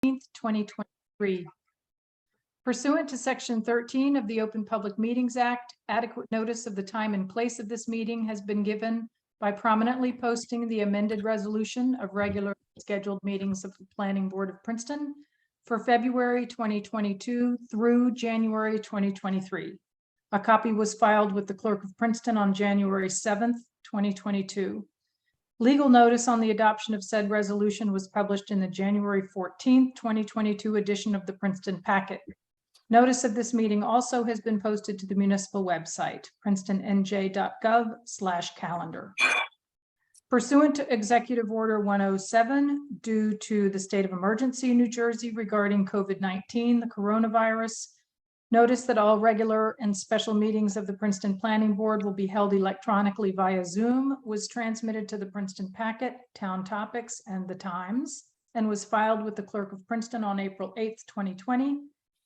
2023. Pursuant to Section 13 of the Open Public Meetings Act, adequate notice of the time and place of this meeting has been given by prominently posting the amended resolution of regular scheduled meetings of the Planning Board of Princeton for February 2022 through January 2023. A copy was filed with the Clerk of Princeton on January 7th, 2022. Legal notice on the adoption of said resolution was published in the January 14th, 2022 edition of the Princeton Packet. Notice of this meeting also has been posted to the municipal website, princetonnj.gov/calendar. Pursuant to Executive Order 107, due to the state of emergency in New Jersey regarding COVID-19, the coronavirus, notice that all regular and special meetings of the Princeton Planning Board will be held electronically via Zoom, was transmitted to the Princeton Packet, Town Topics, and the Times, and was filed with the Clerk of Princeton on April 8th, 2020,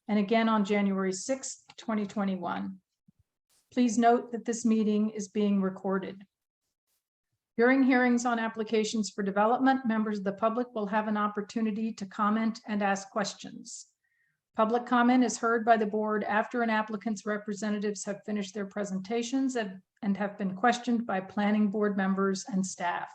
and again on January 6th, 2021. Please note that this meeting is being recorded. During hearings on applications for development, members of the public will have an opportunity to comment and ask questions. Public comment is heard by the board after an applicant's representatives have finished their presentations and have been questioned by planning board members and staff.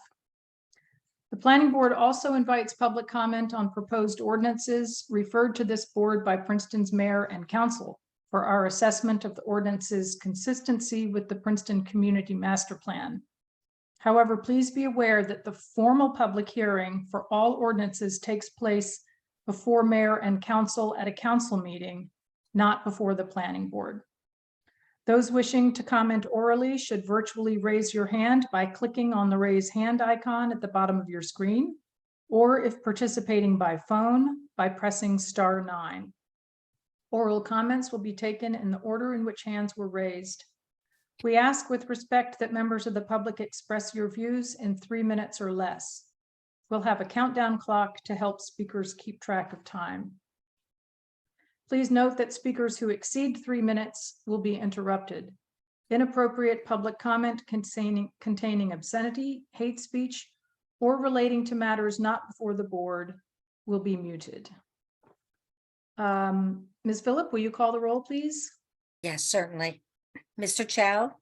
The planning board also invites public comment on proposed ordinances referred to this board by Princeton's mayor and council for our assessment of the ordinance's consistency with the Princeton Community Master Plan. However, please be aware that the formal public hearing for all ordinances takes place before mayor and council at a council meeting, not before the planning board. Those wishing to comment orally should virtually raise your hand by clicking on the raise hand icon at the bottom of your screen, or if participating by phone, by pressing *9. Oral comments will be taken in the order in which hands were raised. We ask with respect that members of the public express your views in 3 minutes or less. We'll have a countdown clock to help speakers keep track of time. Please note that speakers who exceed 3 minutes will be interrupted. Inappropriate public comment containing obscenity, hate speech, or relating to matters not before the board will be muted. Ms. Phillip, will you call the roll, please? Yes, certainly. Mr. Chow,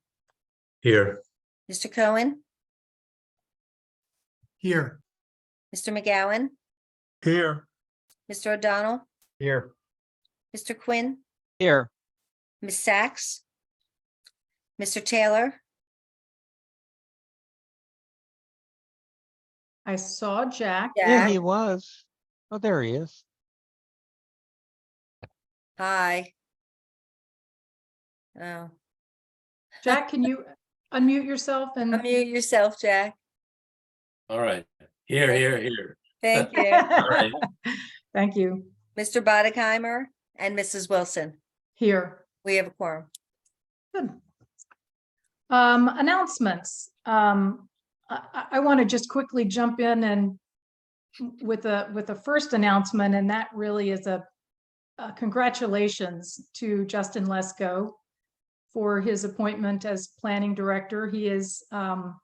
Here. Mr. Cohen, Here. Mr. McGowan, Here. Mr. O'Donnell, Here. Mr. Quinn, Here. Ms. Sachs, Mr. Taylor, I saw Jack. There he Jack. was. Oh, there he is. Hi. Oh, Jack, can you unmute yourself and unmute yourself, Jack. All right. Here. Thank you. All right. thank you. Mr. Boddigheimer and Mrs. Wilson. Here. We have a quorum. Good. Announcements. I want to just quickly jump in and with a first announcement, and that really is a congratulations to Justin Lesko for his appointment as planning director. He is no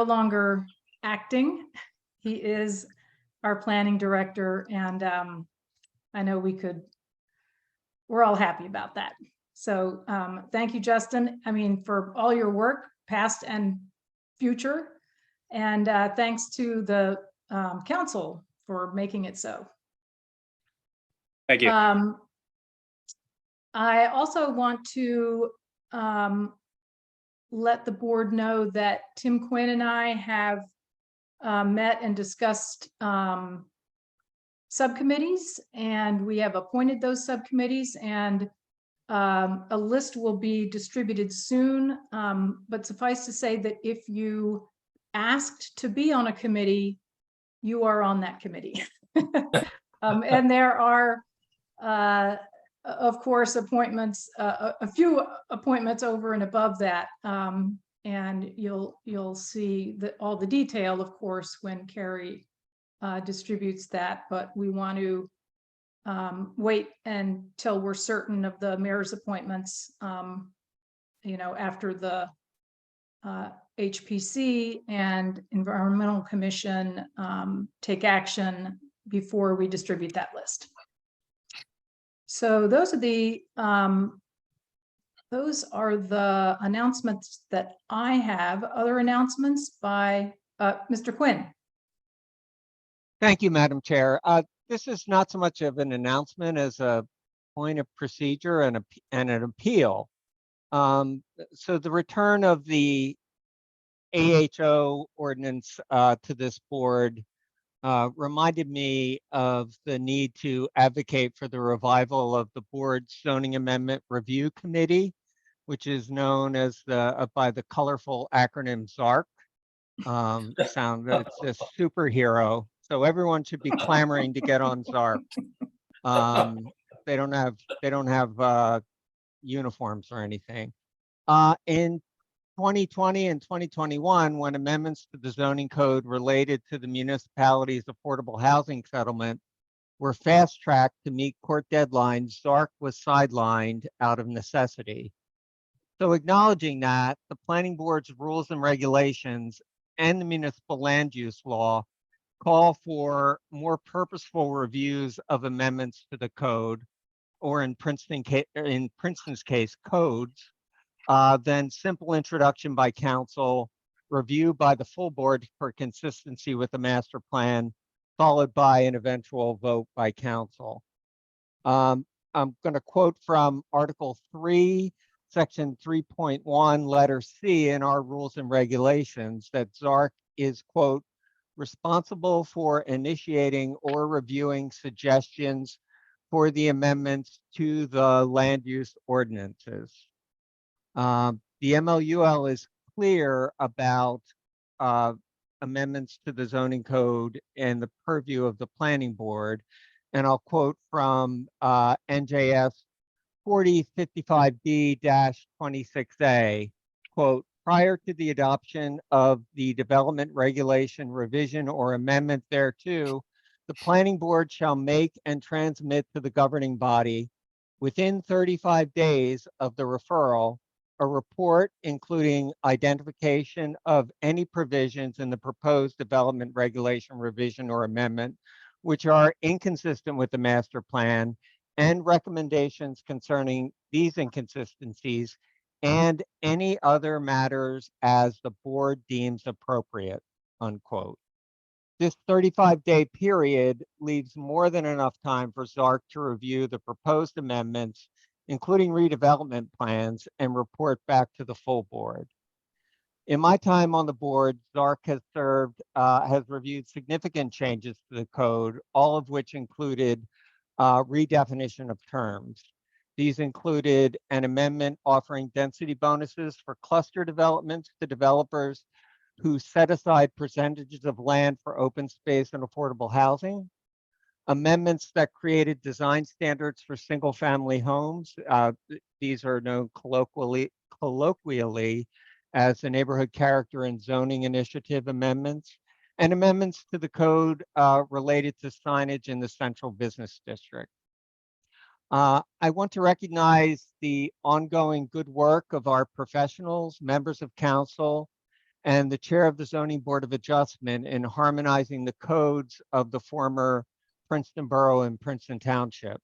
longer acting. He is our planning director, and I know we're all happy about that. So thank you, Justin. I mean, for all your work, past and future, and thanks to the council for making it so. Thank you. I also want to let the board know that Tim Quinn and I have met and discussed subcommittees, and we have appointed those subcommittees, and a list will be distributed soon. But suffice to say that if you asked to be on a committee, you are on that committee. And there are of course, appointments, a few appointments over and above that, and you'll see all the detail, of course, when Carrie distributes that. But we want to wait until we're certain of the mayor's appointments, after the HPC and Environmental Commission take action before we distribute that list. So those are the announcements that I have. Other announcements by Mr. Quinn. Thank you, Madam Chair. This is not so much of an announcement as a point of procedure and an appeal. So the return of the AHO ordinance to this board reminded me of the need to advocate for the revival of the board's zoning amendment review committee, which is known as by the colorful acronym ZARC. It's a superhero. So everyone should be clamoring to get on ZARC. They don't have uniforms or anything. In 2020 and 2021, when amendments to the zoning code related to the municipality's affordable housing settlement were fast-tracked to meet court deadlines, ZARC was sidelined out of necessity. So acknowledging that, the planning board's rules and regulations and the municipal land use law call for more purposeful reviews of amendments to the code, or in Princeton's case, codes, than simple introduction by council, review by the full board for consistency with the master plan, followed by an eventual vote by council. I'm going to quote from Article 3, Section 3.1, letter C in our rules and regulations that ZARC is, quote, responsible for initiating or reviewing suggestions for the amendments to the land use ordinances. The MLUL is clear about amendments to the zoning code and the purview of the planning board. And I'll quote from NJS 4055B-26A, quote, prior to the adoption of the development regulation revision or amendment thereto, the planning board shall make and transmit to the governing body within 35 days of the referral a report including identification of any provisions in the proposed development regulation revision or amendment which are inconsistent with the master plan and recommendations concerning these inconsistencies and any other matters as the board deems appropriate, unquote. This 35-day period leaves more than enough time for ZARC to review the proposed amendments, including redevelopment plans, and report back to the full board. In my time on the board, ZARC has reviewed significant changes to the code, all of which included redefinition of terms. These included an amendment offering density bonuses for cluster developments to developers who set aside percentages of land for open space and affordable housing, amendments that created design standards for single-family homes. These are known colloquially as the Neighborhood Character and Zoning Initiative amendments, and amendments to the code related to signage in the central business district. I want to recognize the ongoing good work of our professionals, members of council, and the chair of the Zoning Board of Adjustment in harmonizing the codes of the former Princeton Borough and Princeton Township.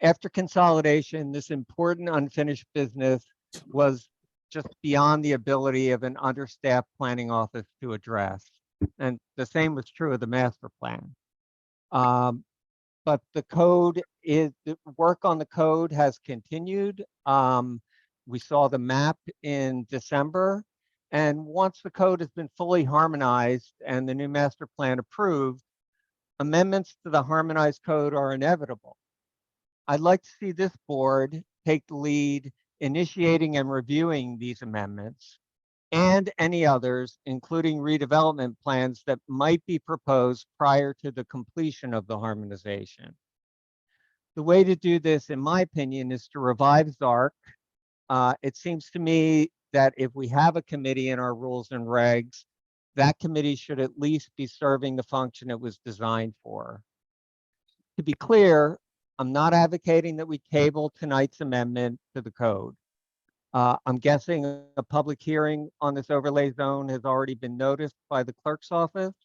After consolidation, this important unfinished business was just beyond the ability of an understaffed planning office to address. And the same was true of the master plan. But the work on the code has continued. We saw the map in December. And once the code has been fully harmonized and the new master plan approved, amendments to the harmonized code are inevitable. I'd like to see this board take the lead initiating and reviewing these amendments and any others, including redevelopment plans that might be proposed prior to the completion of the harmonization. The way to do this, in my opinion, is to revive ZARC. It seems to me that if we have a committee in our rules and regs, that committee should at least be serving the function it was designed for. To be clear, I'm not advocating that we table tonight's amendment to the code. I'm guessing a public hearing on this overlay zone has already been noticed by the clerk's office,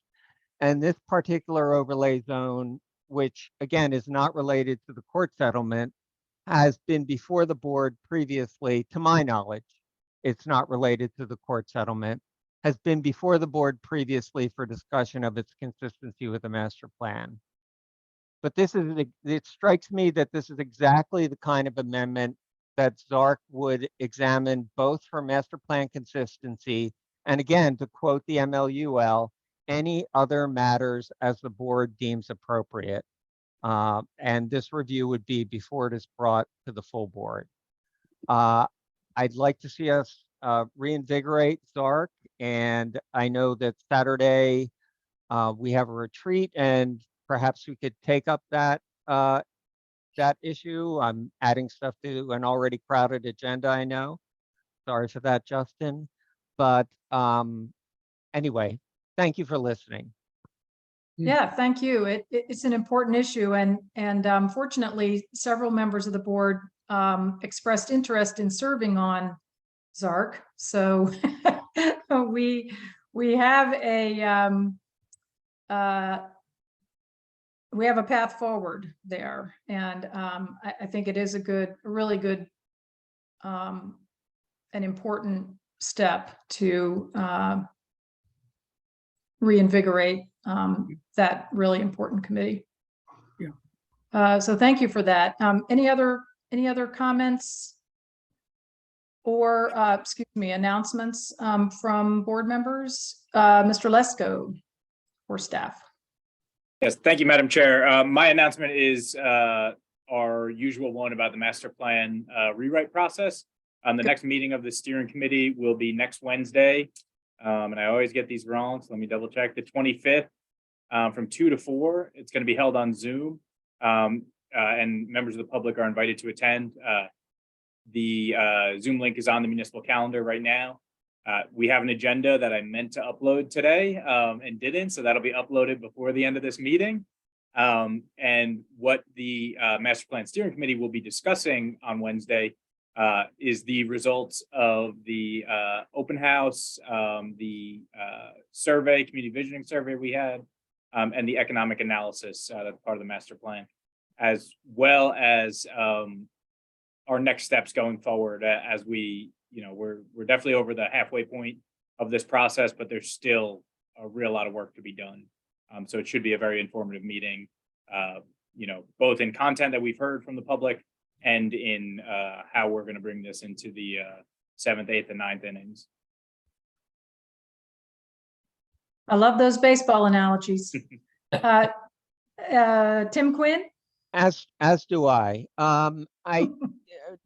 And this particular overlay zone, which again is not related to the court settlement, has been before the board previously, to my knowledge. It's not related to the court settlement, has been before the board previously for discussion of its consistency with the master plan. But it strikes me that this is exactly the kind of amendment that ZARC would examine both for master plan consistency and, again, to quote the MLUL, any other matters as the board deems appropriate. And this review would be before it is brought to the full board. I'd like to see us reinvigorate ZARC, and I know that Saturday we have a retreat, and perhaps we could take up that issue. I'm adding stuff to an already crowded agenda, I know. Sorry for that, Justin. But anyway, thank you for listening. Yeah, thank you. It's an important issue, and fortunately, several members of the board expressed interest in serving on ZARC. So we have a path forward there, and I think it is a really good, an important step to reinvigorate that really important committee. Yeah. So thank you for that. Any other comments or excuse me, announcements from board members? Mr. Lesko or staff. Yes, thank you, Madam Chair. My announcement is our usual one about the master plan rewrite process. The next meeting of the steering committee will be next Wednesday. And I always get these wrong, so let me double check. The 25th from 2 to 4. It's going to be held on Zoom, and members of the public are invited to attend. The Zoom link is on the municipal calendar right now. We have an agenda that I meant to upload today and didn't, so that'll be uploaded before the end of this meeting. And what the Master Plan Steering Committee will be discussing on Wednesday is the results of the open house, the survey, community visioning survey we had, and the economic analysis that's part of the master plan, as well as our next steps going forward. As we, we're definitely over the halfway point of this process, but there's still a real lot of work to be done. So it should be a very informative meeting, both in content that we've heard from the public and in how we're going to bring this into the 7th, 8th, and 9th innings. I love those baseball analogies. Tim Quinn? As do I.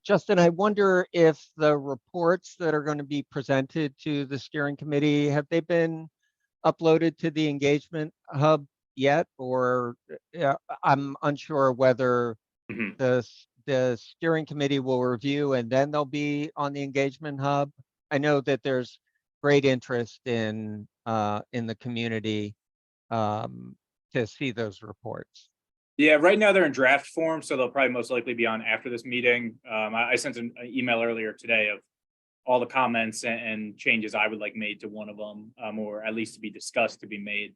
Justin, I wonder if the reports that are going to be presented to the steering committee, have they been uploaded to the engagement hub yet? Or I'm unsure whether the steering committee will review and then they'll be on the engagement hub. I know that there's great interest in the community to see those reports. Yeah, right now they're in draft form, so they'll probably most likely be on after this meeting. I sent an email earlier today of all the comments and changes I would like made to one of them, or at least to be discussed, to be made.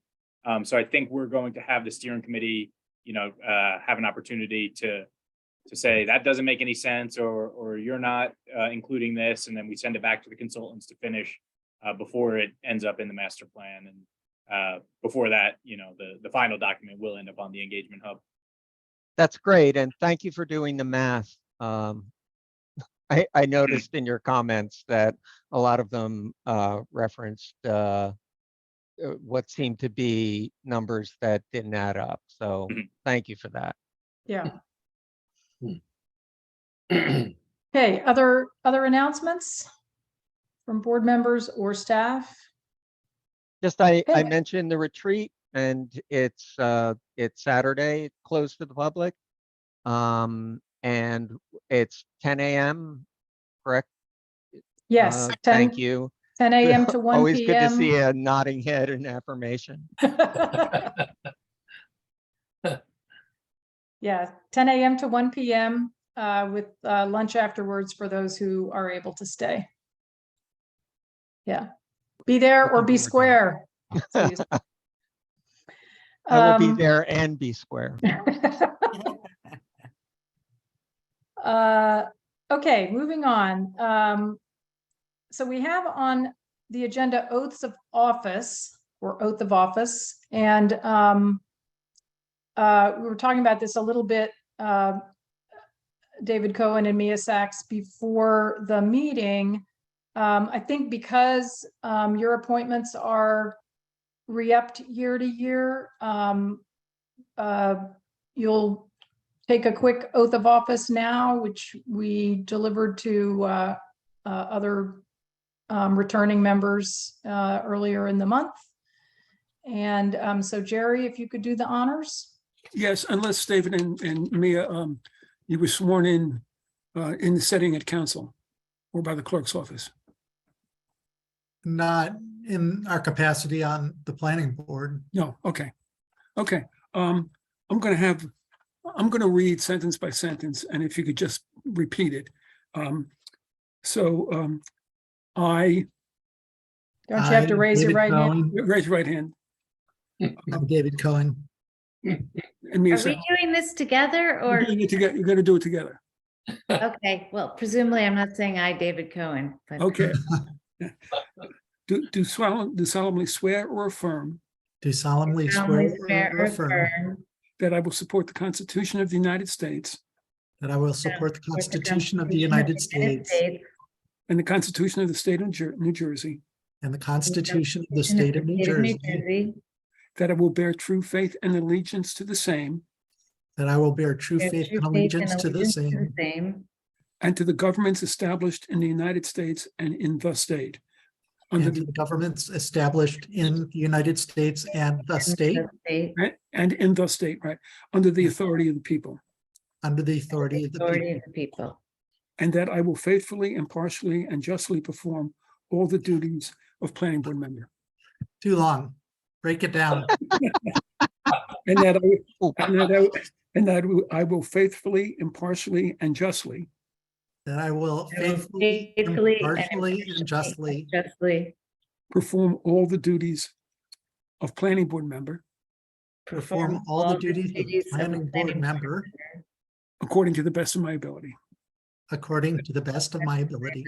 So I think we're going to have the steering committee, have an opportunity to say that doesn't make any sense, or you're not including this, and then we send it back to the consultants to finish before it ends up in the master plan. And before that, the final document will end up on the engagement hub. That's great, and thank you for doing the math. I noticed in your comments that a lot of them referenced what seemed to be numbers that didn't add up. So thank you for that. Yeah. Okay, other announcements from board members or staff? Just I mentioned the retreat, and it's Saturday, closed to the public, and it's 10 a.m. correct? Yes. Thank you. 10 a.m. to 1 Always p.m. good to see a nodding head and affirmation. Yeah, 10 a.m. to 1 p.m. With lunch afterwards for those who are able to stay. Yeah, be there or be square. I will be Um, there and be square. Okay, moving on. So we have on the agenda oaths of office or oath of office. And we were talking about this a little bit, David Cohen and Mia Sachs before the meeting. I think because your appointments are re-upped year to year, you'll take a quick oath of office now, which we delivered to other returning members earlier in the month. And so Jerry, if you could do the honors. Yes, unless David and Mia, you were sworn in the setting at council or by the clerk's office. Not in our capacity on the planning board. No, okay. Okay, I'm gonna read sentence by sentence, and if you could just repeat it. I, Don't you have to I, raise your David right hand? Cohen, raise your right hand, I'm David Cohen. and Mia Are said, we doing this together or, you're gonna do it together. okay, well, presumably I'm not saying I, David Cohen, but Okay. Do solemnly swear or affirm Do solemnly solemnly swear swear or or affirm affirm that I will support the Constitution of the United States that I will support the Constitution of the United States and the Constitution of the State of New Jersey, and the Constitution of the State of New Jersey, that I will bear true faith and allegiance to the same that I will bear true faith and allegiance to the same and to the governments established in the United States and in the state, under and to the governments established in the United States and the state and in the state, right, under the authority of the people, under the authority of the people. Authority of the people. and that I will faithfully, impartially, and justly perform all the duties of planning board member. Too long. Break it down. And that Oh. I will faithfully, impartially, and justly That I will I will faithfully, faithfully impartially, and justly perform all the duties of planning board member perform all the duties of planning board member according to the best of my ability. according to the best of my ability.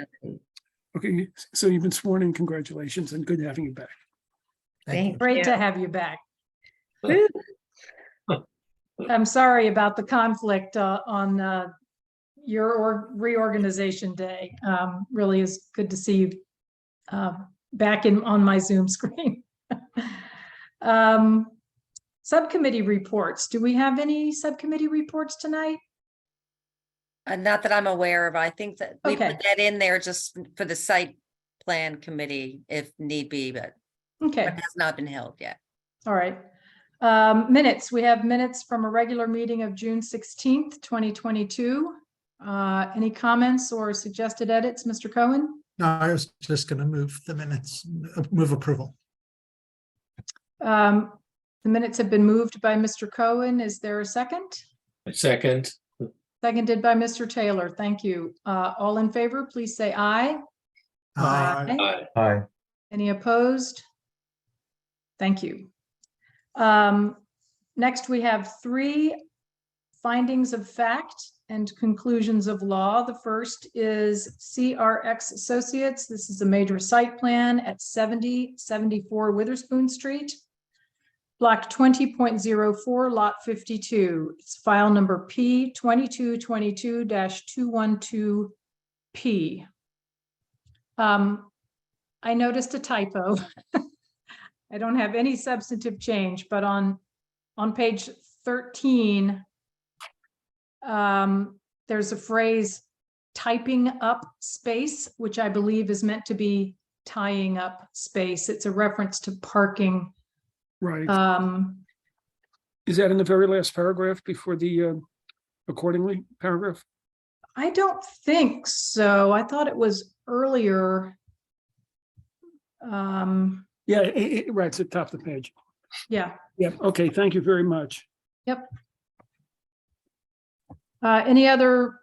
Okay, so you've been sworn in. Congratulations, and good having you back. Thank you. Great to have you back. I'm sorry about the conflict on your reorganization day. Really is good to see you back on my Zoom screen. Subcommittee reports. Do we have any subcommittee reports tonight? Not that I'm aware of. I think that we Okay. put that in there just for the site plan committee if need be, but Okay, it has not been held yet. all right. Minutes. We have minutes from a regular meeting of June 16th, 2022. Any comments or suggested edits, Mr. Cohen? No, I was just going to move the minutes, move approval. The minutes have been moved by Mr. Cohen. Is there a second? Second, Seconded by Mr. Taylor. Thank you. All in favor, please say aye. aye. Aye. Any opposed? Thank you. Next, we have 3 findings of fact and conclusions of law. The first is CRX Associates. This is a major site plan at 7074 Witherspoon Street. Block 20.04, lot 52. It's file number P 2222-212P. I noticed a typo. I don't have any substantive change, but on page 13, there's a phrase typing up space, which I believe is meant to be tying up space. It's a reference to parking. Right. Is that in the very last paragraph before the accordingly paragraph? I don't think so. I thought it was earlier. Yeah, right, it's at the top of the page. Yeah. Yeah, okay, thank you very much. Any other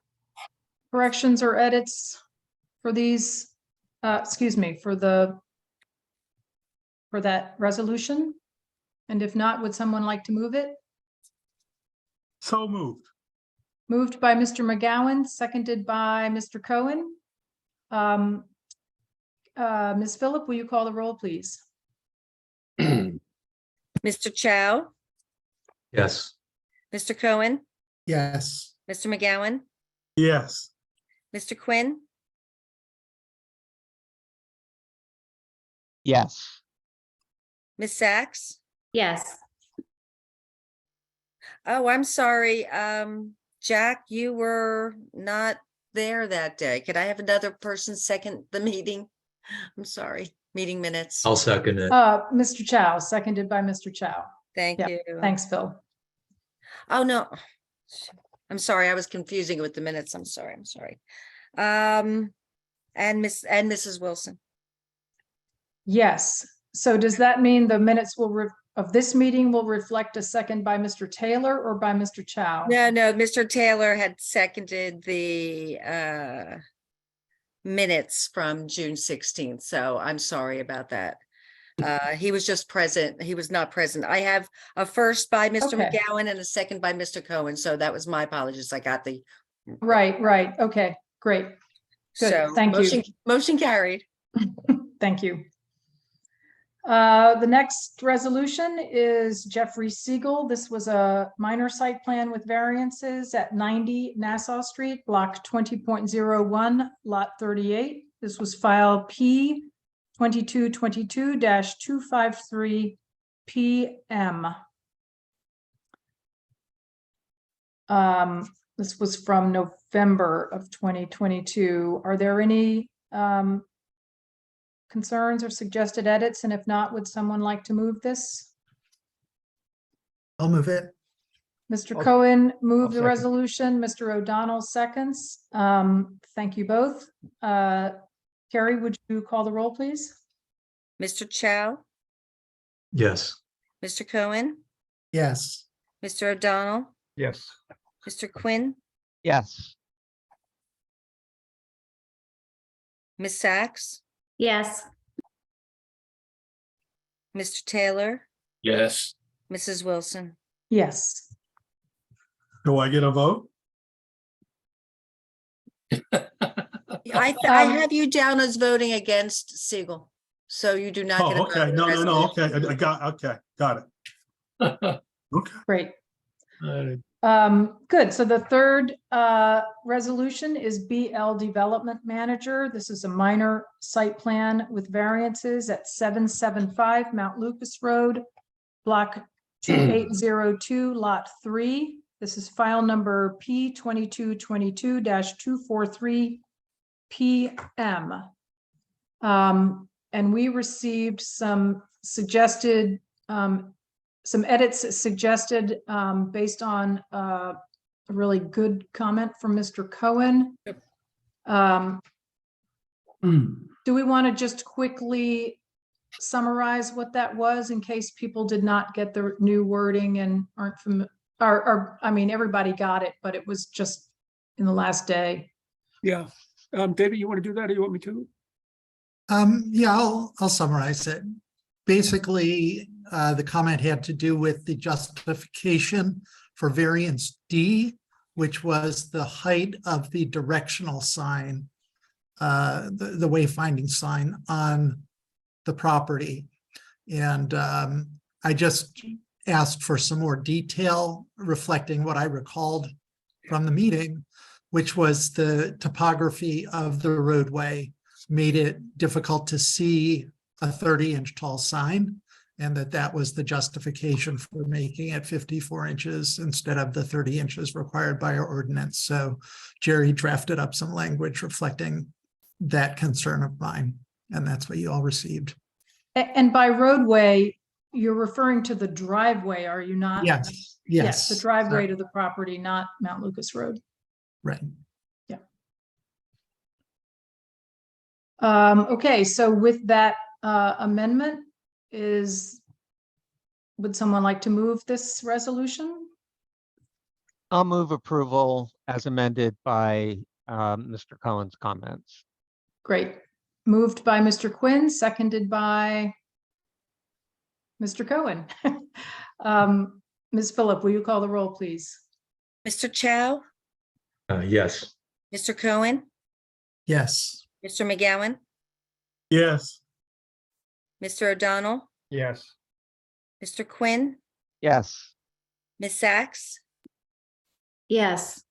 corrections or edits for these, excuse me, for that resolution? And if not, would someone like to move it? So moved. Moved by Mr. McGowan, seconded by Mr. Cohen. Ms. Phillip, will you call the roll, please? Mr. Chow, Yes. Mr. Cohen, Yes. Mr. McGowan, Yes. Mr. Quinn, Yes. Ms. Sachs. Yes. Oh, I'm sorry. Jack, you were not there that day. Could I have another person second the meeting? I'm sorry, meeting minutes. I'll second it. Mr. Chow, seconded by Mr. Chow. Thank Yeah, you. Thanks, Phil. Oh, no. I'm sorry, I was confusing it with the minutes. I'm sorry. And Mrs. Wilson. Yes. So does that mean the minutes of this meeting will reflect a second by Mr. Taylor or by Mr. Chow? No, Mr. Taylor had seconded the minutes from June 16th, so I'm sorry about that. He was just present. He was not present. I have a first by Mr. Okay. McGowan and a second by Mr. Cohen, so that was my apologies. I got the. Right. Okay, great. Good, So thank you. Motion carried. Thank you. The next resolution is Jeffrey Siegel. This was a minor site plan with variances at 90 Nassau Street, block 20.01, lot 38. This was file P 2222-253 PM. This was from November of 2022. Are there any concerns or suggested edits? And if not, would someone like to move this? I'll move it. Mr. I'll- Cohen moved the second. resolution. Mr. O'Donnell seconds. Thank you both. Carrie, would you call the roll, please? Mr. Chow, Yes. Mr. Cohen, Yes. Mr. O'Donnell, Yes. Mr. Quinn, Yes. Ms. Sachs, Yes. Mr. Taylor, Yes. Mrs. Wilson. Yes. Do I get a vote? I Um, have you down as voting against Siegel, so you do not get a Oh, vote. okay. on the No, resolution. okay. Got it. Okay. Great. Good. So the third resolution is BL Development Manager. This is a minor site plan with variances at 775 Mount Lucas Road, block 2802, lot 3. This is file number P 2222-243 PM. And we received some suggested some edits suggested based on a really good comment from Mr. Cohen. Do we want to just quickly summarize what that was in case people did not get the new wording and aren't familiar? Or I mean, everybody got it, but it was just in the last day. Yeah. David, you want to do that or you want me to? Yeah, I'll summarize it. Basically, the comment had to do with the justification for variance D, which was the height of the directional sign, the wayfinding sign on the property. And I just asked for some more detail reflecting what I recalled from the meeting, which was the topography of the roadway made it difficult to see a 30-inch tall sign, and that was the justification for making it 54 inches instead of the 30 inches required by our ordinance. So Jerry drafted up some language reflecting that concern of mine, and that's what you all received. And by roadway, you're referring to the driveway, are you not? Yes, Yes, the yes. driveway to the property, not Mount Lucas Road. Right. Okay, so with that amendment would someone like to move this resolution? I'll move approval as amended by Mr. Cohen's comments. Great. Moved by Mr. Quinn, seconded by Mr. Cohen. Ms. Phillip, will you call the roll, please? Mr. Chow, Yes. Mr. Cohen, Yes. Mr. McGowan, Yes. Mr. O'Donnell, Yes. Mr. Quinn, Yes. Ms. Sacks, Yes.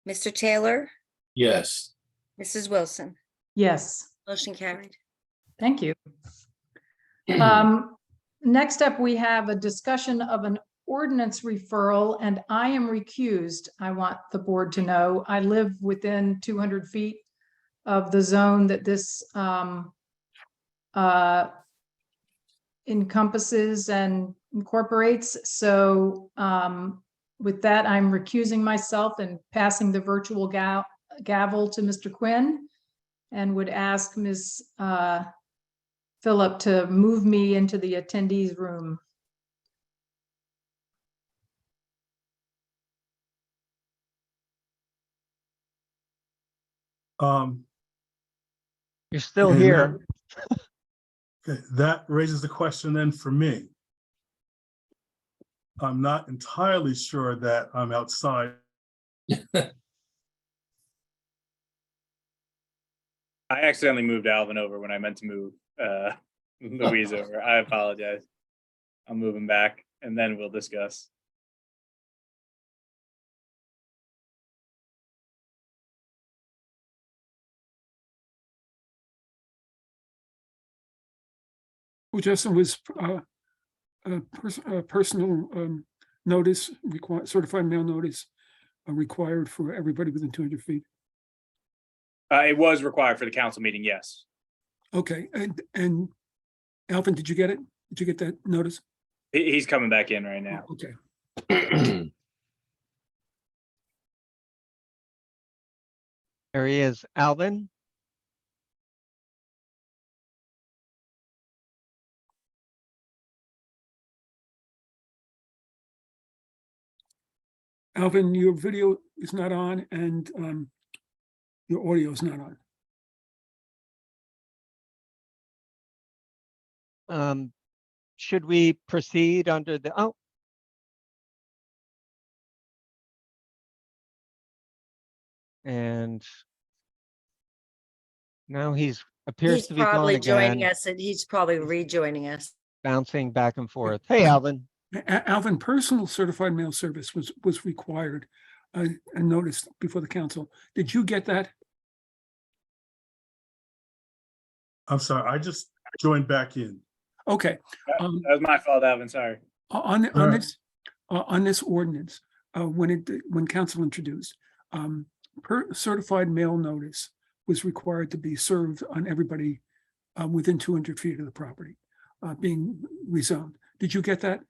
Mr. Taylor, Yes. Mrs. Wilson. Yes, Motion carried. thank you. Next up, we have a discussion of an ordinance referral, and I am recused. I want the board to know. I live within 200 feet of the zone that this encompasses and incorporates. So with that, I'm recusing myself and passing the virtual gavel to Mr. Quinn, and would ask Ms. Phillip to move me into the attendees room. You're still And here. That raises the question then for me. I'm not entirely sure that I'm outside. I accidentally moved Alvin over when I meant to move Louise over. I apologize. I'll move him back and then we'll discuss. Well, Justin, was personal notice required, certified mail notice required for everybody within 200 feet? It was required for the council meeting, yes. Okay, and Alvin, did you get it? Did you get that notice? He's coming back in right now. Okay, There he is. Alvin? Alvin, your video is not on and your audio is not on. Should we proceed under the, oh. And now appears He's to be gone probably joining again, us and he's probably rejoining us. bouncing back and forth. Hey, Alvin. Alvin, personal certified mail service was required and noticed before the council. Did you get that? I'm sorry, I just joined back in. Okay. That was my fault, Alvin, sorry. On Alright. this on this ordinance, when council introduced, certified mail notice was required to be served on everybody within 200 feet of the property being rezoned. Did you get that?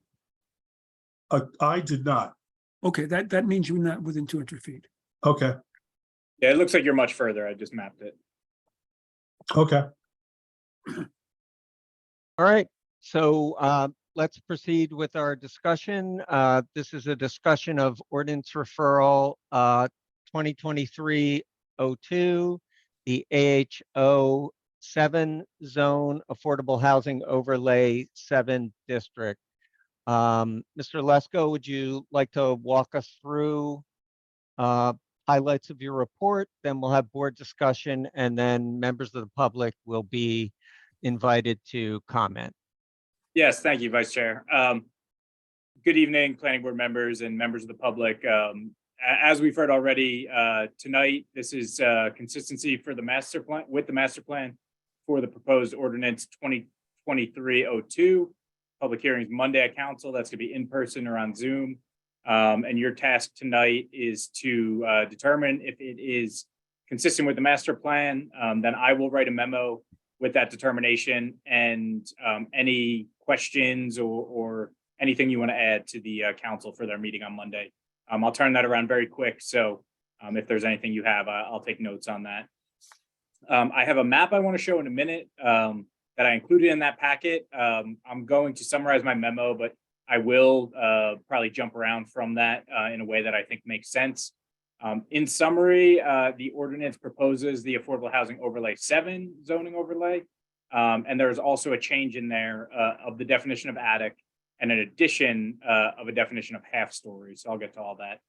I did not. Okay, that means you're not within 200 feet. Okay, Yeah, it looks like you're much further. I just mapped it. okay. All right, so let's proceed with our discussion. This is a discussion of ordinance referral 2023-02, the AHO 7 zone affordable housing overlay 7 district. Mr. Lesko, would you like to walk us through highlights of your report? Then we'll have board discussion, and then members of the public will be invited to comment. Yes, thank you, Vice Chair. Good evening, planning board members and members of the public. As we've heard already tonight, this is consistency for the master plan with the master plan for the proposed ordinance 2023-02. Public hearings Monday at council. That's going to be in person or on Zoom. And your task tonight is to determine if it is consistent with the master plan. Then I will write a memo with that determination and any questions or anything you want to add to the council for their meeting on Monday. I'll turn that around very quick. So if there's anything you have, I'll take notes on that. I have a map I want to show in a minute that I included in that packet. I'm going to summarize my memo, but I will probably jump around from that in a way that I think makes sense. In summary, the ordinance proposes the Affordable Housing Overlay 7 zoning overlay. And there's also a change in there of the definition of attic and an addition of a definition of half story. So I'll get to all that.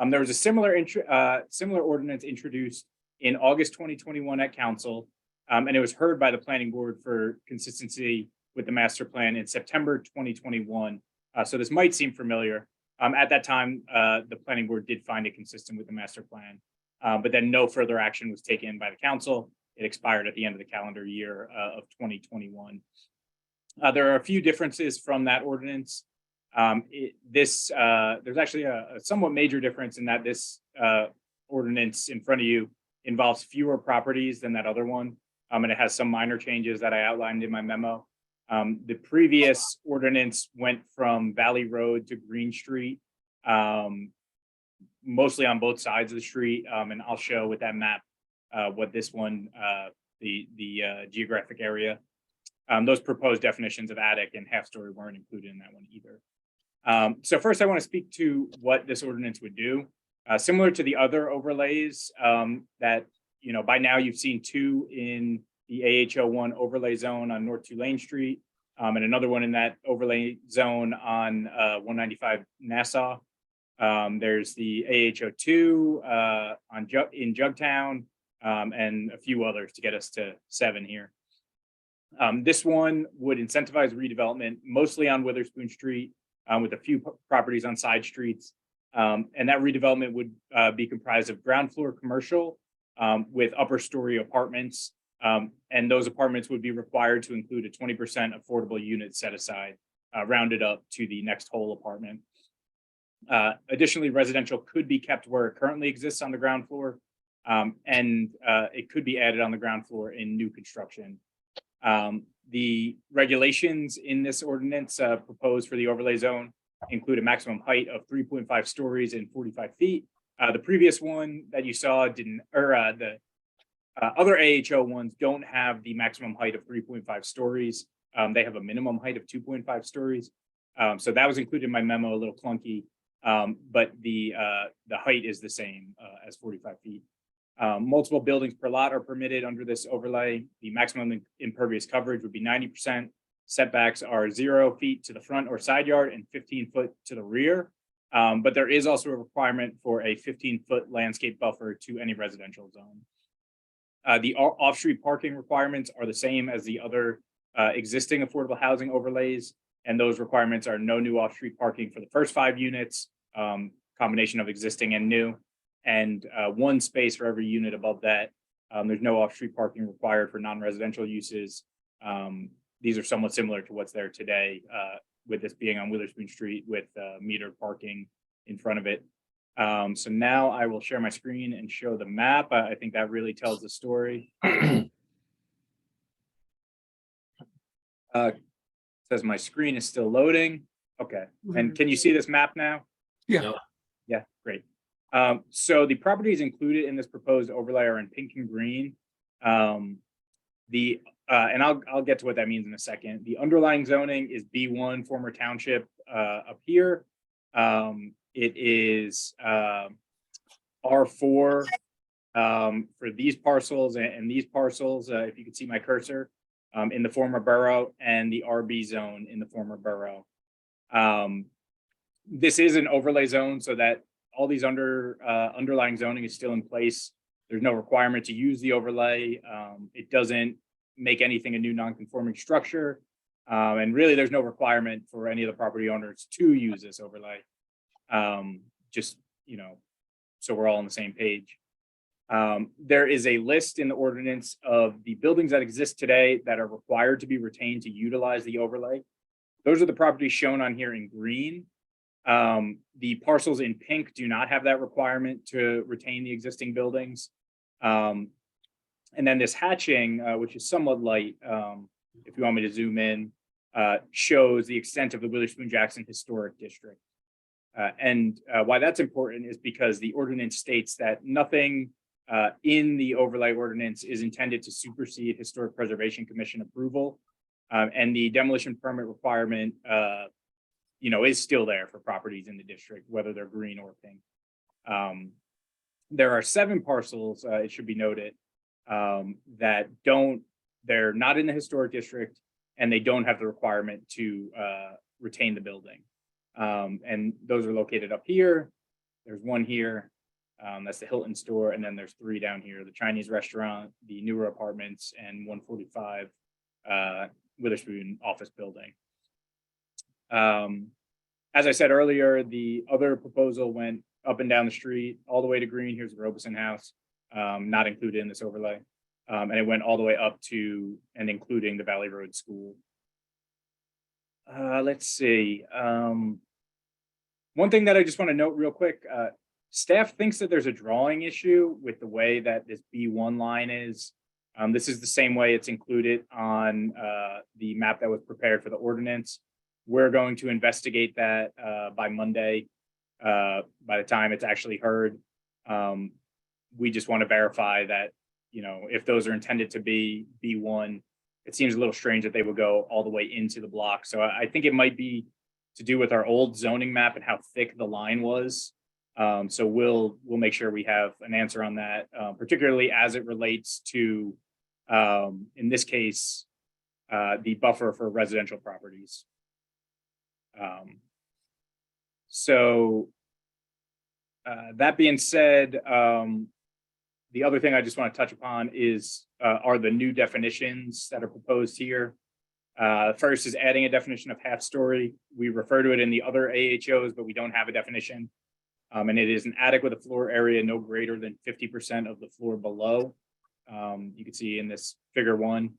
There was a similar ordinance introduced in August 2021 at council, and it was heard by the planning board for consistency with the master plan in September 2021. So this might seem familiar. At that time, the planning board did find it consistent with the master plan, but then no further action was taken by the council. It expired at the end of the calendar year of 2021. There are a few differences from that ordinance. There's actually a somewhat major difference in that this ordinance in front of you involves fewer properties than that other one. And it has some minor changes that I outlined in my memo. The previous ordinance went from Valley Road to Green Street, mostly on both sides of the street. And I'll show with that map what this one, the geographic area. Those proposed definitions of attic and half story weren't included in that one either. So first I want to speak to what this ordinance would do. Similar to the other overlays that, by now you've seen two in the AH01 overlay zone on North Tulane Street, and another one in that overlay zone on 195 Nassau. There's the AH02 in Jugtown, and a few others to get us to 7 here. This one would incentivize redevelopment, mostly on Witherspoon Street, with a few properties on side streets. And that redevelopment would be comprised of ground floor commercial with upper story apartments. And those apartments would be required to include a 20% affordable unit set aside, rounded up to the next whole apartment. Additionally, residential could be kept where it currently exists on the ground floor, and it could be added on the ground floor in new construction. The regulations in this ordinance proposed for the overlay zone include a maximum height of 3.5 stories and 45 feet. The previous one that you saw didn't, or the other AHO ones don't have the maximum height of 3.5 stories. They have a minimum height of 2.5 stories. So that was included in my memo, a little clunky, but the height is the same as 45 feet. Multiple buildings per lot are permitted under this overlay. The maximum impervious coverage would be 90%. Setbacks are 0 feet to the front or side yard and 15 foot to the rear. But there is also a requirement for a 15-foot landscape buffer to any residential zone. The off-street parking requirements are the same as the other existing affordable housing overlays. And those requirements are no new off-street parking for the first 5 units, combination of existing and new, and 1 space for every unit above that. There's no off-street parking required for non-residential uses. These are somewhat similar to what's there today, with this being on Witherspoon Street with metered parking in front of it. So now I will share my screen and show the map. I think that really tells the story. Says my screen is still loading. Okay, and can you see this map now? Yeah. Yeah, great. So the properties included in this proposed overlay are in pink and green. And I'll get to what that means in a second. The underlying zoning is B1, former township, up here. It is R4 for these parcels and these parcels, if you can see my cursor, in the former borough, and the RB zone in the former borough. This is an overlay zone, so that all these underlying zoning is still in place. There's no requirement to use the overlay. It doesn't make anything a new non-conforming structure. And really there's no requirement for any of the property owners to use this overlay. Just, so we're all on the same page. There is a list in the ordinance of the buildings that exist today that are required to be retained to utilize the overlay. Those are the properties shown on here in green. The parcels in pink do not have that requirement to retain the existing buildings. And then this hatching, which is somewhat light, if you want me to zoom in, shows the extent of the Witherspoon-Jackson Historic District. And why that's important is because the ordinance states that nothing in the overlay ordinance is intended to supersede Historic Preservation Commission approval. And the demolition permit requirement, is still there for properties in the district, whether they're green or pink. There are 7 parcels, it should be noted, that don't they're not in the historic district, and they don't have the requirement to retain the building. And those are located up here. There's one here. That's the Hilton store. And then there's 3 down here, the Chinese restaurant, the newer apartments, and 145 Witherspoon office building. As I said earlier, the other proposal went up and down the street, all the way to Green. Here's the Robeson House, not included in this overlay. And it went all the way up to and including the Valley Road School. Let's see. One thing that I just want to note real quick, staff thinks that there's a drawing issue with the way that this B1 line is. This is the same way it's included on the map that was prepared for the ordinance. We're going to investigate that by Monday, by the time it's actually heard. We just want to verify that, you know, if those are intended to be B1, it seems a little strange that they would go all the way into the block. So I think it might be to do with our old zoning map and how thick the line was. So we'll make sure we have an answer on that, particularly as it relates to, in this case, the buffer for residential properties. That being said, the other thing I just want to touch upon is are the new definitions that are proposed here. First is adding a definition of half story. We refer to it in the other AHOs, but we don't have a definition. And it is an attic with a floor area no greater than 50% of the floor below. You can see in this figure 1.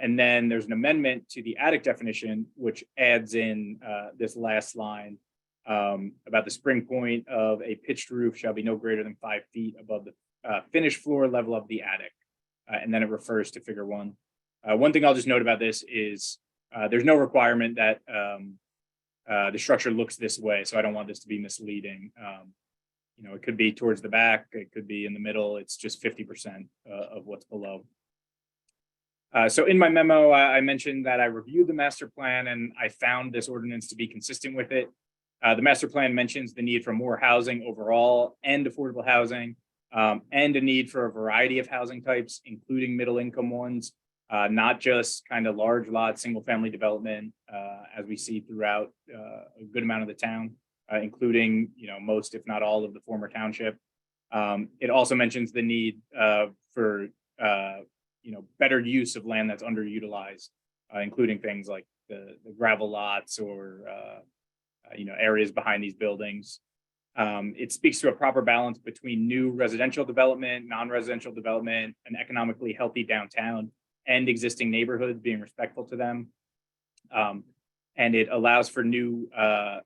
And then there's an amendment to the attic definition, which adds in this last line about the spring point of a pitched roof shall be no greater than 5 feet above the finished floor level of the attic. And then it refers to figure 1. One thing I'll just note about this is there's no requirement that the structure looks this way. So I don't want this to be misleading. You know, it could be towards the back, it could be in the middle. It's just 50% of what's below. So in my memo, I mentioned that I reviewed the master plan and I found this ordinance to be consistent with it. The master plan mentions the need for more housing overall and affordable housing, and a need for a variety of housing types, including middle income ones, not just kind of large lot, single family development, as we see throughout a good amount of the town, including, you know, most, if not all, of the former township. It also mentions the need for you know, better use of land that's underutilized, including things like the gravel lots or you know, areas behind these buildings. It speaks to a proper balance between new residential development, non-residential development, an economically healthy downtown, and existing neighborhoods, being respectful to them. And it allows for new,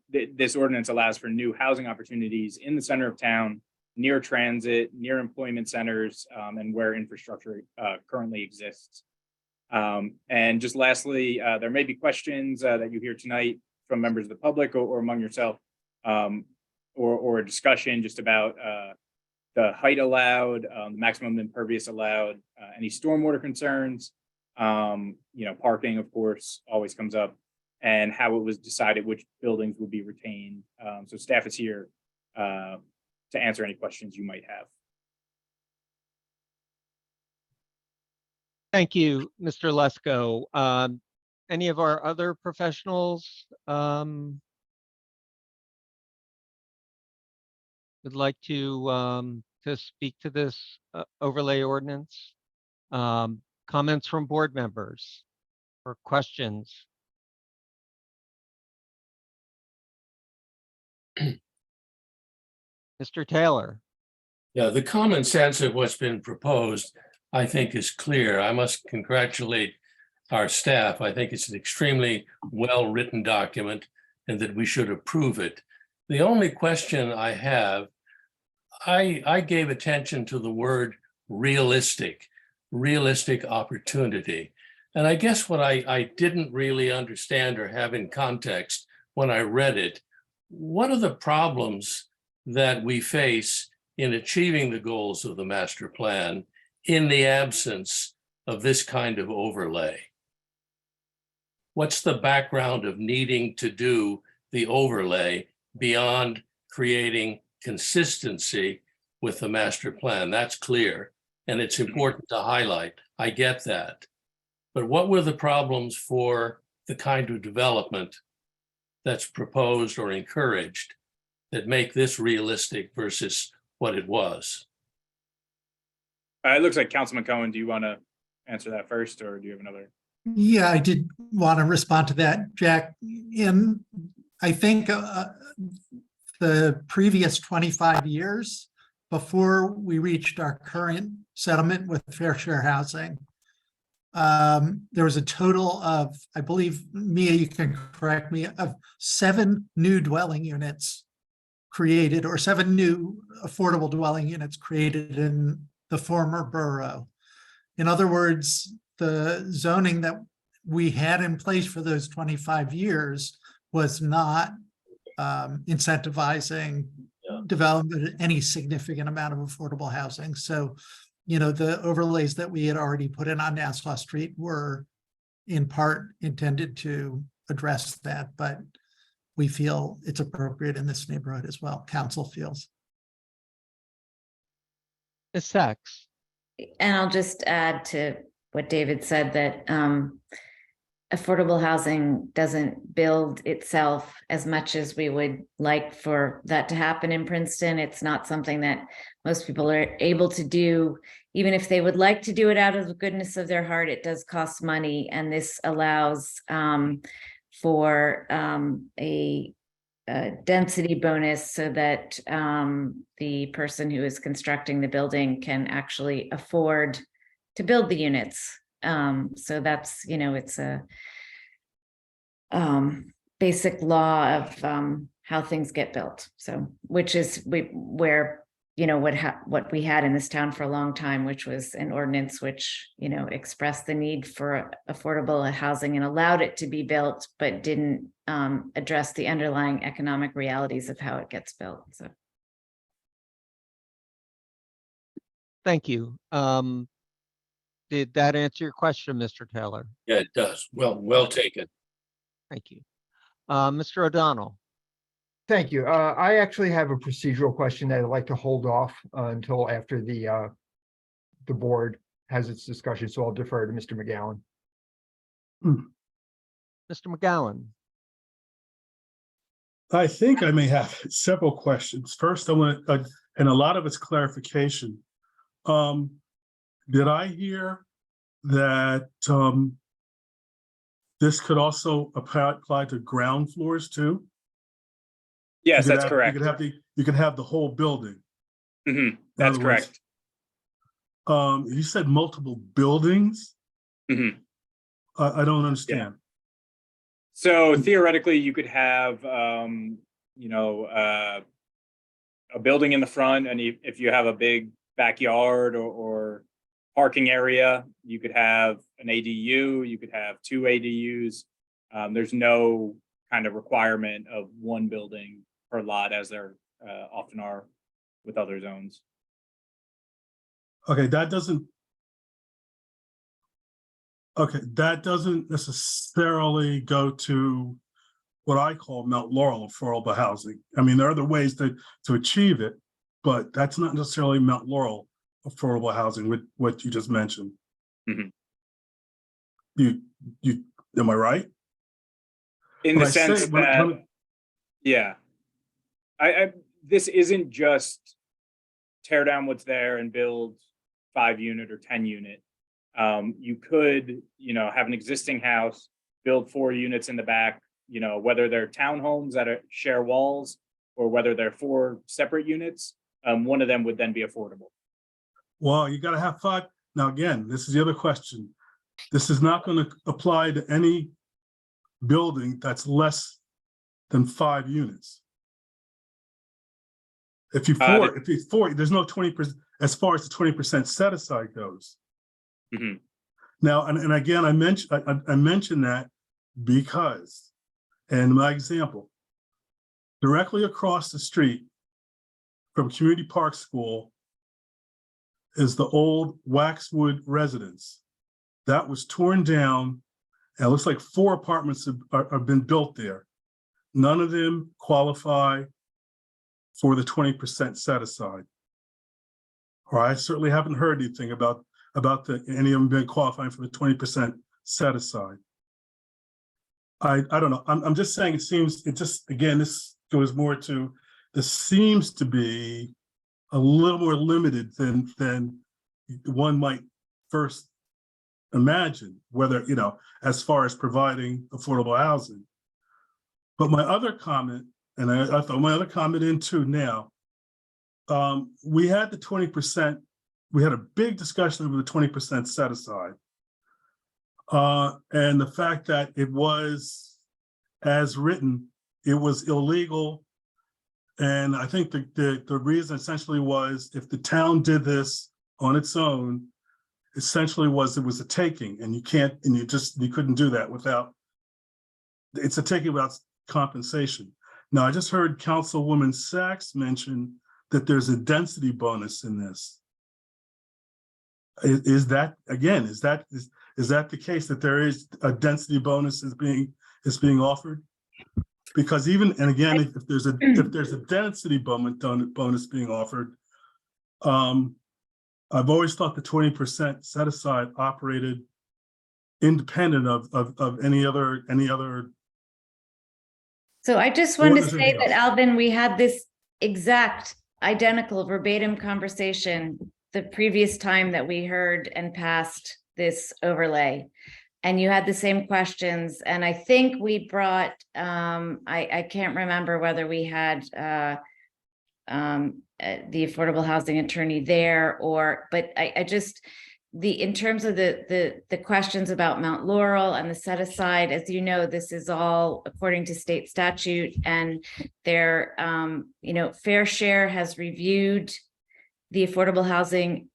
this ordinance allows for new housing opportunities in the center of town, near transit, near employment centers, and where infrastructure currently exists. And just lastly, there may be questions that you hear tonight from members of the public or among yourself, or a discussion just about the height allowed, the maximum impervious allowed, any stormwater concerns, you know, parking, of course, always comes up, and how it was decided which buildings would be retained. So staff is here to answer any questions you might have. Thank you, Mr. Lesko. Any of our other professionals would like to speak to this overlay ordinance? Comments from board members or questions? Mr. Taylor. Yeah, the common sense of what's been proposed, I think, is clear. I must congratulate our staff. I think it's an extremely well-written document and that we should approve it. The only question I have, I gave attention to the word realistic opportunity. And I guess what I didn't really understand or have in context when I read it, what are the problems that we face in achieving the goals of the master plan in the absence of this kind of overlay? What's the background of needing to do the overlay beyond creating consistency with the master plan? That's clear, and it's important to highlight. I get that. But what were the problems for the kind of development that's proposed or encouraged that make this realistic versus what it was? It looks like Councilman Cohen, do you want to answer that first, or do you have another? Yeah, I did want to respond to that, Jack. In, I think, the previous 25 years before we reached our current settlement with Fair Share Housing, there was a total of, I believe, Mia, you can correct me, of 7 new dwelling units created, or 7 new affordable dwelling units created in the former borough. In other words, the zoning that we had in place for those 25 years was not incentivizing development of any significant amount of affordable housing. So, you know, the overlays that we had already put in on Nassau Street were in part intended to address that, but we feel it's appropriate in this neighborhood as well. Council feels. Ms. Sachs. And I'll just add to what David said, that affordable housing doesn't build itself as much as we would like for that to happen in Princeton. It's not something that most people are able to do. Even if they would like to do it out of the goodness of their heart, it does cost money. And this allows for a density bonus so that the person who is constructing the building can actually afford to build the units. So that's, you know, it's a basic law of how things get built. So, which is where, you know, what we had in this town for a long time, which was an ordinance which, you know, expressed the need for affordable housing and allowed it to be built, but didn't address the underlying economic realities of how it gets built. So, Thank you. Did that answer your question, Mr. Taylor? Yeah, it does. Well taken. Thank you. Mr. O'Donnell. Thank you. I actually have a procedural question that I'd like to hold off until after the board has its discussion, so I'll defer to Mr. McGowan. Mr. McGowan. I think I may have several questions. First, I want to, and a lot of it's clarification. Did I hear that this could also apply to ground floors too? Yes, You could that's have- correct. You could have the whole building. That's other words, correct. You said multiple buildings? Mhm. I don't understand. So theoretically, you could have, you know, a building in the front, and if you have a big backyard or parking area, you could have an ADU, you could have 2 ADUs. There's no kind of requirement of 1 building per lot, as there often are with other zones. Okay, that doesn't necessarily go to what I call Mount Laurel affordable housing. I mean, there are other ways to achieve it, but that's not necessarily Mount Laurel affordable housing with what you just mentioned. Mhm. You am I right? In When the I say- sense when- that, when- yeah, this isn't just tear down what's there and build 5-unit or 10-unit. You could, you know, have an existing house, build 4 units in the back, you know, whether they're townhomes that share walls or whether they're 4 separate units. One of them would then be affordable. Well, you gotta have 5. Now, again, this is the other question. This is not gonna apply to any building that's less than 5 units. If it's 4, there's no 20%, as far as the 20% set aside goes. Mhm. Now, and again, I mentioned that because, and my example, directly across the street from Community Park School is the old Waxwood residence. That was torn down, and it looks like 4 apartments have been built there. None of them qualify for the 20% set aside. Or I certainly haven't heard anything about any of them being qualifying for the 20% set aside. I don't know. I'm just saying again, this goes more to, this seems to be a little more limited than one might first imagine, whether, as far as providing affordable housing. But my other comment, and I thought my other comment in too now, we had the 20%, we had a big discussion over the 20% set aside. And the fact that it was, as written, it was illegal. And I think the reason essentially was, if the town did this on its own, essentially it was a taking, and you couldn't do that without, it's a taking without compensation. Now, I just heard Councilwoman Sachs mention that there's a density bonus in this. Is that the case, that there is a density bonus is being offered? Because if there's a density bonus being offered, I've always thought the 20% set aside operated independent of any other. So I just wanted to What is say it that, else? Alvin, we had this exact identical verbatim conversation the previous time that we heard and passed this overlay. And you had the same questions. And I think we brought, I can't remember whether we had the affordable housing attorney there, but I just, in terms of the questions about Mount Laurel and the set aside, as you know, this is all according to state statute, and their Fair Share has reviewed the affordable housing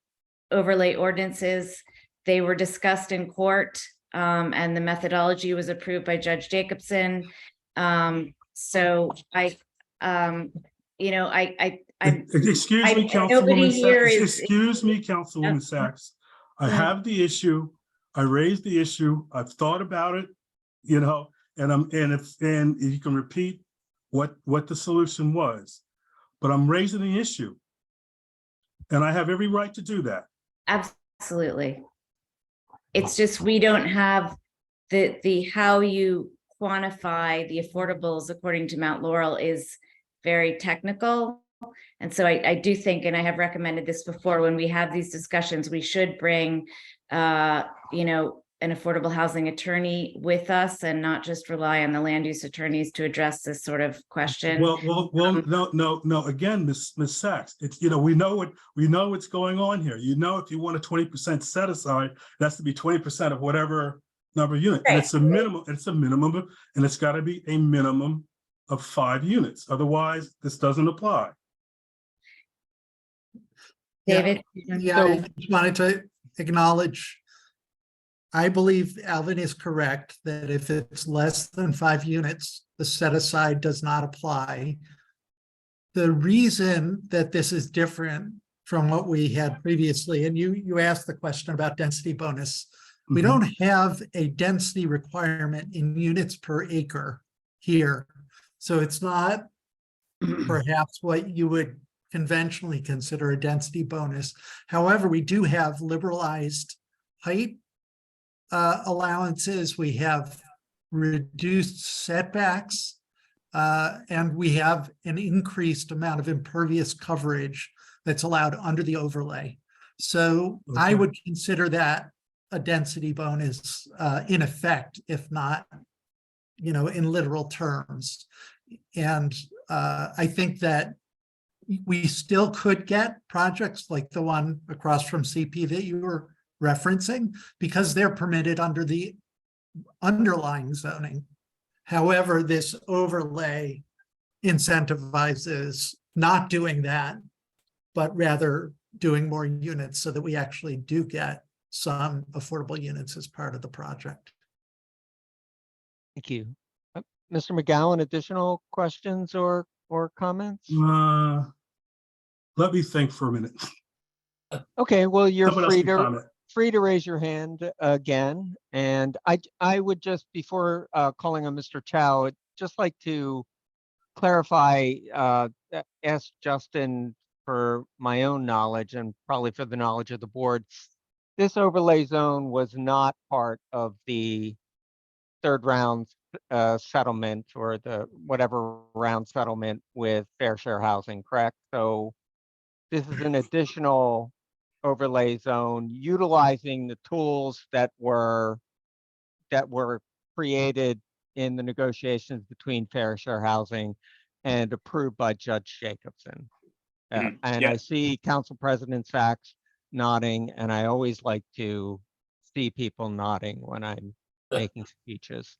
overlay ordinances. They were discussed in court, and the methodology was approved by Judge Jacobson. So Excuse me, nobody here Councilwoman Sachs. I have the issue. I raised the issue. I've thought about it, and you can repeat what the solution was, but I'm raising the issue, and I have every right to do that. Absolutely. It's just, we don't have the how you quantify the affordables according to Mount Laurel is very technical. And so I do think, and I have recommended this before, when we have these discussions, we should bring, an affordable housing attorney with us and not just rely on the land use attorneys to address this sort of question. Well, no. Again, Miss Sachs, it's, we know what's going on here. If you want a 20% set aside, that's to be 20% of whatever number of units. And it's a minimum, and it's got to be a minimum of 5 units. Otherwise, this doesn't apply. David? Yeah, I just wanted to acknowledge, I believe Alvin is correct that if it's less than 5 units, the set aside does not apply. The reason that this is different from what we had previously, and you asked the question about density bonus, we don't have a density requirement in units per acre here. So it's not perhaps what you would conventionally consider a density bonus. However, we do have liberalized height allowances, we have reduced setbacks, and we have an increased amount of impervious coverage that's allowed under the overlay. So I would consider that a density bonus in effect, if not, in literal terms. And I think that we still could get projects like the one across from CP that you were referencing, because they're permitted under the underlying zoning. However, this overlay incentivizes not doing that, but rather doing more units so that we actually do get some affordable units as part of the project. Thank you. Mr. McGowan, additional questions or comments? Let me think for a minute. Okay, well, you're Someone else free can to comment. raise your hand again. And I would just, before calling on Mr. Chow, I'd just like to clarify, ask Justin for my own knowledge and probably for the knowledge of the board. this overlay zone was not part of the third round settlement or the whatever round settlement with Fair Share Housing, correct? So this is an additional overlay zone utilizing the tools that were created in the negotiations between Fair Share Housing and approved by Judge Jacobson. Mhm. And Yeah. I see Council President Sachs nodding, and I always like to see people nodding when I'm making speeches.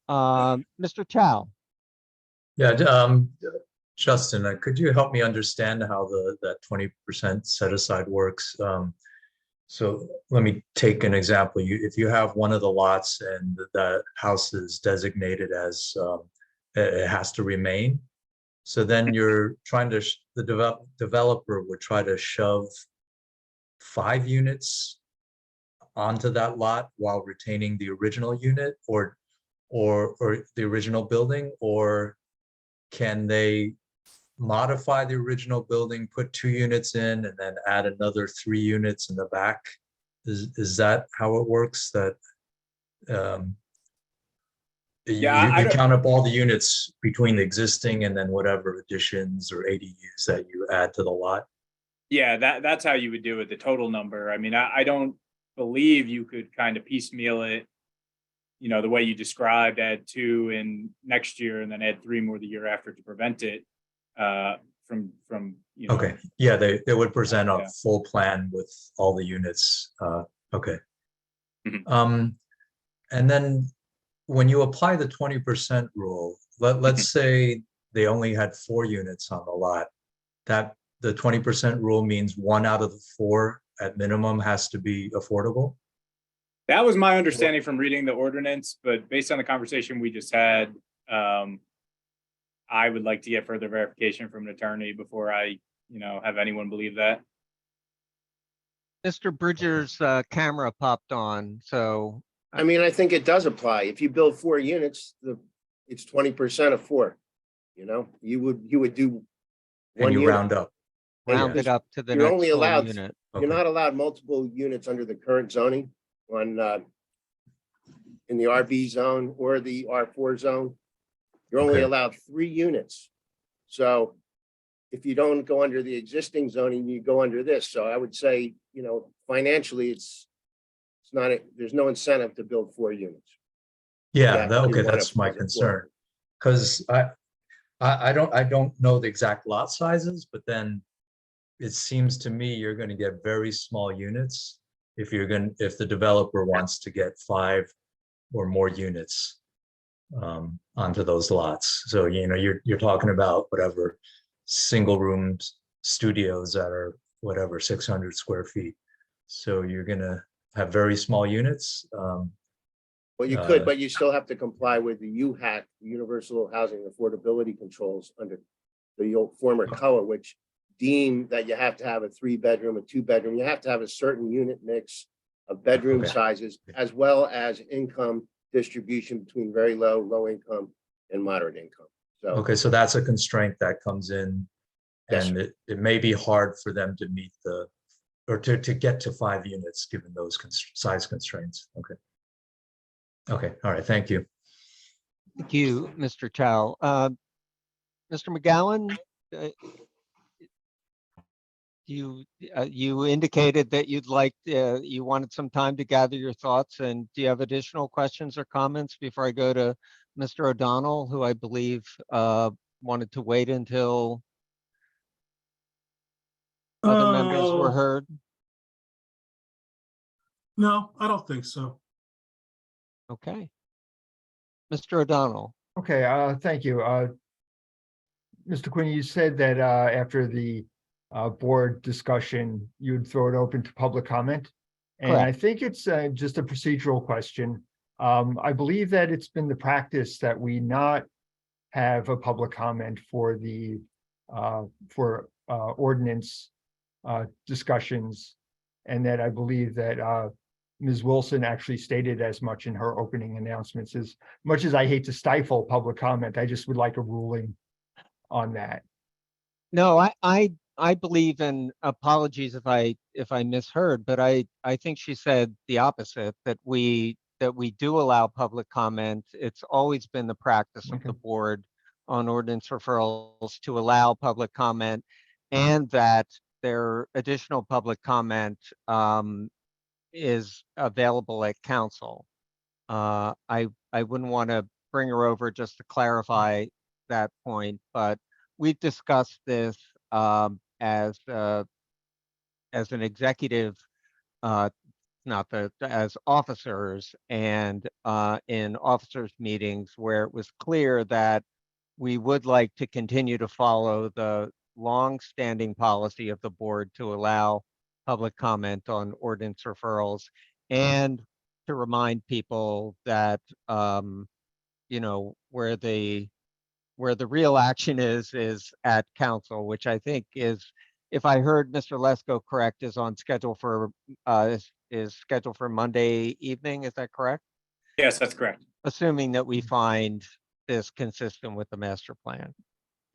Mr. Chow, Yeah, Justin, could you help me understand how that 20% set aside works? So let me take an example. If you have one of the lots and that house is designated as it has to remain, so then you're trying to the developer would try to shove 5 units onto that lot while retaining the original unit or the original building, or can they modify the original building, put 2 units in and then add another 3 units in the back? Is that how it works? That Yeah, I you don't- count up all the units between the existing and then whatever additions or ADUs that you add to the lot? Yeah, that's how you would do it, the total number. I mean, I don't believe you could kind of piecemeal it, you know, the way you described, add 2 in next year and then add 3 more the year after to prevent it from, you know. Okay, yeah, they would present a Yeah. full plan with all the units. Okay. Mhm. And then when you apply the 20% rule, let's say they only had 4 units on the lot, that the 20% rule means 1 out of the 4 at minimum has to be affordable? That was my understanding from reading the ordinance, but based on the conversation we just had, I would like to get further verification from an attorney before I, you know, have anyone believe that. Mr. Bridger's camera popped on, so I mean, I think it does apply. If you build 4 units, it's 20% of 4. You know, you would do And one you unit. round up. round it up to the You're next only full allowed- unit. You're Okay. not allowed multiple units under the current zoning on in the RB zone or the R4 zone. You're only Okay. allowed 3 units. So if you don't go under the existing zoning, you go under this. So I would say, you know, financially, it's not, there's no incentive to build 4 units. Yeah, Yeah, you okay, wanna that's my put it concern. Because I don't know the exact lot sizes, but then it seems to me you're going to get very small units if the developer wants to get 5 or more units onto those lots. So, you know, you're talking about whatever single rooms studios that are whatever 600 square feet. So you're going to have very small units. Well, you could, but you still have to comply with the UHAC, Universal Housing Affordability Controls under the old former COA, which deem that you have to have a 3-bedroom, a 2-bedroom. You have to have a certain unit mix of bedroom Okay. sizes, as well as income distribution between very low income, and moderate income. So, Okay, so that's a constraint that comes in, Yes, and it may be hard for them to meet or to get to 5 units, given those size constraints. Okay. Okay, all right, thank you. Thank you, Mr. Chow. Mr. McGowan, you indicated that you wanted some time to gather your thoughts, and do you have additional questions or comments before I go to Mr. O'Donnell, who I believe wanted to wait until other members were heard? No, I don't think so. Okay. Mr. O'Donnell. Okay, thank you. Mr. Quinn, you said that after the board discussion, you'd throw it open to public comment. And I think it's just a procedural question. I believe that it's been the practice that we not have a public comment for the ordinance discussions. And that I believe that Ms. Wilson actually stated as much in her opening announcements. As much as I hate to stifle public comment, I just would like a ruling on that. No, I I believe in apologies if I misheard, but I think she said the opposite, that we do allow public comment. It's always been the practice of the board on ordinance referrals to allow public comment, and that their additional public comment is available at council. I wouldn't want to bring her over just to clarify that point, but we've discussed this as an executive, not as officers, and in officers meetings where it was clear that we would like to continue to follow the long-standing policy of the board to allow public comment on ordinance referrals, and to remind people that where the real action is at council, which I think is, if I heard Mr. Lesko correct, is scheduled for Monday evening. Is that correct? Yes, that's correct. Assuming that we find this consistent with the master plan.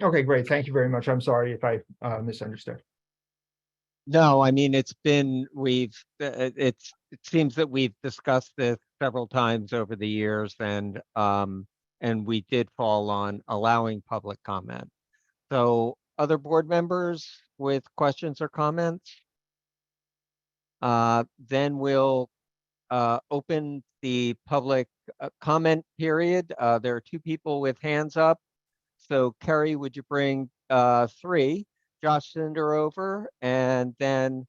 Okay, great. Thank you very much. I'm sorry if I misunderstood. No, I mean, it seems that we've discussed this several times over the years, and we did fall on allowing public comment. So other board members with questions or comments? Then we'll open the public comment period. There are 2 people with hands up. So Kerry, would you bring 3? Josh Cinder over, and then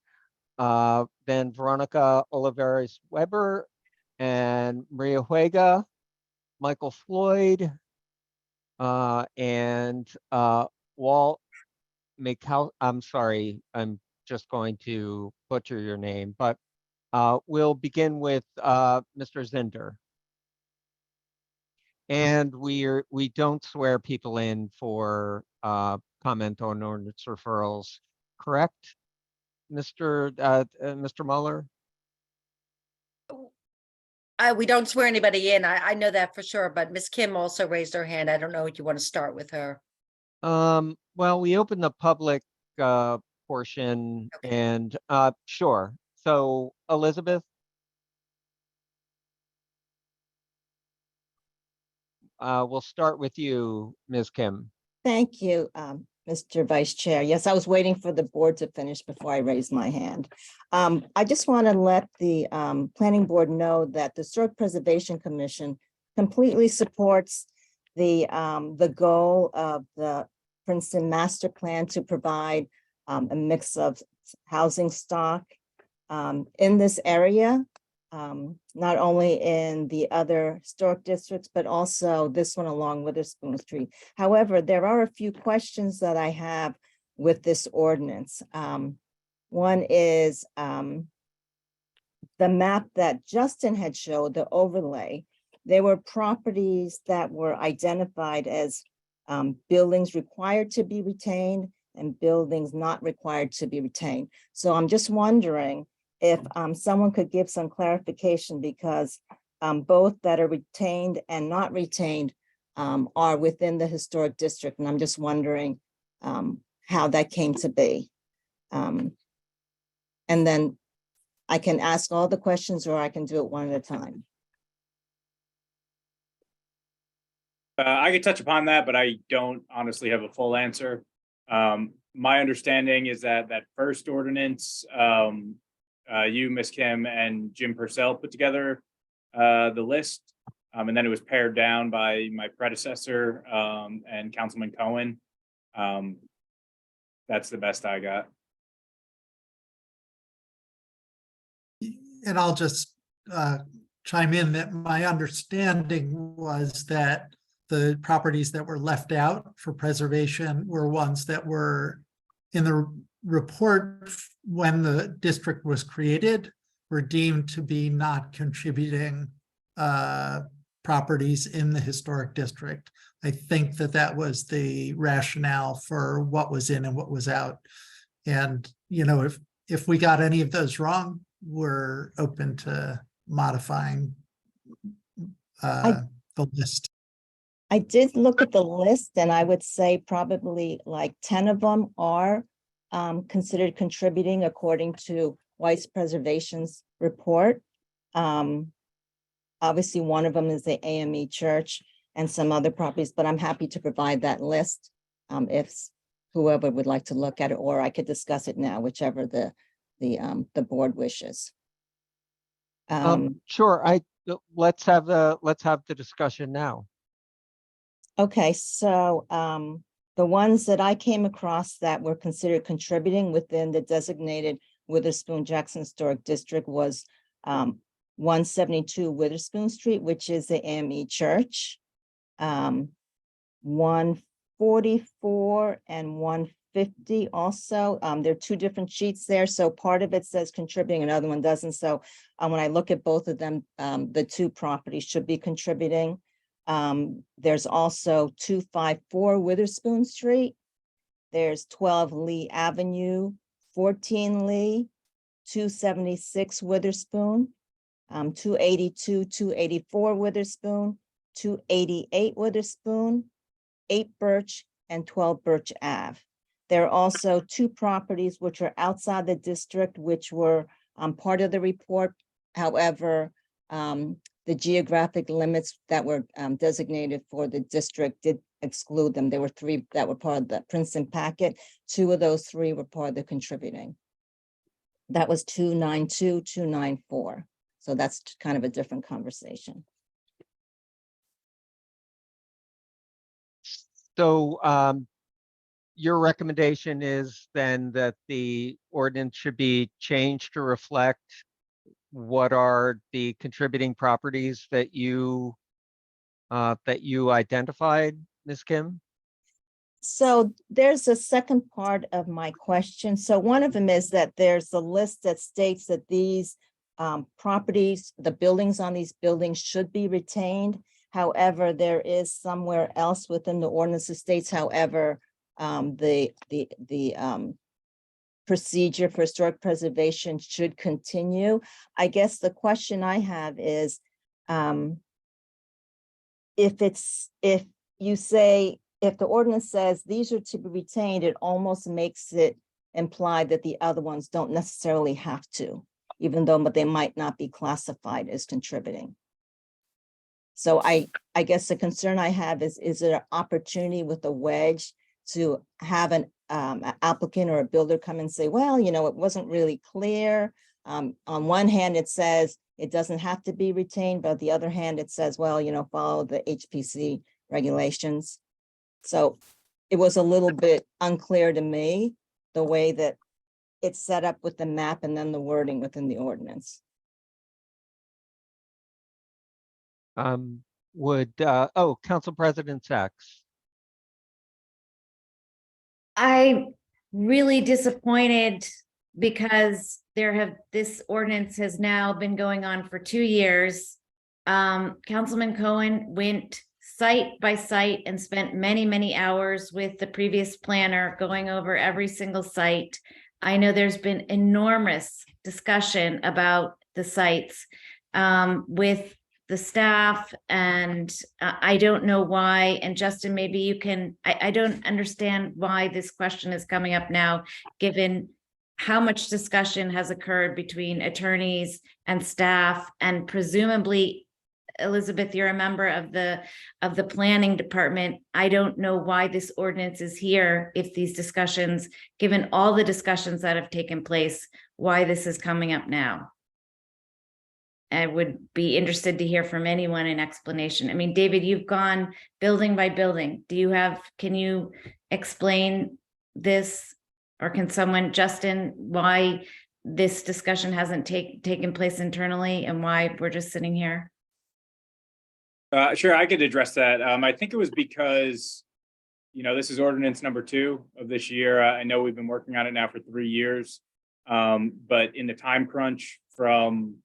Veronica Olivares Weber, and Maria Huega, Michael Floyd, and Walt McCall. I'm sorry, I'm just going to butcher your name, but we'll begin with Mr. Zinder. And we don't swear people in for comment on ordinance referrals, correct, Mr. Muller? We don't swear anybody in. I know that for sure, but Ms. Kim also raised her hand. I don't know if you want to start with her. Well, we opened the public portion, and sure. So Elizabeth? We'll start with you, Ms. Kim. Thank you, Mr. Vice Chair. Yes, I was waiting for the board to finish before I raised my hand. I just want to let the planning board know that the Historic Preservation Commission completely supports the goal of the Princeton Master Plan to provide a mix of housing stock in this area. Not only in the other historic districts, but also this one along Witherspoon Street. However, there are a few questions that I have with this ordinance. One is the map that Justin had showed, the overlay. There were properties that were identified as buildings required to be retained and buildings not required to be retained. So I'm just wondering if someone could give some clarification, because both that are retained and not retained are within the historic district. And I'm just wondering how that came to be. And then I can ask all the questions, or I can do it one at a time. I could touch upon that, but I don't honestly have a full answer. My understanding is that first ordinance, you, Ms. Kim, and Jim Purcell put together the list, and then it was pared down by my predecessor and Councilman Cohen. That's the best I got. And I'll just chime in that my understanding was that the properties that were left out for preservation were ones that were in the report when the district was created, were deemed to be not contributing properties in the historic district. I think that was the rationale for what was in and what was out. And, if we got any of those wrong, we're open to modifying the list. I did look at the list, and I would say probably like 10 of them are considered contributing according to Weiss Preservation's report. Obviously, one of them is the AME Church and some other properties, but I'm happy to provide that list if whoever would like to look at it, or I could discuss it now, whichever the board wishes. Sure, let's have the discussion now. Okay, so the ones that I came across that were considered contributing within the designated Witherspoon Jackson Historic District was 172 Witherspoon Street, which is the AME Church. 144 and 150 also. There are two different sheets there. So part of it says contributing, another one doesn't. So when I look at both of them, the two properties should be contributing. There's also 254 Witherspoon Street. There's 12 Lee Avenue, 14 Lee, 276 Witherspoon, 282, 284 Witherspoon, 288 Witherspoon, 8 Birch, and 12 Birch Ave. There are also two properties which are outside the district, which were part of the report. However, the geographic limits that were designated for the district did exclude them. There were 3 that were part of the Princeton packet. 2 of those 3 were part of the contributing. That was 292, 294. So that's kind of a different conversation. So your recommendation is then that the ordinance should be changed to reflect what are the contributing properties that you identified, Ms. Kim? So there's a second part of my question. So one of them is that there's a list that states that these properties, the buildings on these buildings should be retained. However, there is somewhere else within the ordinance that states, however, the procedure for historic preservation should continue. I guess the question I have is, if the ordinance says these are to be retained, it almost makes it imply that the other ones don't necessarily have to, even though they might not be classified as contributing. So I guess the concern I have is there an opportunity with a wedge to have an applicant or a builder come and say, well, you know, it wasn't really clear. On one hand, it says it doesn't have to be retained, but on the other hand, it says, well, you know, follow the HPC regulations. So it was a little bit unclear to me, the way that it's set up with the map and then the wording within the ordinance. Council President Sachs. I'm really disappointed because this ordinance has now been going on for 2 years. Councilman Cohen went site by site and spent many, many hours with the previous planner going over every single site. I know there's been enormous discussion about the sites with the staff, and I don't know why. And Justin, maybe you can, I don't understand why this question is coming up now, given how much discussion has occurred between attorneys and staff, and presumably, Elizabeth, you're a member of the planning department. I don't know why this ordinance is here, if these discussions, given all the discussions that have taken place, why this is coming up now. I would be interested to hear from anyone an explanation. I mean, David, you've gone building by building. Can you explain this? Or can someone, Justin, why this discussion hasn't taken place internally and why we're just sitting here? Sure, I could address that. I think it was because, you know, this is ordinance number 2 of this year. I know we've been working on it now for 3 years. But in the time crunch from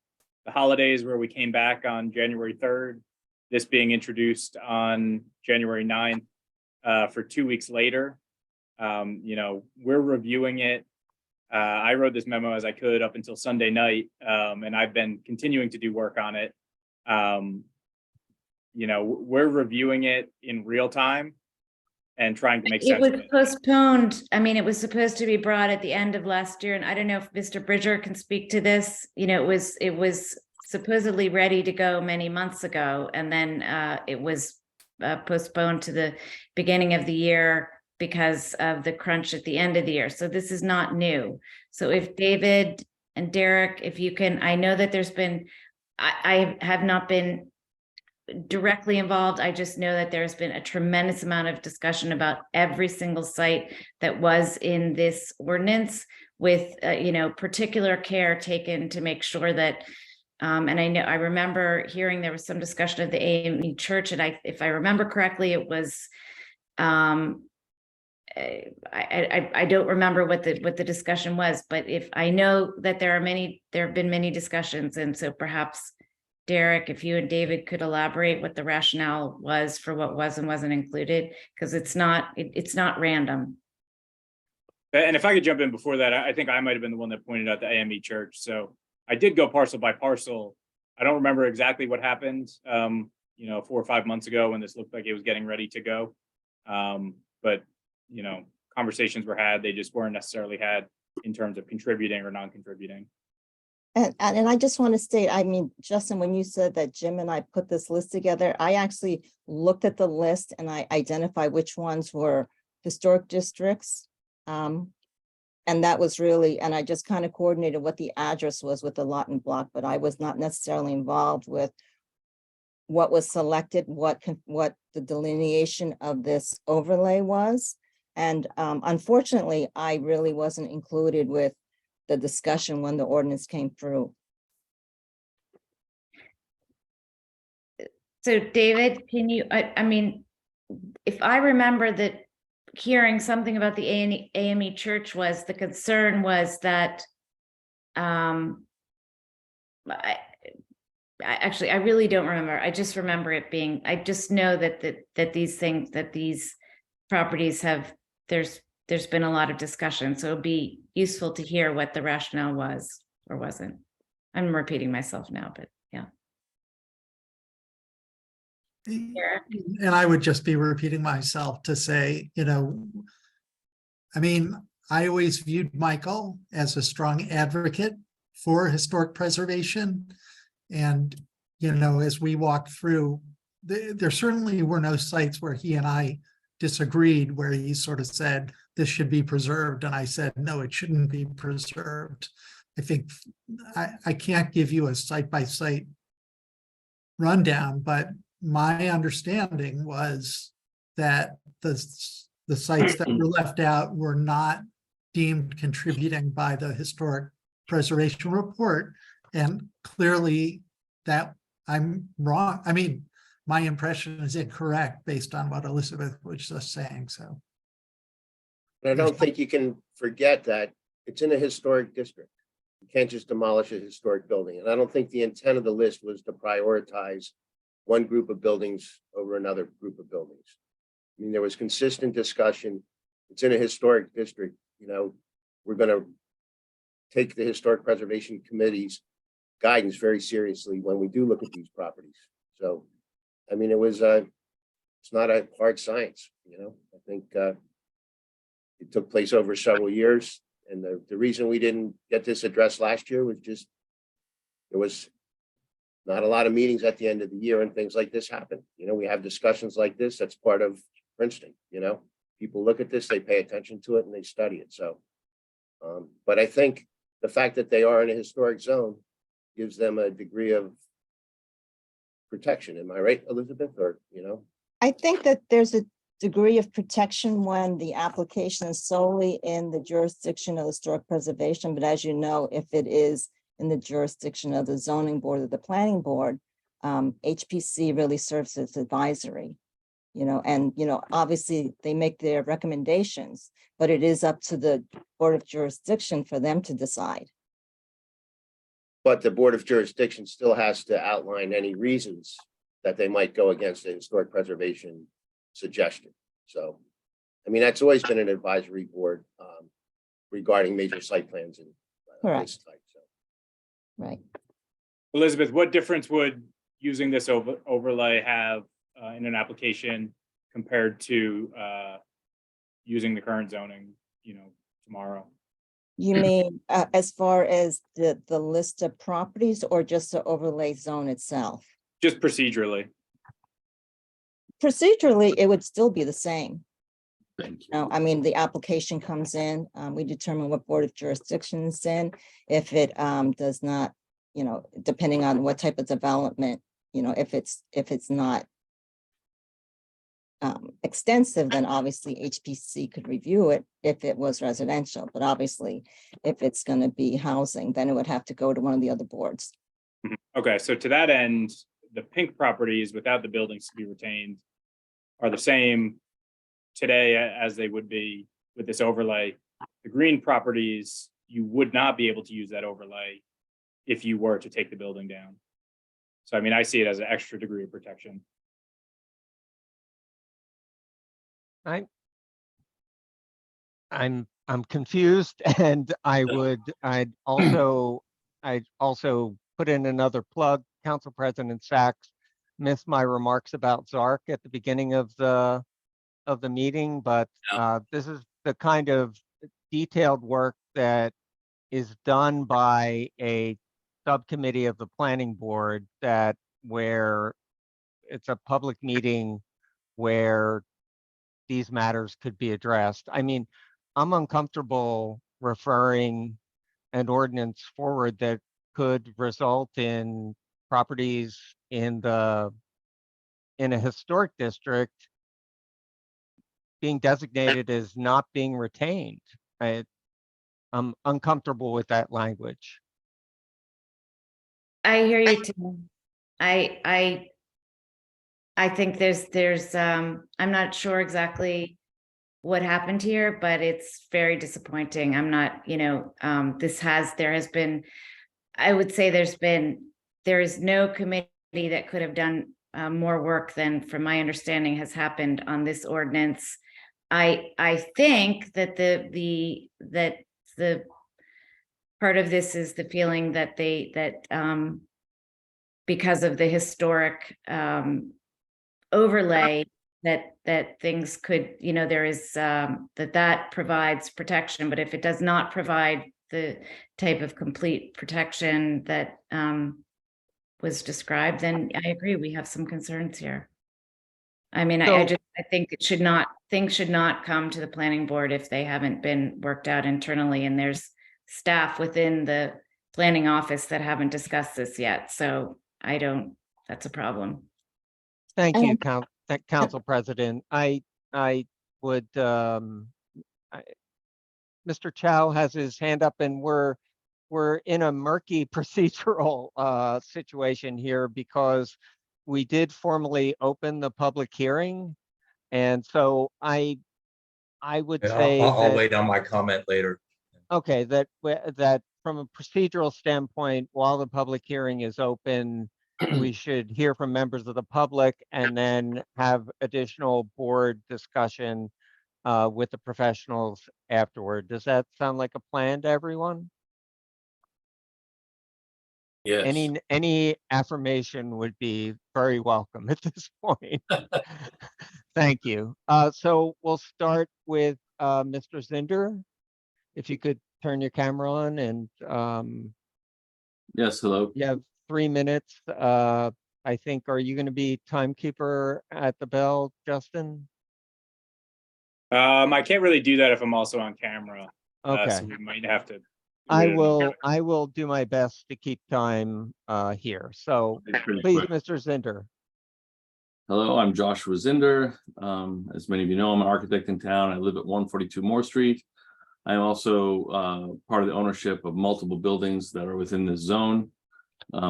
the holidays where we came back on January 3rd, this being introduced on January 9th for 2 weeks later, you know, we're reviewing it. I wrote this memo as I could up until Sunday night, and I've been continuing to do work on it. You know, we're reviewing it in real time. and trying to make It sense was of it. postponed. I mean, it was supposed to be brought at the end of last year, and I don't know if Mr. Bridger can speak to this. You know, it was supposedly ready to go many months ago, and then it was postponed to the beginning of the year because of the crunch at the end of the year. So this is not new. So if David and Derek, if you can, I know that there's been, I have not been directly involved. I just know that there's been a tremendous amount of discussion about every single site that was in this ordinance with, particular care taken to make sure that, and I remember hearing there was some discussion of the AME church, and if I remember correctly, it was, I don't remember what the discussion was, but if I know that there have been many discussions, and so perhaps Derek, if you and David could elaborate what the rationale was for what was and wasn't included, because it's not random. And if I could jump in before that, I think I might have been the one that pointed out the AME church. So I did go parcel by parcel. I don't remember exactly what happened, 4 or 5 months ago when this looked like it was getting ready to go. But conversations were had, they just weren't necessarily had in terms of contributing or non-contributing. And I just want to state, I mean, Justin, when you said that Jim and I put this list together, I actually looked at the list and I identified which ones were historic districts. And that was really, and I just kind of coordinated what the address was with the lot and block, but I was not necessarily involved with what was selected, what the delineation of this overlay was. And unfortunately, I really wasn't included with the discussion when the ordinance came through. So David, can you, I mean, if I remember that hearing something about the AME church was, the concern was that, I really don't remember. I just remember it being, I just know that these properties have, there's been a lot of discussion. So it'd be useful to hear what the rationale was or wasn't. I'm repeating myself now, but yeah. And I would just be repeating myself to say, I mean, I always viewed Michael as a strong advocate for historic preservation. And, as we walked through, there certainly were no sites where he and I disagreed, where he sort of said, this should be preserved. And I said, no, it shouldn't be preserved. I think I can't give you a site-by-site rundown, but my understanding was that the sites that were left out were not deemed contributing by the historic preservation report. And clearly that I'm wrong. I mean, my impression is incorrect based on what Elizabeth was just saying, so. I don't think you can forget that it's in a historic district. You can't just demolish a historic building. And I don't think the intent of the list was to prioritize one group of buildings over another group of buildings. I mean, there was consistent discussion. It's in a historic district, we're going to take the Historic Preservation Committee's guidance very seriously when we do look at these properties. So, I mean, it's not a hard science, I think it took place over several years. And the reason we didn't get this addressed last year was just, there was not a lot of meetings at the end of the year and things like this happen. We have discussions like this. That's part of Princeton, people look at this, they pay attention to it and they study it. So, but I think the fact that they are in a historic zone gives them a degree of protection. Am I right, Elizabeth? Or, I think that there's a degree of protection when the application is solely in the jurisdiction of historic preservation. But as you know, if it is in the jurisdiction of the zoning board or the planning board, HPC really serves as advisory, and, obviously they make their recommendations, but it is up to the Board of Jurisdiction for them to decide. but the Board of Jurisdiction still has to outline any reasons that they might go against a historic preservation suggestion. So, I mean, that's always been an advisory board regarding major site plans and this type. So. Right. Elizabeth, what difference would using this overlay have in an application compared to using the current zoning, tomorrow. You mean, as far as the list of properties or just the overlay zone itself? Just procedurally. Procedurally, it would still be the same. Thank you. No, I mean, the application comes in, we determine what board of jurisdiction is in. If it does not, depending on what type of development, if it's not extensive, then obviously HPC could review it if it was residential. But obviously, if it's going to be housing, then it would have to go to one of the other boards. Mhm. Okay, so to that end, the pink properties without the buildings to be retained are the same today as they would be with this overlay. The green properties, you would not be able to use that overlay if you were to take the building down. So I mean, I see it as an extra degree of protection. I'm confused and I'd also put in another plug. Council President Sachs missed my remarks about Zark at the beginning of the meeting, but this is the kind of detailed work that is done by a subcommittee of the planning board where it's a public meeting where these matters could be addressed. I mean, I'm uncomfortable referring an ordinance forward that could result in properties in a historic district being designated as not being retained. I'm uncomfortable with that language. I hear you too. I think there's I'm not sure exactly what happened here, but it's very disappointing. I'm not, there has been, I would say there is no committee that could have done more work than, from my understanding, has happened on this ordinance. I think that the part of this is the feeling that because of the historic overlay that things could, there is that provides protection, but if it does not provide the type of complete protection that was described, then I agree, we have some concerns here. I mean, I think things should not come to the planning board if they haven't been worked out internally, and there's staff within the planning office that haven't discussed this yet. So that's a problem. Thank you, Council President. I would, Mr. Chow has his hand up, and we're in a murky procedural situation here because we did formally open the public hearing. And so I would say I'll wait on my comment later. Okay, that from a procedural standpoint, while the public hearing is open, we should hear from members of the public and then have additional board discussion with the professionals afterward. Does that sound like a plan to everyone? Yes. Any affirmation would be very welcome at this point. Thank you. So we'll start with Mr. Zinder. If you could turn your camera on and yes, hello. You have 3 minutes. I think, are you going to be timekeeper at the bell, Justin? I can't really do that if I'm also on camera. Okay. So we might have to. I will do my best to keep time here. So please, Mr. Zinder. Hello, I'm Joshua Zinder. As many of you know, I'm an architect in town. I live at 142 Moore Street. I am also part of the ownership of multiple buildings that are within this zone,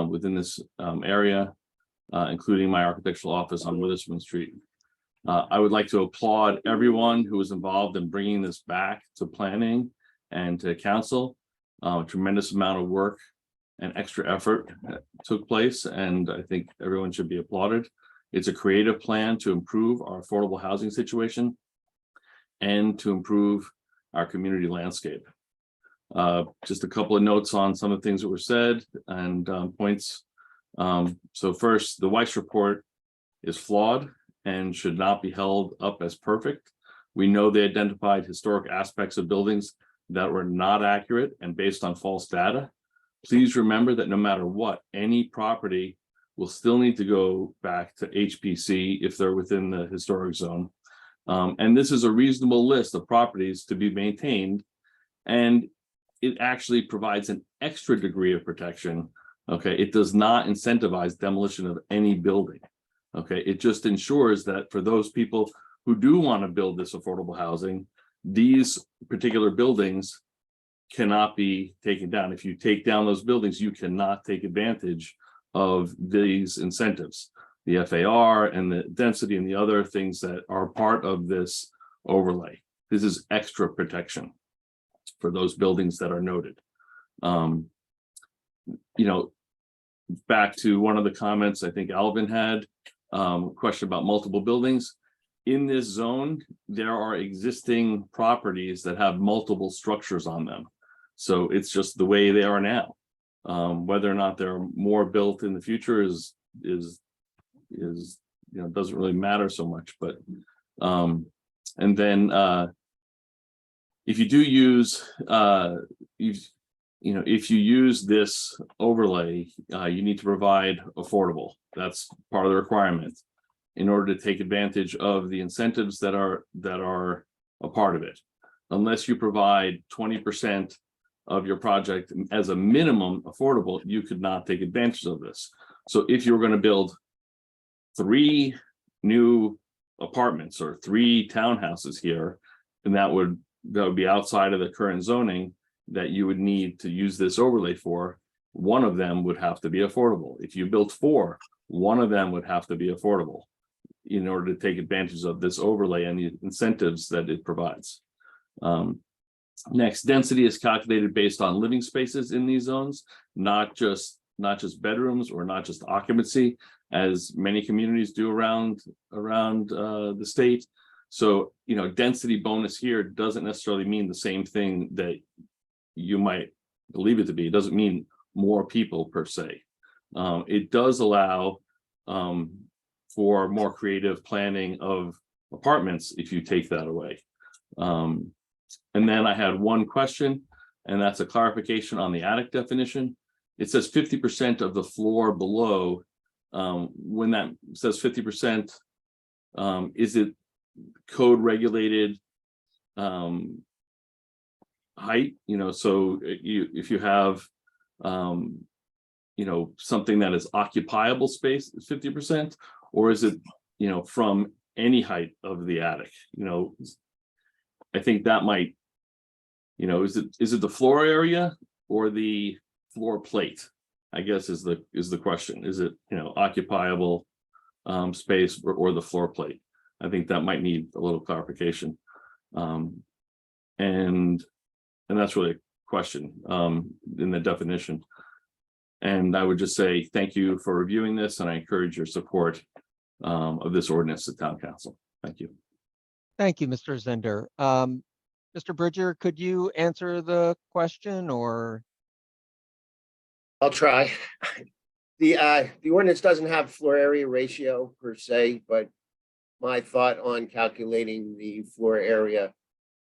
within this area, including my architectural office on Witherspoon Street. I would like to applaud everyone who was involved in bringing this back to planning and to council. A tremendous amount of work and extra effort took place, and I think everyone should be applauded. It's a creative plan to improve our affordable housing situation and to improve our community landscape. Just a couple of notes on some of the things that were said and points. So first, the Weiss report is flawed and should not be held up as perfect. We know they identified historic aspects of buildings that were not accurate and based on false data. Please remember that no matter what, any property will still need to go back to HPC if they're within the historic zone. And this is a reasonable list of properties to be maintained. And it actually provides an extra degree of protection. Okay, it does not incentivize demolition of any building. Okay, it just ensures that for those people who do want to build this affordable housing, these particular buildings cannot be taken down. If you take down those buildings, you cannot take advantage of these incentives, the FAR and the density and the other things that are part of this overlay. This is extra protection for those buildings that are noted. You know, back to one of the comments I think Alvin had, question about multiple buildings. In this zone, there are existing properties that have multiple structures on them. So it's just the way they are now. Whether or not there are more built in the future is you know, doesn't really matter so much. But and then if you do use you know, if you use this overlay, you need to provide affordable. That's part of the requirement in order to take advantage of the incentives that are a part of it. Unless you provide 20% of your project as a minimum affordable, you could not take advantage of this. So if you're going to build 3 new apartments or 3 townhouses here, and that would be outside of the current zoning that you would need to use this overlay for, one of them would have to be affordable. If you built 4, one of them would have to be affordable in order to take advantage of this overlay and the incentives that it provides. Next, density is calculated based on living spaces in these zones, not just bedrooms or not just occupancy, as many communities do around the state. So, you know, density bonus here doesn't necessarily mean the same thing that you might believe it to be. It doesn't mean more people per se. It does allow for more creative planning of apartments if you take that away. And then I had one question, and that's a clarification on the attic definition. It says 50% of the floor below. When that says 50%, is it code regulated height? You know, so if you have you know, something that is occupiable space, 50%, or is it, you know, from any height of the attic? You know, I think that might, you know, is it the floor area or the floor plate? I guess is the question. Is it, you know, occupiable space or the floor plate? I think that might need a little clarification. And that's really a question in the definition. And I would just say thank you for reviewing this, and I encourage your support of this ordinance at Town Council. Thank you. Thank you, Mr. Zender. Mr. Bridger, could you answer the question, or? I'll try. The ordinance doesn't have floor area ratio per se, but my thought on calculating the floor area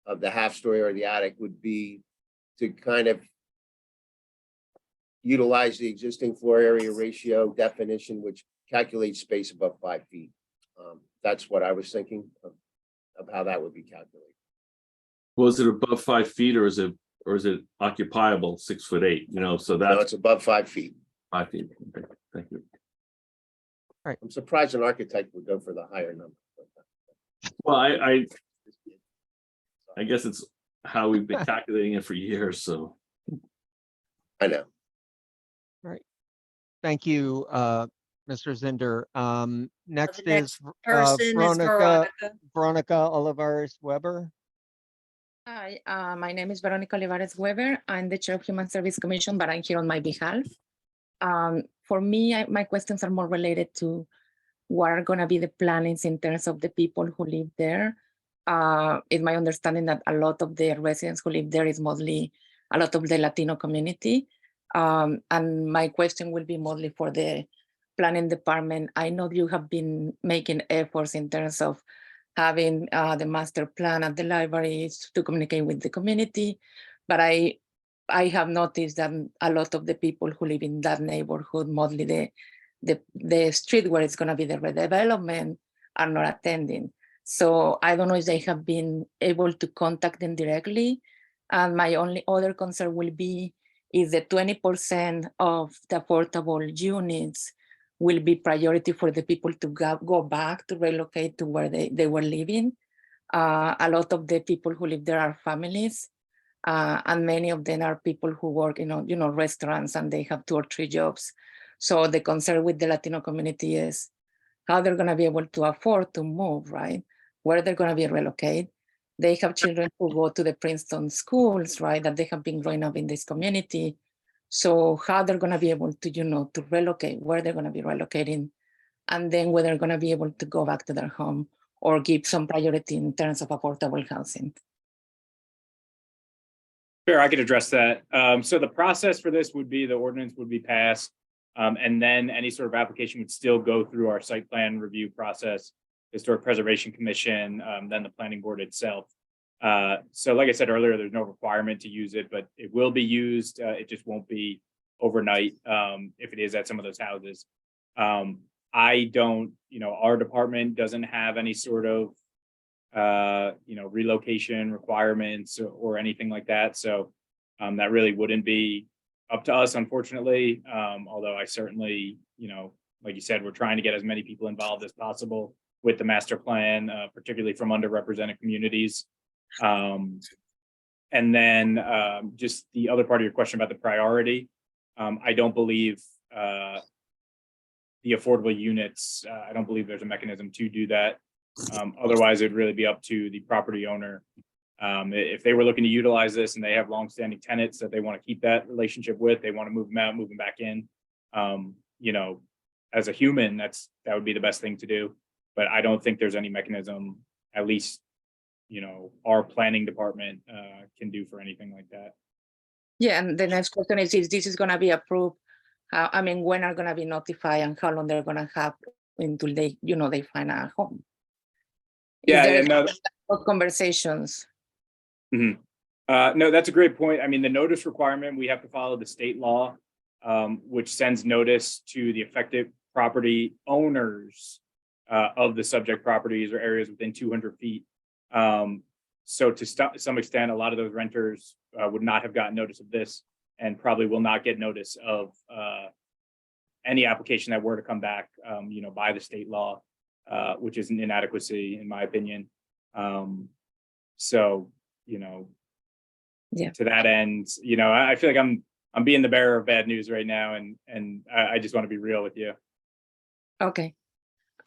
of the half story or the attic would be to kind of utilize the existing floor area ratio definition, which calculates space above 5 feet. That's what I was thinking of how that would be calculated. Well, is it above 5 feet, or is it occupiable 6'8"? You know, so No, that's it's above 5 feet. 5 feet. Okay, thank you. I'm surprised an architect would go for the higher number. Well, I guess it's how we've been calculating it for years. So I know. Thank you, Mr. Zender. Next The next is person is Veronica Olivares Weber. Hi, my name is Veronica Olivares Weber. I'm the Chair of Human Service Commission, but I'm here on my behalf. For me, my questions are more related to what are going to be the plannings in terms of the people who live there. It's my understanding that a lot of the residents who live there is mostly a lot of the Latino community. And my question will be mostly for the planning department, I know you have been making efforts in terms of having the master plan at the libraries to communicate with the community, but I have noticed that a lot of the people who live in that neighborhood, mostly the street where it's going to be the redevelopment, are not attending. So I don't know if they have been able to contact them directly. And my only other concern will be is the 20% of the affordable units will be priority for the people to go back to relocate to where they were living. A lot of the people who live there are families, and many of them are people who work in restaurants and they have 2 or 3 jobs. So the concern with the Latino community is how they're going to be able to afford to move, right? Where they're going to be relocated. They have children who go to the Princeton schools, right? That they have been growing up in this community. So how they're going to be able to, to relocate, where they're going to be relocating, and then whether they're going to be able to go back to their home or give some priority in terms of affordable housing. Sure, I could address that. So the process for this would be the ordinance would be passed, and then any sort of application would still go through our site plan review process, Historic Preservation Commission, then the planning board itself. So like I said earlier, there's no requirement to use it, but it will be used. It just won't be overnight if it is at some of those houses. I don't, our department doesn't have any sort of, relocation requirements or anything like that. So that really wouldn't be up to us, unfortunately. Although I certainly, like you said, we're trying to get as many people involved as possible with the master plan, particularly from underrepresented communities. And then just the other part of your question about the priority, I don't believe the affordable units, I don't believe there's a mechanism to do that. Otherwise, it'd really be up to the property owner. If they were looking to utilize this and they have longstanding tenants that they want to keep that relationship with, they want to move them out, move them back in. As a human, that would be the best thing to do. But I don't think there's any mechanism, at least, our planning department can do for anything like that. Yeah, and the next question is if this is going to be approved, when are going to be notified and how long they're going to have until they, they find a home? Yeah, no. Conversations. Mm-hmm. No, that's a great point. The notice requirement, we have to follow the state law, which sends notice to the affected property owners of the subject properties or areas within 200 feet. So to some extent, a lot of those renters would not have gotten notice of this and probably will not get notice of any application that were to come back, by the state law, which is an inadequacy, in my opinion. So, yeah. To that end, I feel like I'm being the bearer of bad news right now, and I just want to be real with you. Okay.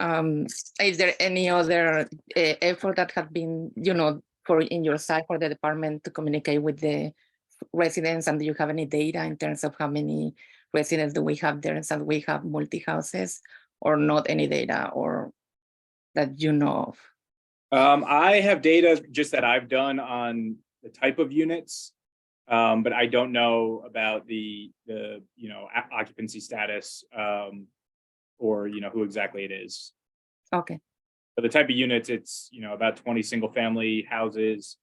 Is there any other effort that have been, in your side for the department to communicate with the residents, and do you have any data in terms of how many residents do we have there and so we have multi-houses, or not any data or that you know of? I have data just that I've done on the type of units, but I don't know about the occupancy status or who exactly it is. Okay. But the type of units, it's about 20 single family houses,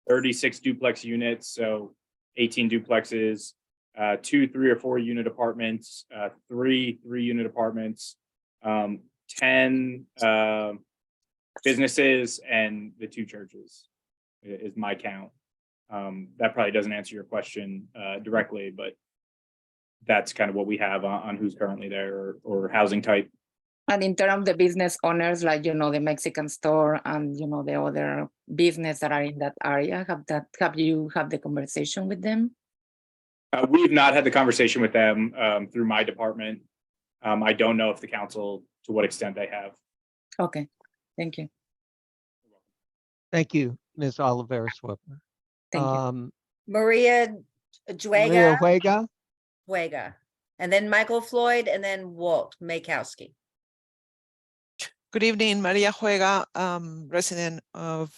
36 duplex units, so 18 duplexes, 2 3 or 4 unit apartments, 3 unit apartments, 10 businesses, and the 2 churches is my count. That probably doesn't answer your question directly, but that's kind of what we have on who's currently there or housing type. And in terms of the business owners, like, the Mexican store and, the other business that are in that area, have you had the conversation with them? We've not had the conversation with them through my department. I don't know if the council, to what extent they have. Okay, thank you. Thank you, Ms. Olivera-Swiffer. Thank you. Maria Maria Juega, Huega. and then Michael Floyd, and then Walt Makowski. Good evening, Maria Juega, resident of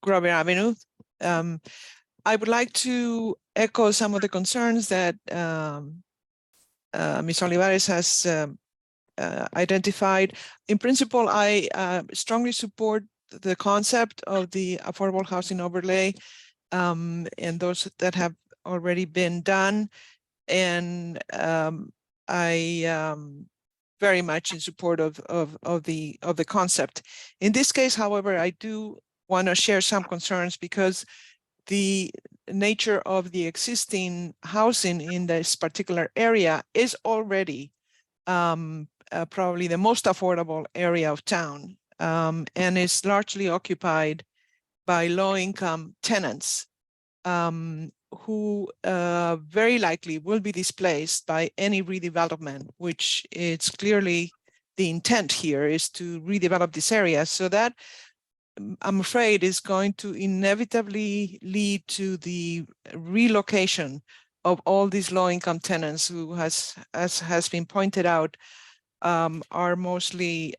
Grover Avenue. I would like to echo some of the concerns that Ms. Olivares has identified. In principle, I strongly support the concept of the affordable housing overlay and those that have already been done. And I very much in support of the concept. In this case, however, I do want to share some concerns because the nature of the existing housing in this particular area is already probably the most affordable area of town, and is largely occupied by low-income tenants who very likely will be displaced by any redevelopment, which it's clearly the intent here is to redevelop this area. So that I'm afraid is going to inevitably lead to the relocation of all these low-income tenants who, as has been pointed out, are mostly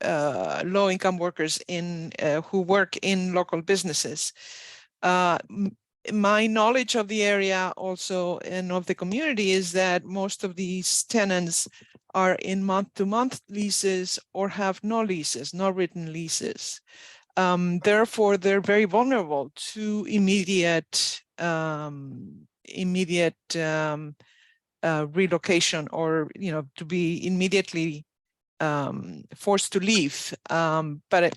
low-income workers who work in local businesses. My knowledge of the area also and of the community is that most of these tenants are in month-to-month leases or have no leases, no written leases. Therefore, they're very vulnerable to immediate relocation, or to be immediately forced to leave. But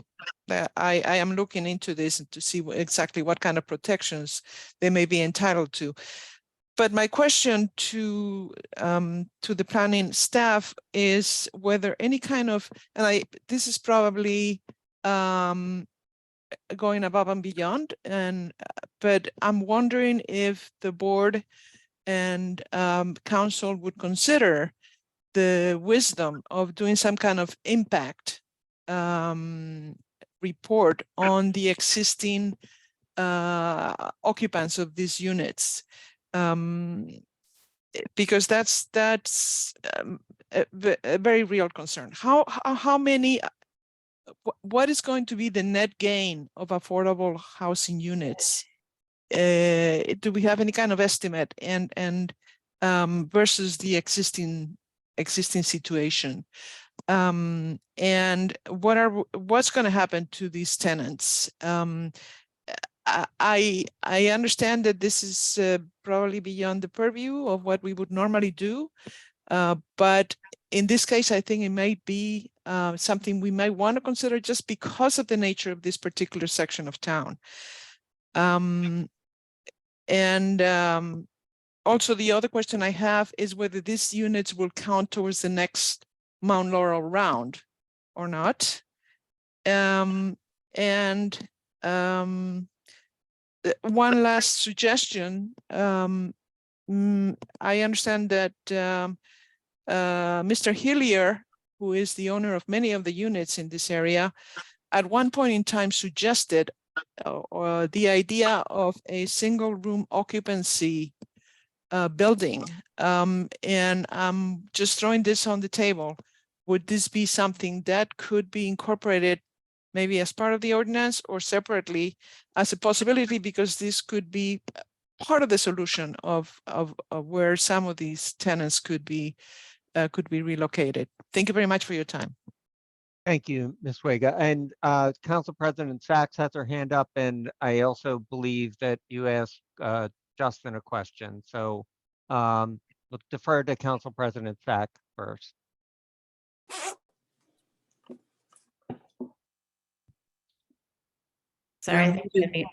I am looking into this to see exactly what kind of protections they may be entitled to. But my question to the planning staff is whether any kind of, and this is probably going above and beyond, but I'm wondering if the board and council would consider the wisdom of doing some kind of impact report on the existing occupants of these units, because that's a very real concern. How many? What is going to be the net gain of affordable housing units? Do we have any kind of estimate and versus the existing situation? And what's going to happen to these tenants? I understand that this is probably beyond the purview of what we would normally do, but in this case, I think it might be something we might want to consider just because of the nature of this particular section of town. Also, the other question I have is whether these units will count towards the next Mount Laurel round or not. One last suggestion. I understand that Mr. Hillier, who is the owner of many of the units in this area, at one point in time suggested the idea of a single room occupancy building. And I'm just throwing this on the table. Would this be something that could be incorporated maybe as part of the ordinance or separately as a possibility, because this could be part of the solution of where some of these tenants could be relocated? Thank you very much for your time. Thank you, Ms. Vega. And Council President Sachs has her hand up, and I also believe that you asked Justin a question. So we'll defer to Council President Sachs first. Sorry, I think I'm mute.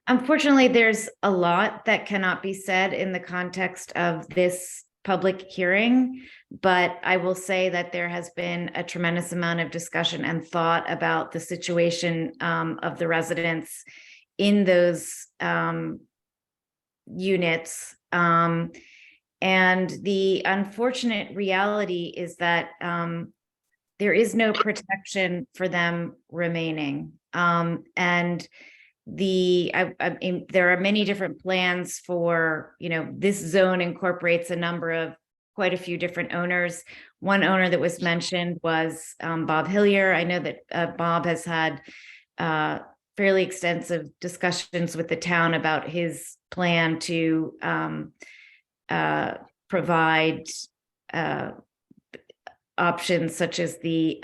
Unfortunately, there's a lot that cannot be said in the context of this public hearing, but I will say that there has been a tremendous amount of discussion and thought about the situation of the residents in those units. And the unfortunate reality is that there is no protection for them remaining. And there are many different plans for, this zone incorporates a number of quite a few different owners. One owner that was mentioned was Bob Hillier. I know that Bob has had fairly extensive discussions with the town about his plan to provide options such as the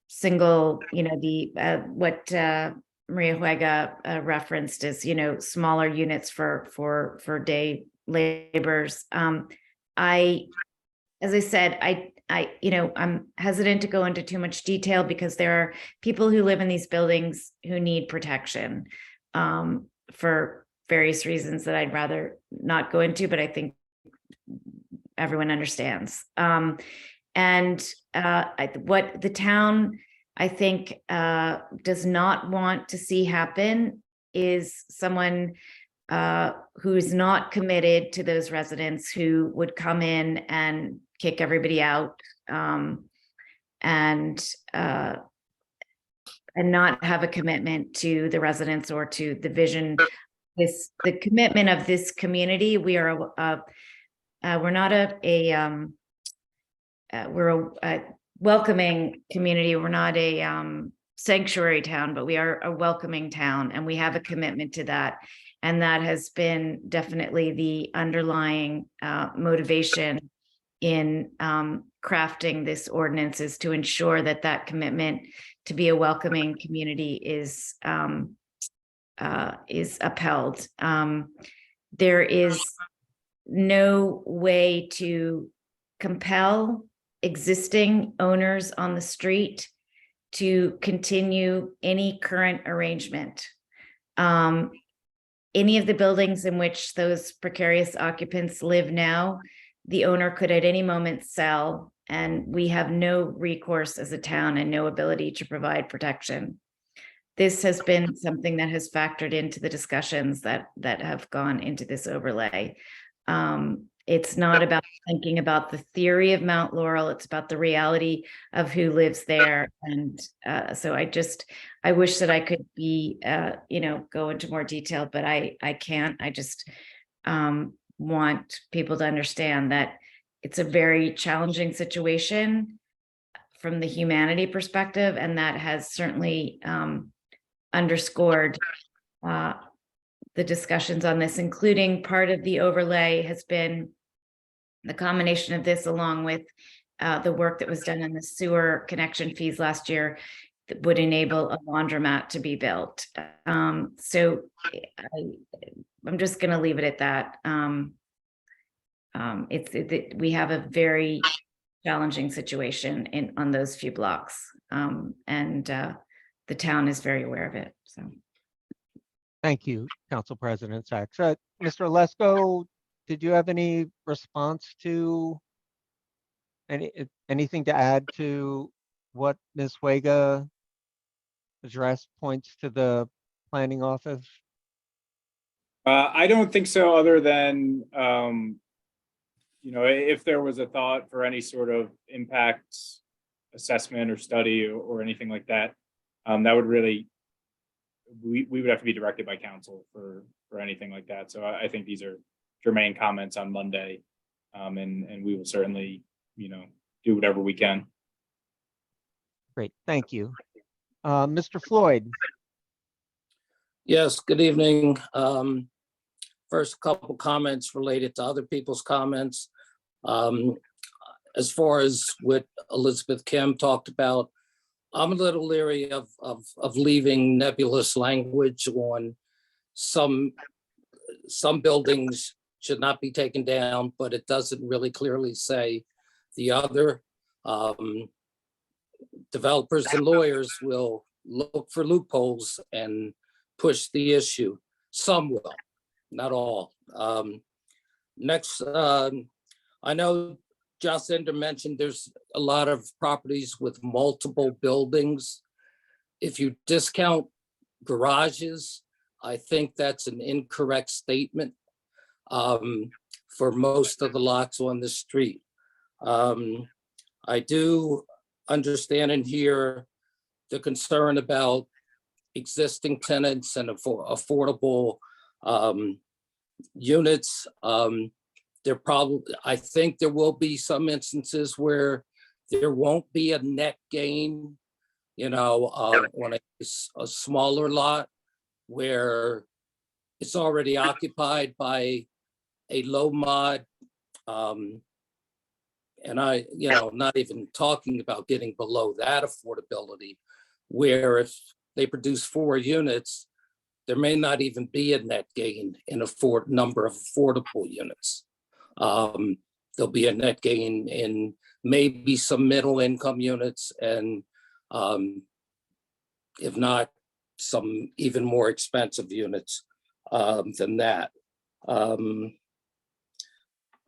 single, what Maria Huega referenced as, smaller units for day laborers. As I said, I'm hesitant to go into too much detail because there are people who live in these buildings who need protection for various reasons that I'd rather not go into, but I think everyone understands. What the town, I think, does not want to see happen is someone who is not committed to those residents who would come in and kick everybody out and not have a commitment to the residents or to the vision. The commitment of this community. We're not we're a welcoming community. We're not a sanctuary town, but we are a welcoming town, and we have a commitment to that. And that has been definitely the underlying motivation in crafting this ordinance, is to ensure that that commitment to be a welcoming community is upheld. There is no way to compel existing owners on the street to continue any current arrangement. Any of the buildings in which those precarious occupants live now, the owner could at any moment sell, and we have no recourse as a town and no ability to provide protection. This has been something that has factored into the discussions that have gone into this overlay. It's not about thinking about the theory of Mount Laurel, it's about the reality of who lives there. And so I wish that I could be, go into more detail, but I can't. I just want people to understand that it's a very challenging situation from the humanity perspective, and that has certainly underscored the discussions on this, including part of the overlay has been the combination of this along with the work that was done in the sewer connection fees last year that would enable a laundromat to be built. So I'm just going to leave it at that. We have a very challenging situation on those few blocks, and the town is very aware of it. So, Thank you, Council President Sachs. Mr. Lesko, did you have any response to anything to add to what Ms. Huega addressed, points to the planning office? I don't think so, other than, if there was a thought for any sort of impact assessment or study or anything like that, that would really, we would have to be directed by council for anything like that. So I think these are germane comments on Monday, and we will certainly, do whatever we can. Great, thank you. Mr. Floyd. Yes, good evening. First, a couple comments related to other people's comments. As far as what Elizabeth Kim talked about, I'm a little leery of leaving nebulous language on some buildings should not be taken down, but it doesn't really clearly say the other. Developers and lawyers will look for loopholes and push the issue. Some will, not all. Next, I know Jacinda mentioned there's a lot of properties with multiple buildings. If you discount garages, I think that's an incorrect statement for most of the lots on the street. I do understand and hear the concern about existing tenants and affordable units. I think there will be some instances where there won't be a net gain, on a smaller lot where it's already occupied by a low mod And not even talking about getting below that affordability, where if they produce 4 units, there may not even be a net gain in number of affordable units. There'll be a net gain in maybe some middle income units and if not, some even more expensive units than that.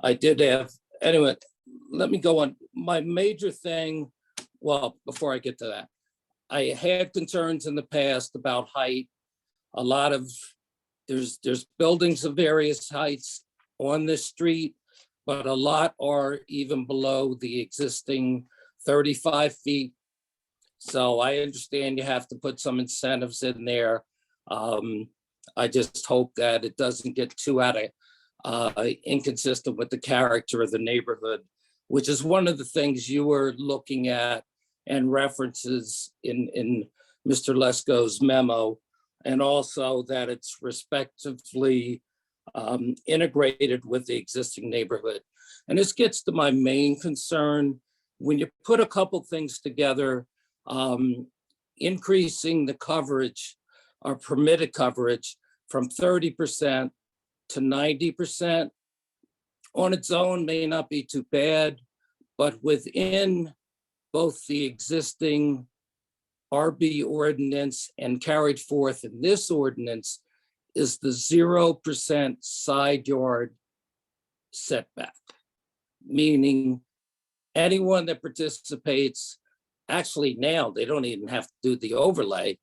I did have, anyway, let me go on. My major thing, well, before I get to that, I had concerns in the past about height. A lot of, there's buildings of various heights on this street, but a lot are even below the existing 35 feet. So I understand you have to put some incentives in there. I just hope that it doesn't get too inconsistent with the character of the neighborhood, which is one of the things you were looking at and references in Mr. Lesko's memo, and also that it's respectively integrated with the existing neighborhood. And this gets to my main concern. When you put a couple things together, increasing the coverage or permitted coverage from 30% to 90% on its own may not be too bad, but within both the existing RB ordinance and carried forth in this ordinance is the 0% side yard setback, meaning anyone that participates, actually now they don't even have to do the overlay,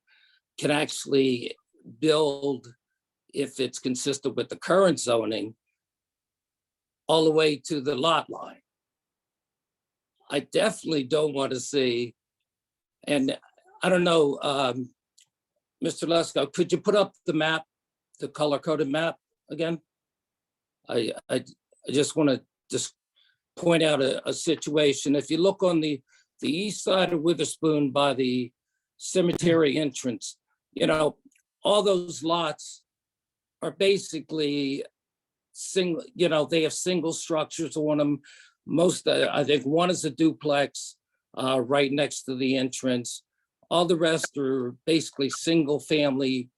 can actually build, if it's consistent with the current zoning, all the way to the lot line. I definitely don't want to see, and I don't know, Mr. Lesko, could you put up the map, the color-coded map again? I just want to just point out a situation. If you look on the east side of Witherspoon by the cemetery entrance, all those lots are basically single, they have single structures on them. Most, I think one is a duplex right next to the entrance. All the rest are basically single family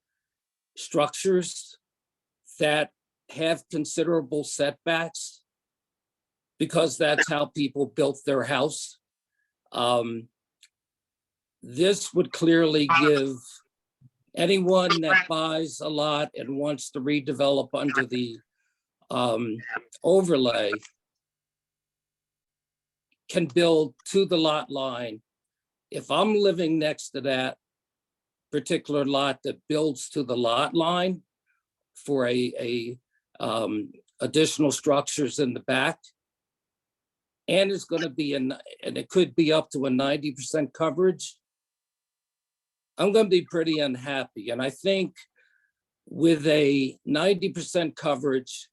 structures that have considerable setbacks because that's how people built their house. This would clearly give anyone that buys a lot and wants to redevelop under the overlay can build to the lot line. If I'm living next to that particular lot that builds to the lot line for additional structures in the back, and it's going to be and it could be up to a 90% coverage, I'm going to be pretty unhappy. And I think with a 90% coverage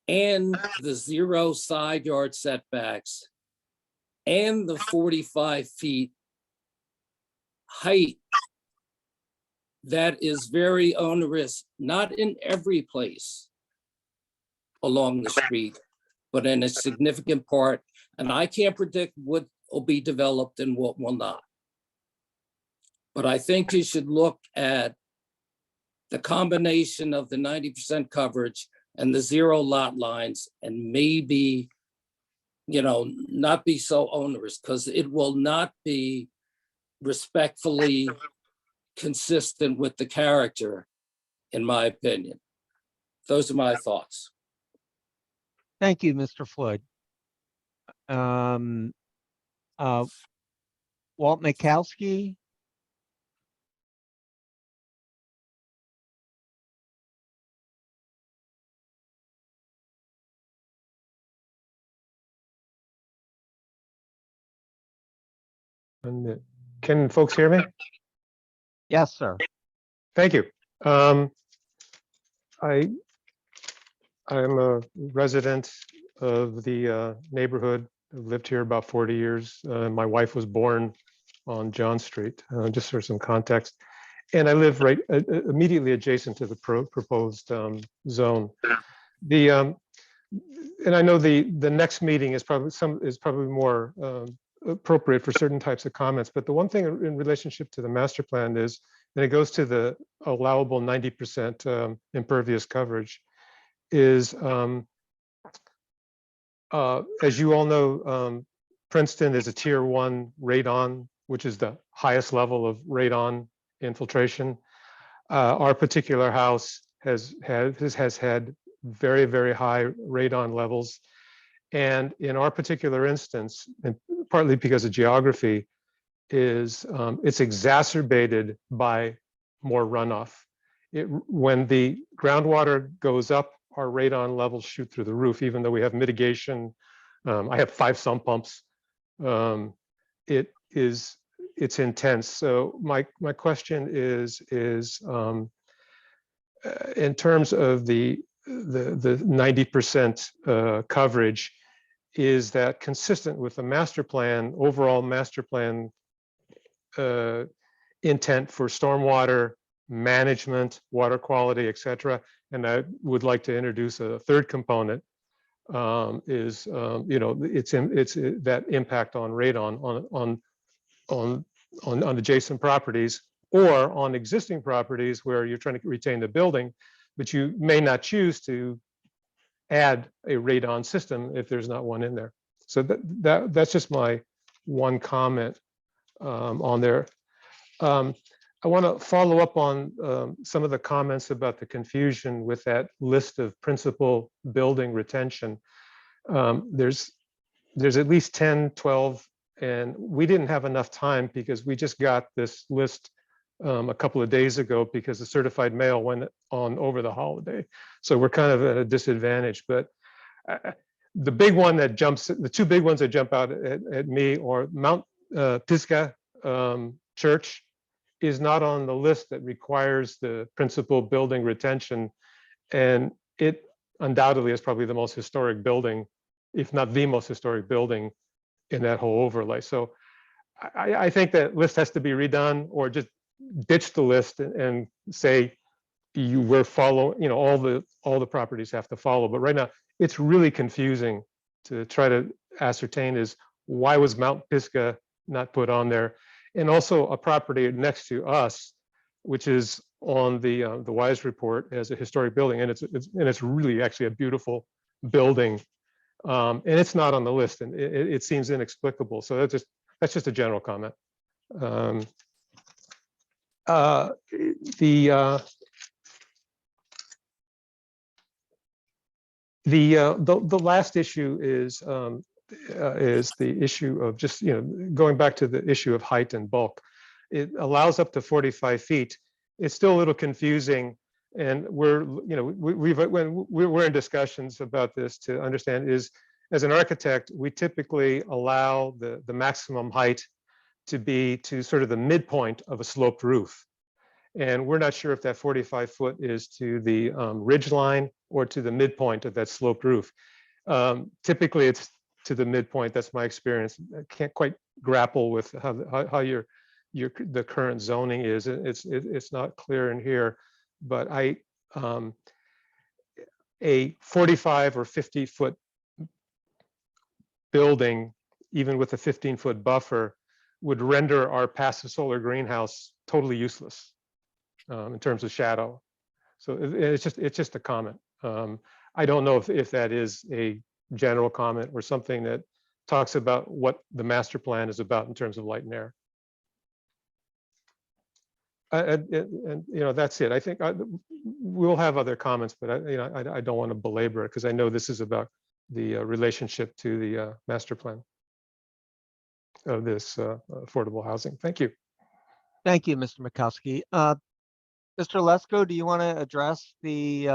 and the 0 side yard setbacks and the 45 feet height, that is very onerous, not in every place along the street, but in a significant part. And I can't predict what will be developed and what will not. But I think you should look at the combination of the 90% coverage and the 0 lot lines and maybe, not be so onerous, because it will not be respectfully consistent with the character, in my opinion. Those are my thoughts. Thank you, Mr. Floyd. Walt Mikowski. Can folks hear me? Yes, sir. Thank you. I'm a resident of the neighborhood. I've lived here about 40 years. My wife was born on John Street, just for some context. And I live right immediately adjacent to the proposed zone. The and I know the next meeting is probably more appropriate for certain types of comments, but the one thing in relationship to the master plan is, and it goes to the allowable 90% impervious coverage, is as you all know, Princeton is a tier 1 radon, which is the highest level of radon infiltration. Our particular house has had very, very high radon levels. And in our particular instance, and partly because of geography, is it's exacerbated by more runoff. When the groundwater goes up, our radon levels shoot through the roof, even though we have mitigation. I have 5 sump pumps. It's intense. So my question is in terms of the 90% coverage, is that consistent with the master plan, overall master plan intent for stormwater management, water quality, et cetera? And I would like to introduce a third component, it's that impact on radon on adjacent properties or on existing properties where you're trying to retain the building, but you may not choose to add a radon system if there's not one in there. So that's just my one comment on there. I want to follow up on some of the comments about the confusion with that list of principal building retention. There's at least 10, 12, and we didn't have enough time because we just got this list a couple of days ago because the certified mail went on over the holiday. So we're kind of at a disadvantage, but the big one that jumps, the 2 big ones that jump out at me are Mount Pisgah Church is not on the list that requires the principal building retention. And it undoubtedly is probably the most historic building, if not the most historic building in that whole overlay. So I think that list has to be redone, or just ditch the list and say we're following, all the properties have to follow. But right now it's really confusing to try to ascertain is why was Mount Pisgah not put on there? And also a property next to us, which is on the WISE report as a historic building, and it's really actually a beautiful building, and it's not on the list, and it seems inexplicable. So that's just a general comment. The last issue is the issue of just, going back to the issue of height and bulk. It allows up to 45 feet. It's still a little confusing, and we're in discussions about this to understand is, as an architect, we typically allow the maximum height to be to sort of the midpoint of a sloped roof. And we're not sure if that 45 foot is to the ridge line or to the midpoint of that sloped roof. Typically it's to the midpoint. That's my experience. I can't quite grapple with how the current zoning is. It's not clear in here, but a 45 or 50 foot building, even with a 15-foot buffer, would render our passive solar greenhouse totally useless in terms of shadow. So it's just a comment. I don't know if that is a general comment or something that talks about what the master plan is about in terms of light and air. And that's it. I think we'll have other comments, but I don't want to belabor it because I know this is about the relationship to the master plan of this affordable housing. Thank you. Thank you, Mr. Mikowski. Mr. Lesko, do you want to address the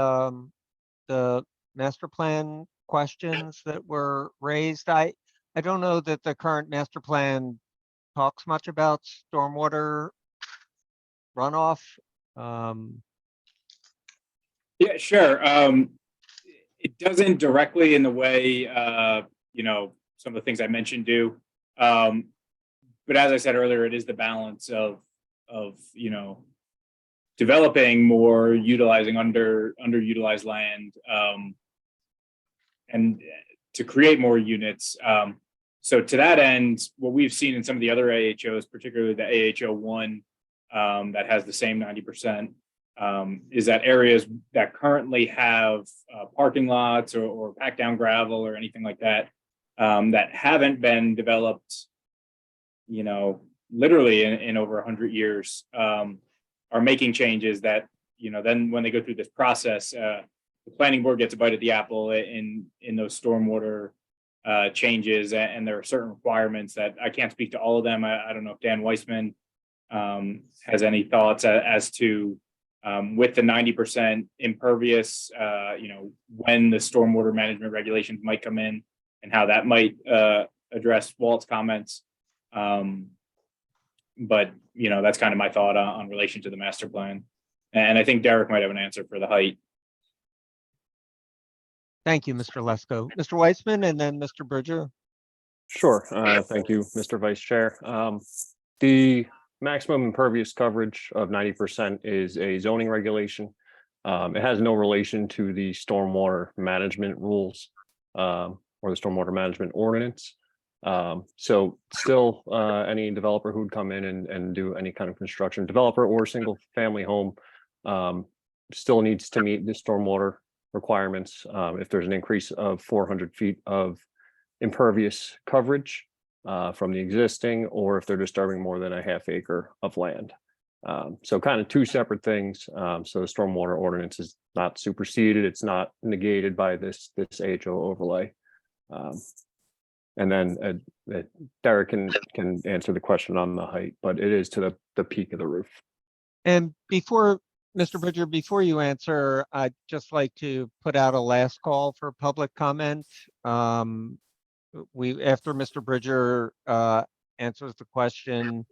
master plan questions that were raised? I don't know that the current master plan talks much about stormwater runoff. Yeah, sure. It doesn't directly in the way, some of the things I mentioned do. But as I said earlier, it is the balance of developing more, utilizing underutilized land, and to create more units. So to that end, what we've seen in some of the other AHOs, particularly the AHO 1 that has the same 90%, is that areas that currently have parking lots or packed down gravel or anything like that, that haven't been developed, you know, literally in over 100 years, are making changes that, you know, then when they go through this process, the planning board gets a bite at the apple in those stormwater changes, and there are certain requirements that I can't speak to all of them. I don't know if Dan Weissman has any thoughts as to with the 90% impervious, you know, when the stormwater management regulations might come in and how that might address Walt's comments. But, you know, that's kind of my thought on relation to the master plan. And I think Derek might have an answer for the height. Thank you, Mr. Lesko. Mr. Weissman and then Mr. Bridger. Sure. Thank you, Mr. Vice Chair. The maximum impervious coverage of 90% is a zoning regulation. It has no relation to the stormwater management rules or the stormwater management ordinance. So still, any developer who'd come in and do any kind of construction, developer or single family home, still needs to meet the stormwater requirements. If there's an increase of 400 feet of impervious coverage from the existing, or if they're disturbing more than a half acre of land. So kind of two separate things. So the stormwater ordinance is not superseded. It's not negated by this AHO overlay. And then Derek can answer the question on the height, but it is to the peak of the roof. And before, Mr. Bridger, before you answer, I'd just like to put out a last call for public comment. After Mr. Bridger answers the question,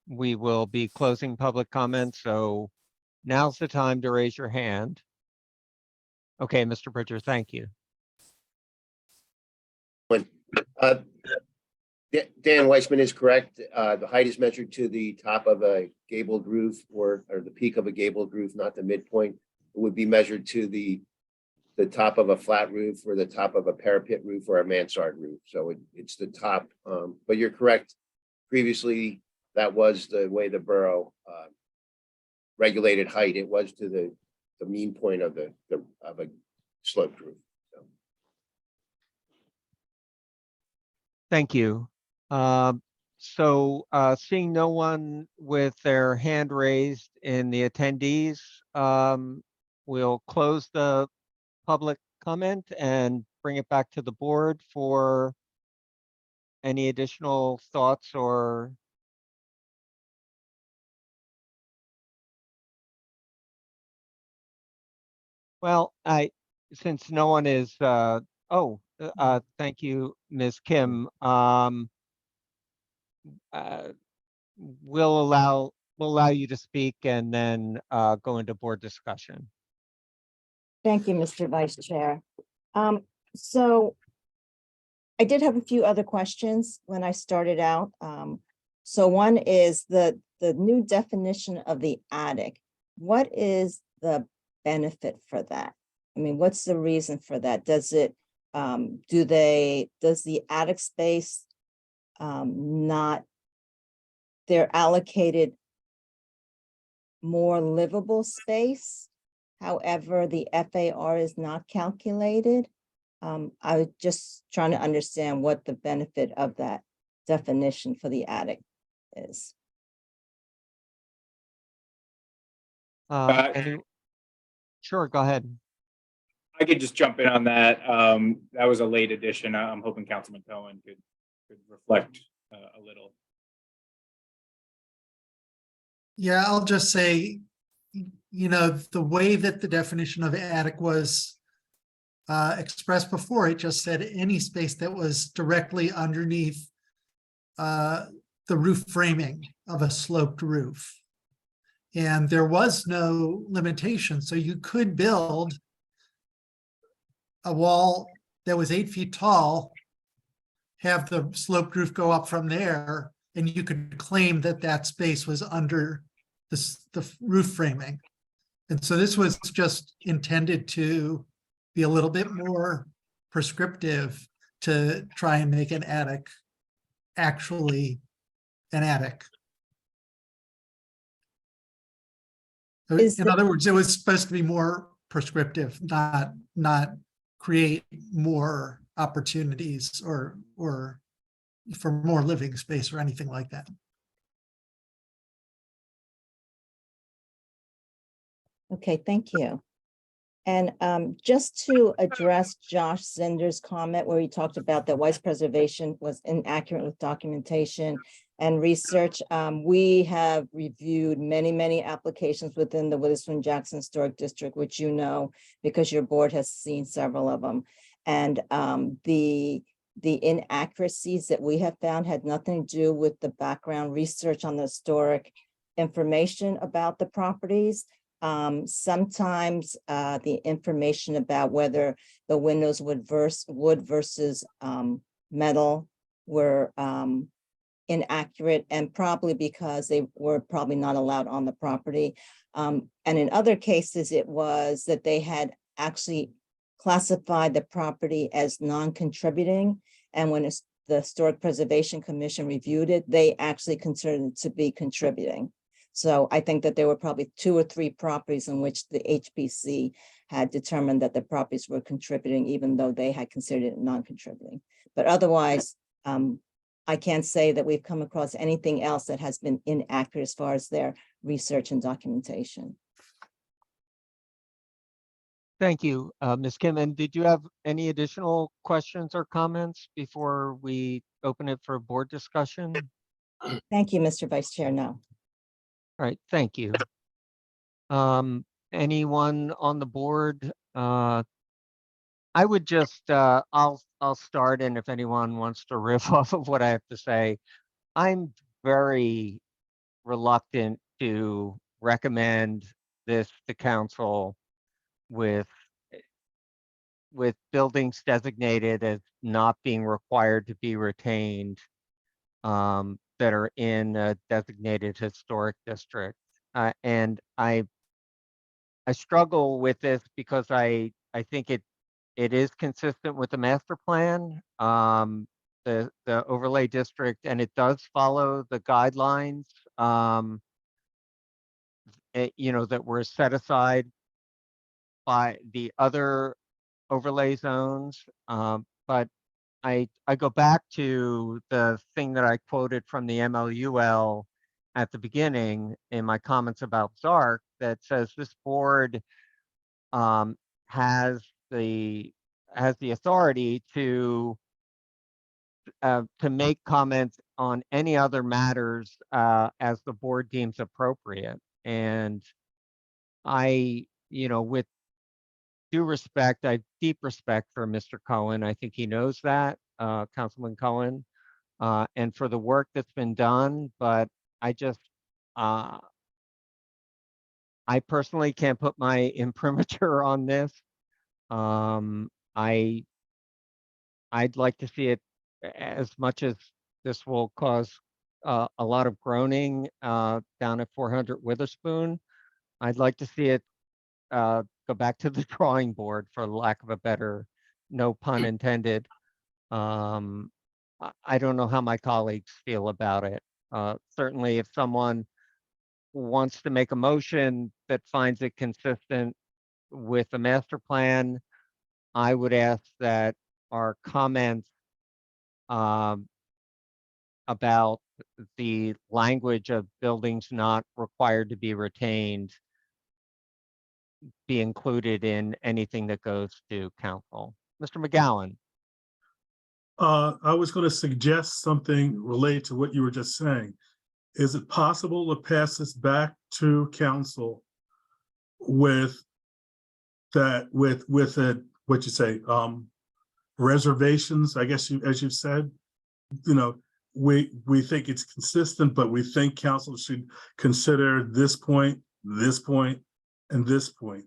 we will be closing public comment. So now's the time to raise your hand. Okay, Mr. Bridger, thank you. Dan Weissman is correct. The height is measured to the top of a gabled roof or the peak of a gabled roof, not the midpoint. It would be measured to the top of a flat roof or the top of a parapet roof or a mansard roof. So it's the top. But you're correct. Previously, that was the way the borough regulated height. It was to the mean point of a sloped roof. Thank you. Seeing no one with their hand raised in the attendees, we'll close the public comment and bring it back to the board for any additional thoughts or since no one is, thank you, Ms. Kim. We'll allow you to speak and then go into board discussion. Thank you, Mr. Vice Chair. So I did have a few other questions when I started out. So one is the new definition of the attic. What is the benefit for that? I mean, what's the reason for that? Does it does the attic space they're allocated more livable space? However, the FAR is not calculated. I was just trying to understand what the benefit of that definition for the attic is. Sure, go ahead. I could just jump in on that. That was a late addition. I'm hoping Councilman Cohen could reflect a little. Yeah, I'll just say, you know, the way that the definition of attic was expressed before, it just said any space that was directly underneath the roof framing of a sloped roof. And there was no limitation. So you could build a wall that was 8 feet tall, have the sloped roof go up from there, and you could claim that that space was under the roof framing. And so this was just intended to be a little bit more prescriptive to try and make an attic actually an attic. In other words, it was supposed to be more prescriptive, not create more opportunities or for more living space or anything like that. Okay, thank you. And just to address Josh Zinder's comment where he talked about that Weiss preservation was inaccurate with documentation and research, we have reviewed many applications within the Witherspoon Jackson Historic District, which you know, because your board has seen several of them. And the inaccuracies that we have found had nothing to do with the background research on the historic information about the properties. Sometimes the information about whether the windows wood versus metal were inaccurate, and probably because they were probably not allowed on the property. And in other cases, it was that they had actually classified the property as non-contributing. And when the Historic Preservation Commission reviewed it, they actually considered it to be contributing. So I think that there were probably 2 or 3 properties in which the HPC had determined that the properties were contributing, even though they had considered it non-contributing. But otherwise, I can't say that we've come across anything else that has been inaccurate as far as their research and documentation. Thank you, Ms. Kim. And did you have any additional questions or comments before we open it for board discussion? Thank you, Mr. Vice Chair. No. All right, thank you. Anyone on the board? I would just, I'll start, and if anyone wants to riff off of what I have to say, I'm very reluctant to recommend this to council with buildings designated as not being required to be retained that are in a designated historic district. And I struggle with this because I think it is consistent with the master plan, the overlay district, and it does follow the guidelines, that were set aside by the other overlay zones. But I go back to the thing that I quoted from the MLUL at the beginning in my comments about ZARC that says this board has the authority to make comments on any other matters as the board deems appropriate. And with due respect, I have deep respect for Mr. Cohen. I think he knows that, Councilman Cohen, and for the work that's been done. But I just, I personally can't put my imprimatur on this. I'd like to see it, as much as this will cause a lot of groaning down at 400 Witherspoon. I'd like to see it go back to the drawing board, for lack of a better, no pun intended. I don't know how my colleagues feel about it. Certainly, if someone wants to make a motion that finds it consistent with the master plan, I would ask that our comments about the language of buildings not required to be retained be included in anything that goes to council. Mr. McGowan. I was going to suggest something related to what you were just saying. Is it possible to pass this back to council with that, with a, what you say, reservations, I guess, as you've said, we think it's consistent, but we think council should consider this point, and this point,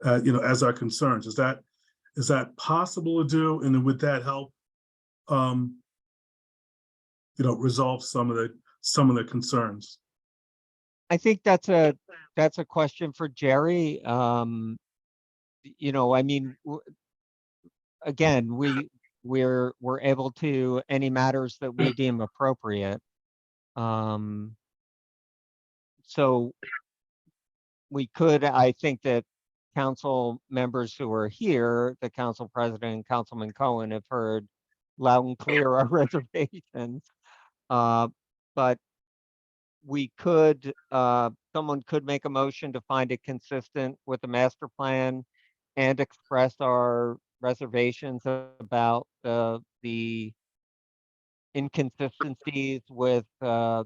as our concerns. Is that possible to do? And would that help, resolve some of the concerns? I think that's a question for Jerry. I mean, again, we're able to, any matters that we deem appropriate. So we could, I think that council members who are here, the council president and Councilman Cohen have heard loud and clear our reservations. But we could, someone could make a motion to find it consistent with the master plan and express our reservations about the inconsistencies with the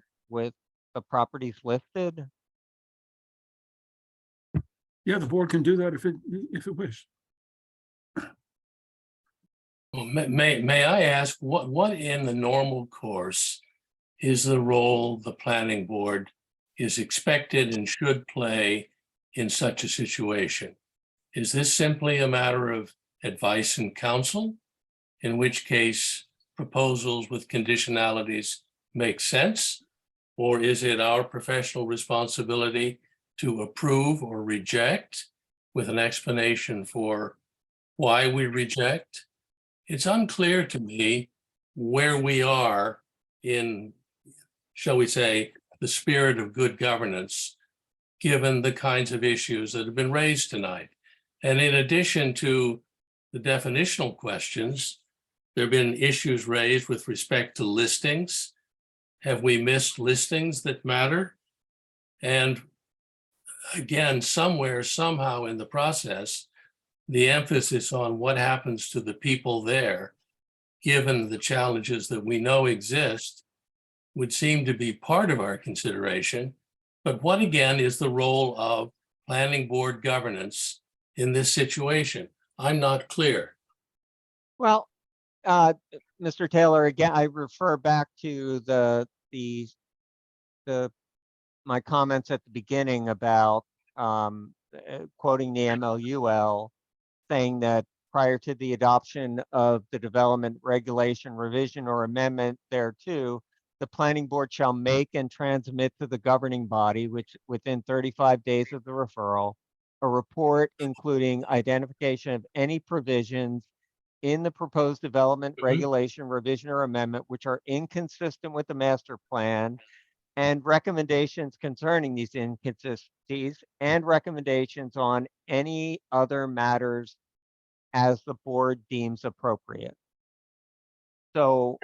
properties listed. Yeah, the board can do that if it wishes. Well, may I ask, what in the normal course is the role the planning board is expected and should play in such a situation? Is this simply a matter of advice and counsel, in which case proposals with conditionalities make sense? Or is it our professional responsibility to approve or reject with an explanation for why we reject? It's unclear to me where we are in, shall we say, the spirit of good governance, given the kinds of issues that have been raised tonight. And in addition to the definitional questions, there have been issues raised with respect to listings. Have we missed listings that matter? And again, somewhere, somehow in the process, the emphasis on what happens to the people there, given the challenges that we know exist, would seem to be part of our consideration. But what again is the role of planning board governance in this situation? I'm not clear. Well, Mr. Taylor, again, I refer back to my comments at the beginning about quoting the MLUL, saying that prior to the adoption of the development regulation revision or amendment thereto, the planning board shall make and transmit to the governing body, which within 35 days of the referral, a report including identification of any provisions in the proposed development regulation revision or amendment which are inconsistent with the master plan, and recommendations concerning these inconsistencies, and recommendations on any other matters as the board deems appropriate. So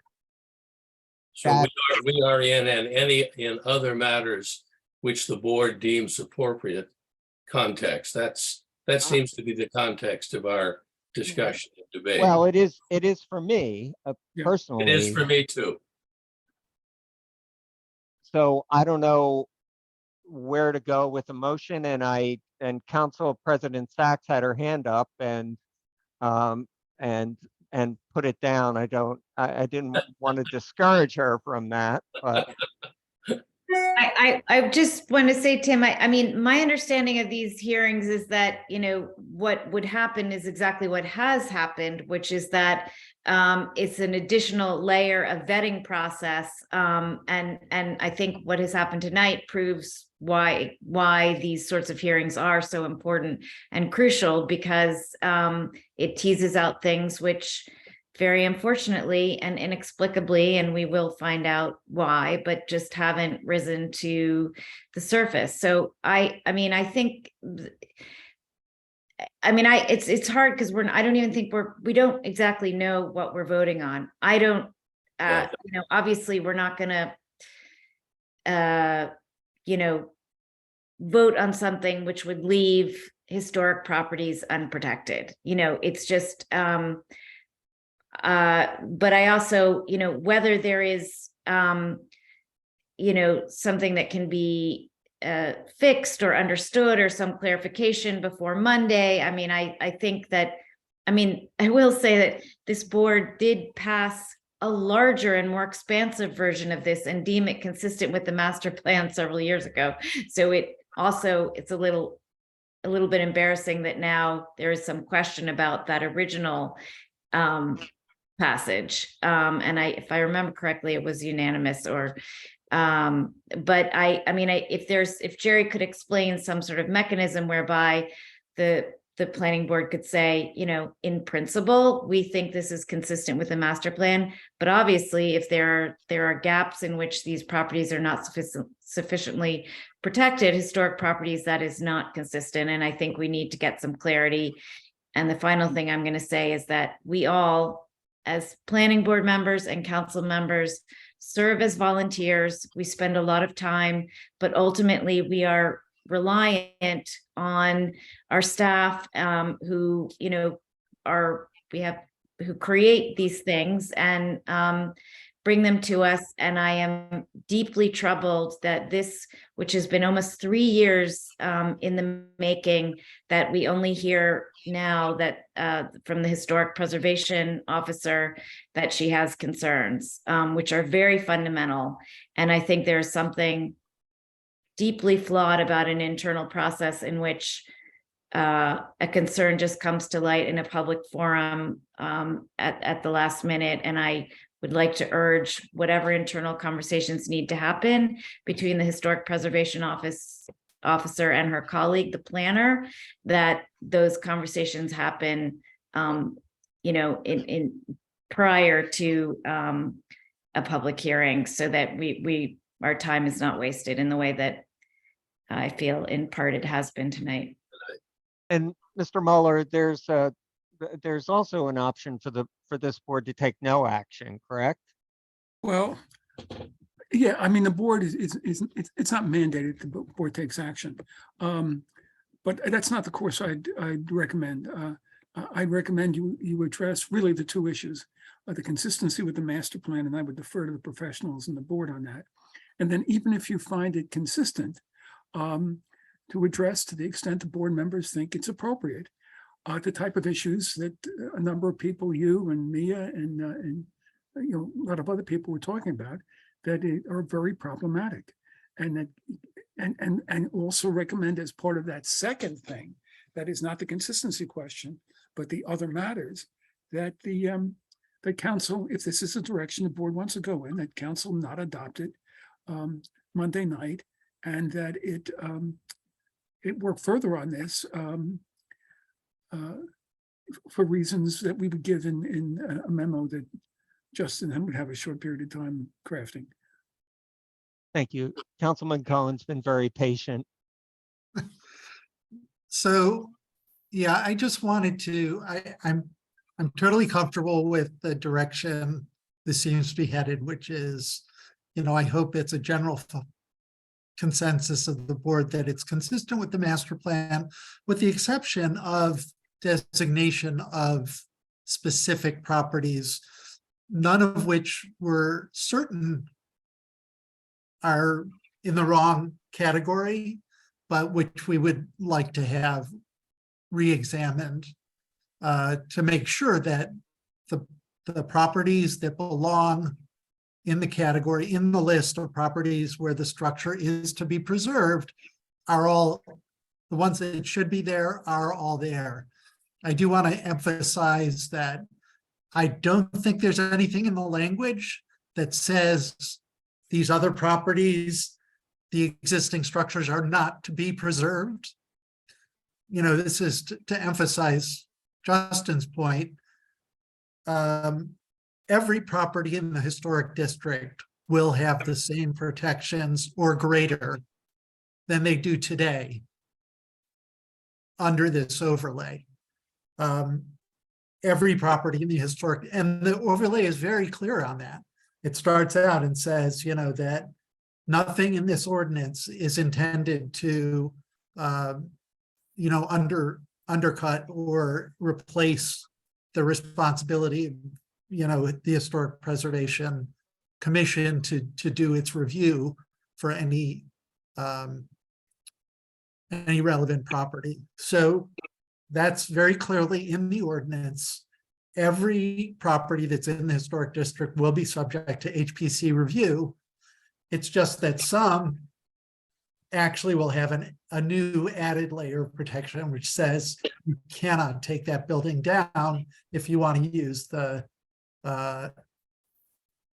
we are in other matters which the board deems appropriate context. That seems to be the context of our discussion and debate. Well, it is for me personally. It is for me too. So I don't know where to go with the motion, and Council President Sachs had her hand up and put it down. I didn't want to discourage her from that, but I just want to say, Tim, I mean, my understanding of these hearings is that, what would happen is exactly what has happened, which is that it's an additional layer of vetting process. And I think what has happened tonight proves why these sorts of hearings are so important and crucial, because it teases out things which very unfortunately and inexplicably, and we will find out why, but just haven't risen to the surface. So I mean, it's hard because I don't even think we don't exactly know what we're voting on. I don't, obviously we're not gonna, vote on something which would leave historic properties unprotected. It's just, but I also, whether there is, something that can be fixed or understood or some clarification before Monday. I mean, I think that, I will say that this board did pass a larger and more expansive version of this and deem it consistent with the master plan several years ago. So it's a little bit embarrassing that now there is some question about that original passage. And if I remember correctly, it was unanimous but if Jerry could explain some sort of mechanism whereby the the planning board could say, you know, in principle, we think this is consistent with the master plan. But obviously, if there are gaps in which these properties are not sufficiently protected, historic properties, that is not consistent. And I think we need to get some clarity. And the final thing I'm going to say is that we all, as planning board members and council members, serve as volunteers. We spend a lot of time, but ultimately we are reliant on our staff who, you know, who create these things and bring them to us. And I am deeply troubled that this, which has been almost 3 years in the making, that we only hear now that from the historic preservation officer that she has concerns, which are very fundamental. And I think there's something deeply flawed about an internal process in which a concern just comes to light in a public forum at the last minute. And I would like to urge whatever internal conversations need to happen between the historic preservation officer and her colleague, the planner, that those conversations happen, you know, in prior to a public hearing, so that our time is not wasted in the way that I feel in part it has been tonight. And Mr. Mueller, there's also an option for this board to take no action, correct? Well, yeah, I mean, the board it's not mandated the board takes action. But that's not the course I'd recommend. I'd recommend you address really the two issues, the consistency with the master plan, and I would defer to the professionals and the board on that. And then even if you find it consistent, to address, to the extent the board members think it's appropriate, the type of issues that a number of people, you and Mia and you know, a lot of other people were talking about, that are very problematic, and that and also recommend as part of that second thing, that is not the consistency question, but the other matters, that the council, if this is the direction the board wants to go in, that council not adopt it Monday night, and that it work further on this for reasons that we would give in a memo that Justin then would have a short period of time crafting. Thank you. Councilman Cohen's been very patient. So, yeah, I just wanted to, I'm totally comfortable with the direction this seems to be headed, which is, you know, I hope it's a general consensus of the board that it's consistent with the master plan, with the exception of designation of specific properties, none of which we're certain are in the wrong category, but which we would like to have re-examined to make sure that the properties that belong in the category, in the list of properties where the structure is to be preserved, are all, the ones that should be there are all there. I do want to emphasize that I don't think there's anything in the language that says these other properties, the existing structures, are not to be preserved. You know, this is to emphasize Justin's point. Every property in the historic district will have the same protections or greater than they do today under this overlay. Every property in the historic, and the overlay is very clear on that. It starts out and says, you know, that nothing in this ordinance is intended to, you know, undercut or replace the responsibility of, you know, the Historic Preservation Commission to do its review for any relevant property. So that's very clearly in the ordinance. Every property that's in the historic district will be subject to HPC review. It's just that some actually will have a new added layer of protection, which says you cannot take that building down if you want to use the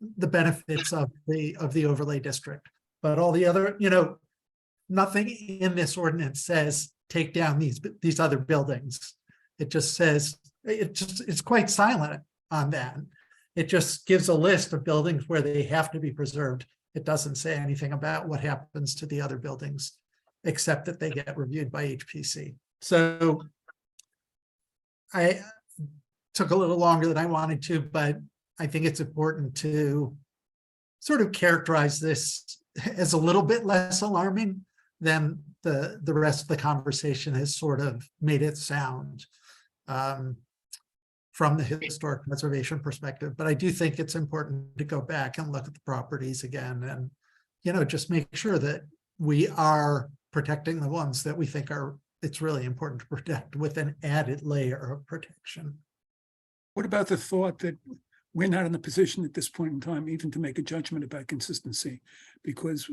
benefits of the overlay district. But all the other, you know, nothing in this ordinance says take down these other buildings. It just says, it's quite silent on that. It just gives a list of buildings where they have to be preserved. It doesn't say anything about what happens to the other buildings, except that they get reviewed by HPC. So I took a little longer than I wanted to, but I think it's important to sort of characterize this as a little bit less alarming than the rest of the conversation has sort of made it sound from the historic preservation perspective. But I do think it's important to go back and look at the properties again and, you know, just make sure that we are protecting the ones that we think it's really important to protect with an added layer of protection. What about the thought that we're not in the position at this point in time even to make a judgment about consistency, because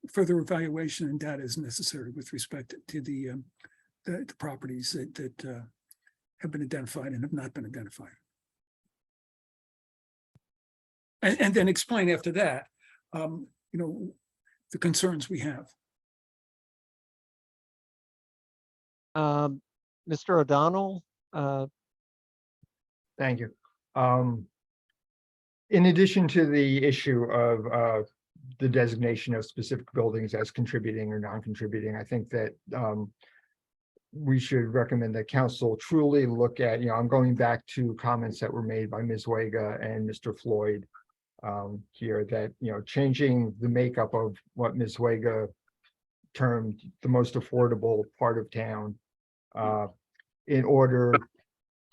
further evaluation and data is necessary with respect to the properties that have been identified and have not been identified. And then explain after that, you know, the concerns we have. Mr. O'Donnell? Thank you. In addition to the issue of the designation of specific buildings as contributing or non-contributing, I think that we should recommend that council truly look at, you know, I'm going back to comments that were made by Ms. Wega and Mr. Floyd here, that, you know, changing the makeup of what Ms. Wega termed the most affordable part of town in order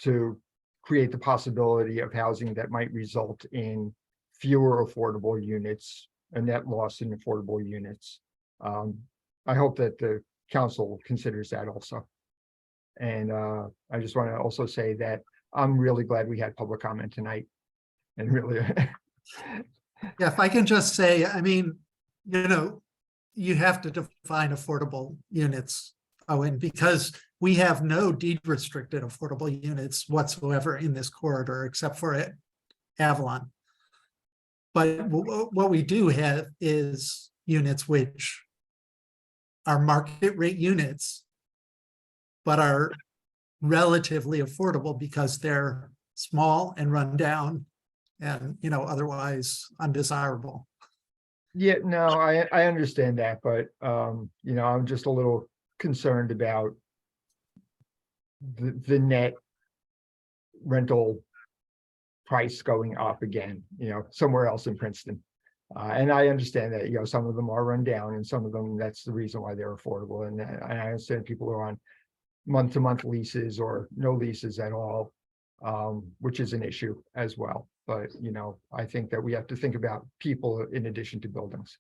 to create the possibility of housing that might result in fewer affordable units, a net loss in affordable units. I hope that the council considers that also. And I just want to also say that I'm really glad we had public comment tonight. And really, yeah, if I can just say, I mean, you know, you have to define affordable units, Owen, because we have no deed restricted affordable units whatsoever in this corridor, except for Avalon. But what we do have is units which are market rate units, but are relatively affordable because they're small and run down and, you know, otherwise undesirable. yeah, no, I understand that, but you know, I'm just a little concerned about the net rental price going up again, you know, somewhere else in Princeton. And I understand that, you know, some of them are run down and some of them, that's the reason why they're affordable. And I understand people are on month-to-month leases or no leases at all, which is an issue as well. But, you know, I think that we have to think about people in addition to buildings.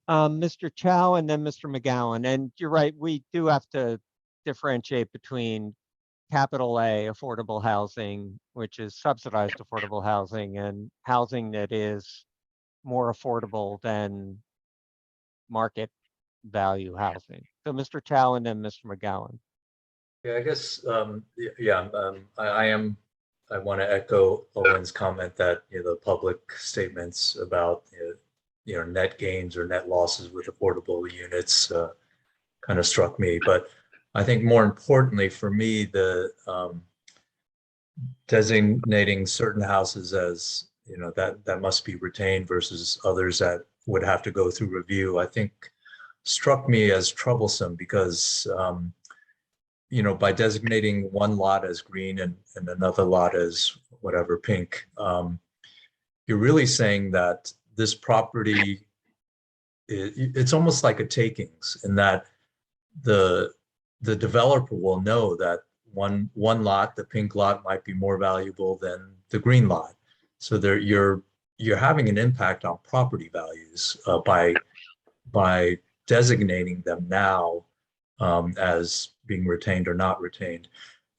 Mr. Chow and then Mr. McGowan. And you're right, we do have to differentiate between capital A affordable housing, which is subsidized affordable housing, and housing that is more affordable than market value housing. So Mr. Chow and then Mr. McGowan. Yeah, I guess, I want to echo Owen's comment that, you know, the public statements about, you know, net gains or net losses with affordable units kind of struck me. But I think more importantly for me, the designating certain houses as, you know, that must be retained versus others that would have to go through review, I think struck me as troublesome because, you know, by designating one lot as green and another lot as whatever pink, you're really saying that this property, it's almost like a takings in that the developer will know that one lot, the pink lot, might be more valuable than the green lot. So there you're having an impact on property values by designating them now as being retained or not retained.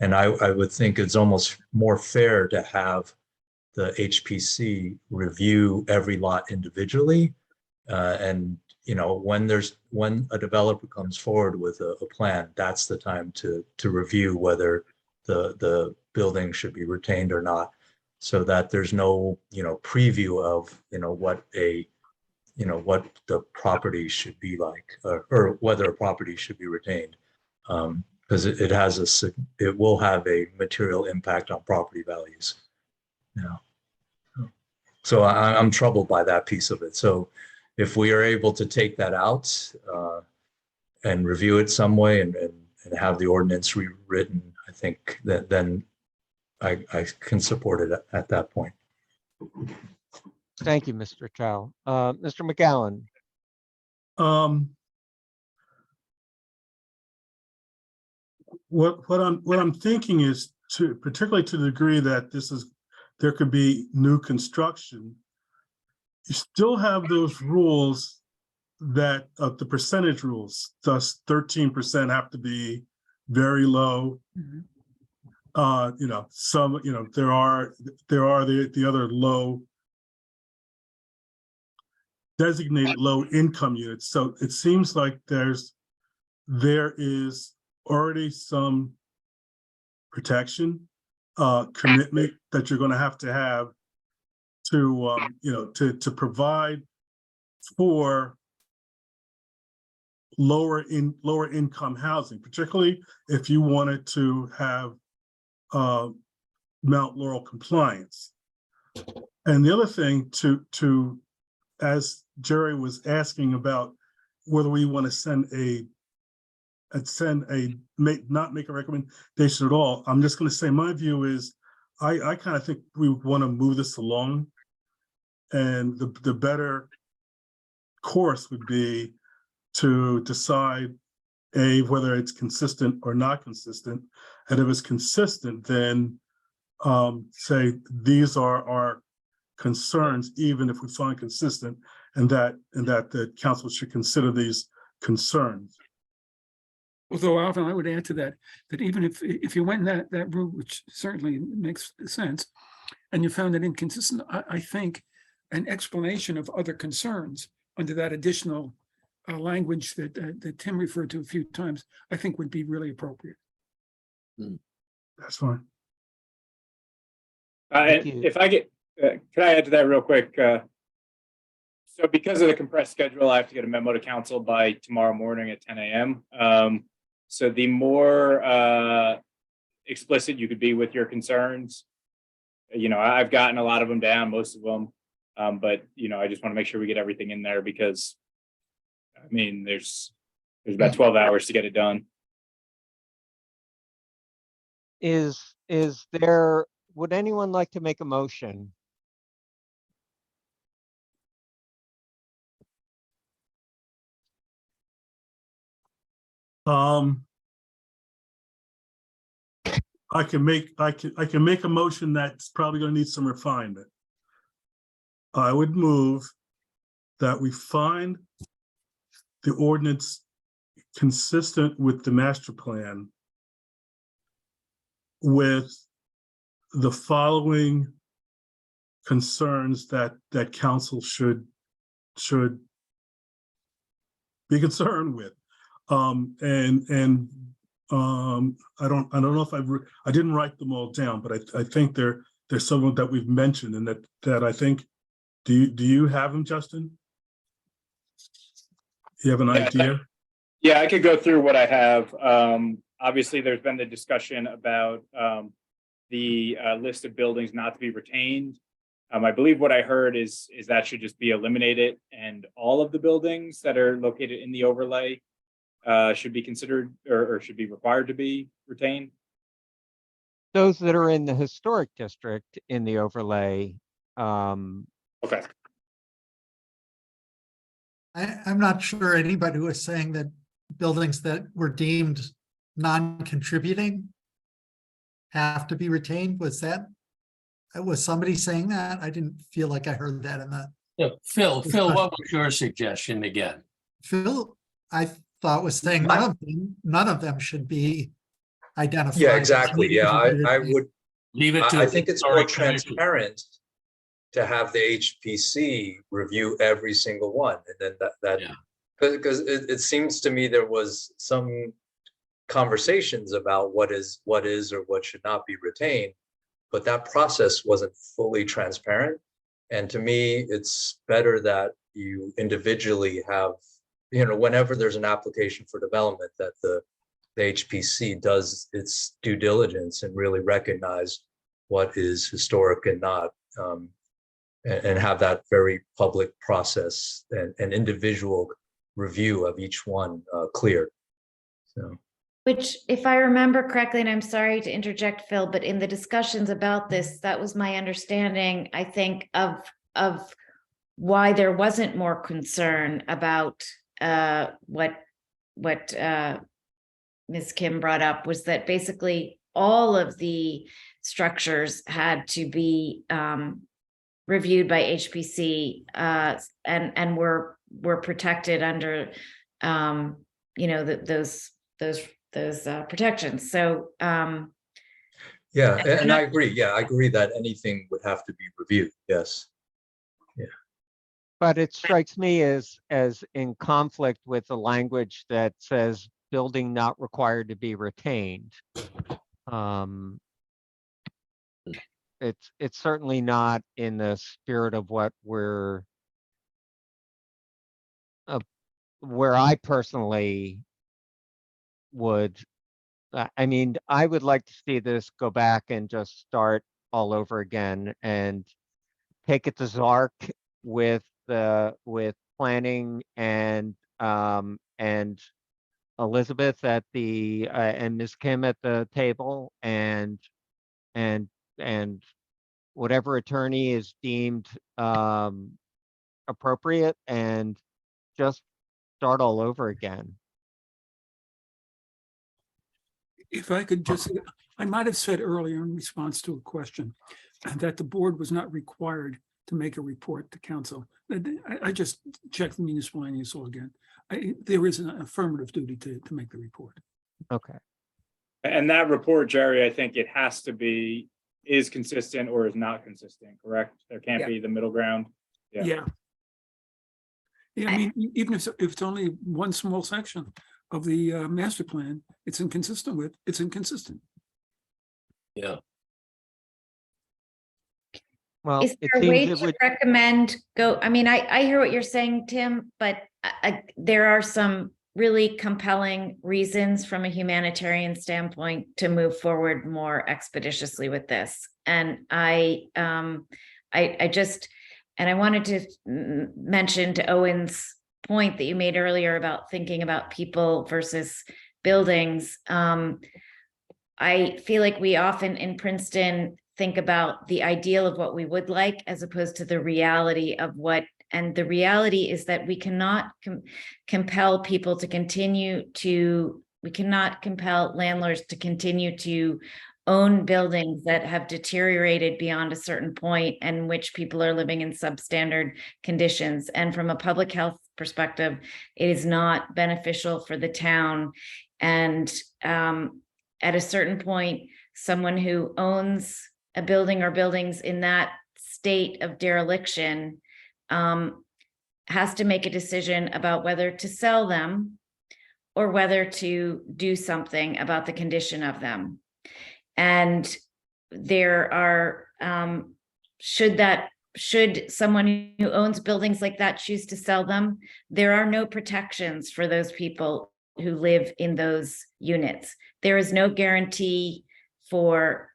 And I would think it's almost more fair to have the HPC review every lot individually. And, you know, when a developer comes forward with a plan, that's the time to review whether the building should be retained or not, so that there's no, you know, preview of, you know, what a what the property should be like, or whether a property should be retained. Because it will have a material impact on property values. So I'm troubled by that piece of it. So if we are able to take that out and review it some way and have the ordinance rewritten, I think that then I can support it at that point. Thank you, Mr. Chow. Mr. McGowan. What I'm thinking is particularly to the degree that there could be new construction, you still have those rules that the percentage rules, thus 13% have to be very low. Some, there are the other low designated low income units. So it seems like there is already some protection, commitment that you're going to have to provide for lower income housing, particularly if you wanted to have Mount Laurel compliance. And the other thing as Jerry was asking about whether we want to not make a recommendation at all, I'm just going to say my view is I kind of think we want to move this along, and the better course would be to decide whether it's consistent or not consistent, and if it's consistent, then say these are our concerns, even if we find consistent, and that the council should consider these concerns. Although, Alvin, I would add to that even if you went that route, which certainly makes sense, and you found it inconsistent, I think an explanation of other concerns under that additional language that Tim referred to a few times, I think would be really appropriate. That's fine. If I get, can I add to that real quick? So because of the compressed schedule, I have to get a memo to council by tomorrow morning at 10 a.m. So the more explicit you could be with your concerns, I've gotten a lot of them down, most of them, but I just want to make sure we get everything in there because, there's about 12 hours to get it done. Would anyone like to make a motion? I can make a motion that's probably going to need some refinement. I would move that we find the ordinance consistent with the master plan with the following concerns that council should be concerned with. I don't know if I didn't write them all down, but I think there's some that we've mentioned and that I think, do you have them, Justin? You have an idea? Yeah, I could go through what I have. Obviously, there's been the discussion about the list of buildings not to be retained. I believe what I heard is that should just be eliminated, and all of the buildings that are located in the overlay should be considered or should be required to be retained. Those that are in the historic district in the overlay. Okay. I'm not sure anybody was saying that buildings that were deemed non-contributing have to be retained. Was somebody saying that? I didn't feel like I heard that in that. Yeah, Phil, what was your suggestion again? Phil, I thought was saying none of them should be identified. Yeah, exactly. Yeah, I would leave it to. I think it's more transparent to have the HPC review every single one, and then because it seems to me there was some conversations about what is or what should not be retained, but that process wasn't fully transparent. And to me, it's better that you individually have, whenever there's an application for development, that the HPC does its due diligence and really recognize what is historic and not, and have that very public process and individual review of each one clear. So. Which, if I remember correctly, and I'm sorry to interject, Phil, but in the discussions about this, that was my understanding, I think, of why there wasn't more concern about what Ms. Kim brought up, was that basically all of the structures had to be reviewed by HPC and were protected under those protections. So yeah, and I agree. Yeah, I agree that anything would have to be reviewed. Yes. Yeah. But it strikes me as in conflict with the language that says building not required to be retained. It's certainly not in the spirit of what where I personally would, I mean, I would like to see this go back and just start all over again and take it to Zark with planning and Elizabeth at the and Ms. Kim at the table and whatever attorney is deemed appropriate, and just start all over again. If I could just, I might have said earlier in response to a question that the board was not required to make a report to council. I just checked the municipal land use law again. There is an affirmative duty to make the report. Okay. And that report, Jerry, I think it has to be, is consistent or is not consistent, correct? There can't be the middle ground. Yeah. I mean, even if it's only one small section of the master plan, it's inconsistent. Yeah. Well, is there a way to recommend I mean, I hear what you're saying, Tim, but there are some really compelling reasons from a humanitarian standpoint to move forward more expeditiously with this. And I wanted to mention to Owen's point that you made earlier about thinking about people versus buildings. I feel like we often in Princeton think about the ideal of what we would like as opposed to the reality of what, and the reality is that we cannot compel people to continue to, we cannot compel landlords to continue to own buildings that have deteriorated beyond a certain point and which people are living in substandard conditions. And from a public health perspective, it is not beneficial for the town. And at a certain point, someone who owns a building or buildings in that state of dereliction has to make a decision about whether to sell them or whether to do something about the condition of them. And there are, should someone who owns buildings like that choose to sell them, there are no protections for those people who live in those units. There is no guarantee for,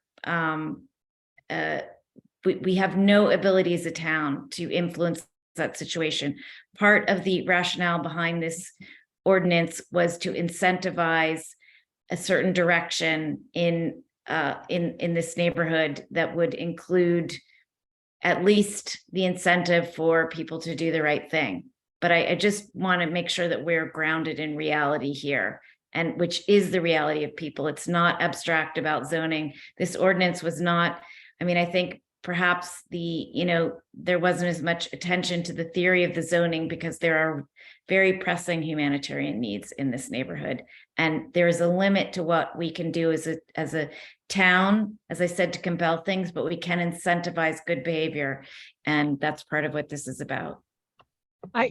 we have no ability as a town to influence that situation. Part of the rationale behind this ordinance was to incentivize a certain direction in this neighborhood that would include at least the incentive for people to do the right thing. But I just want to make sure that we're grounded in reality here, and which is the reality of people. It's not abstract about zoning. This ordinance was not, I mean, I think perhaps there wasn't as much attention to the theory of the zoning because there are very pressing humanitarian needs in this neighborhood. And there is a limit to what we can do as a town, as I said, to compel things, but we can incentivize good behavior. And that's part of what this is about. I'd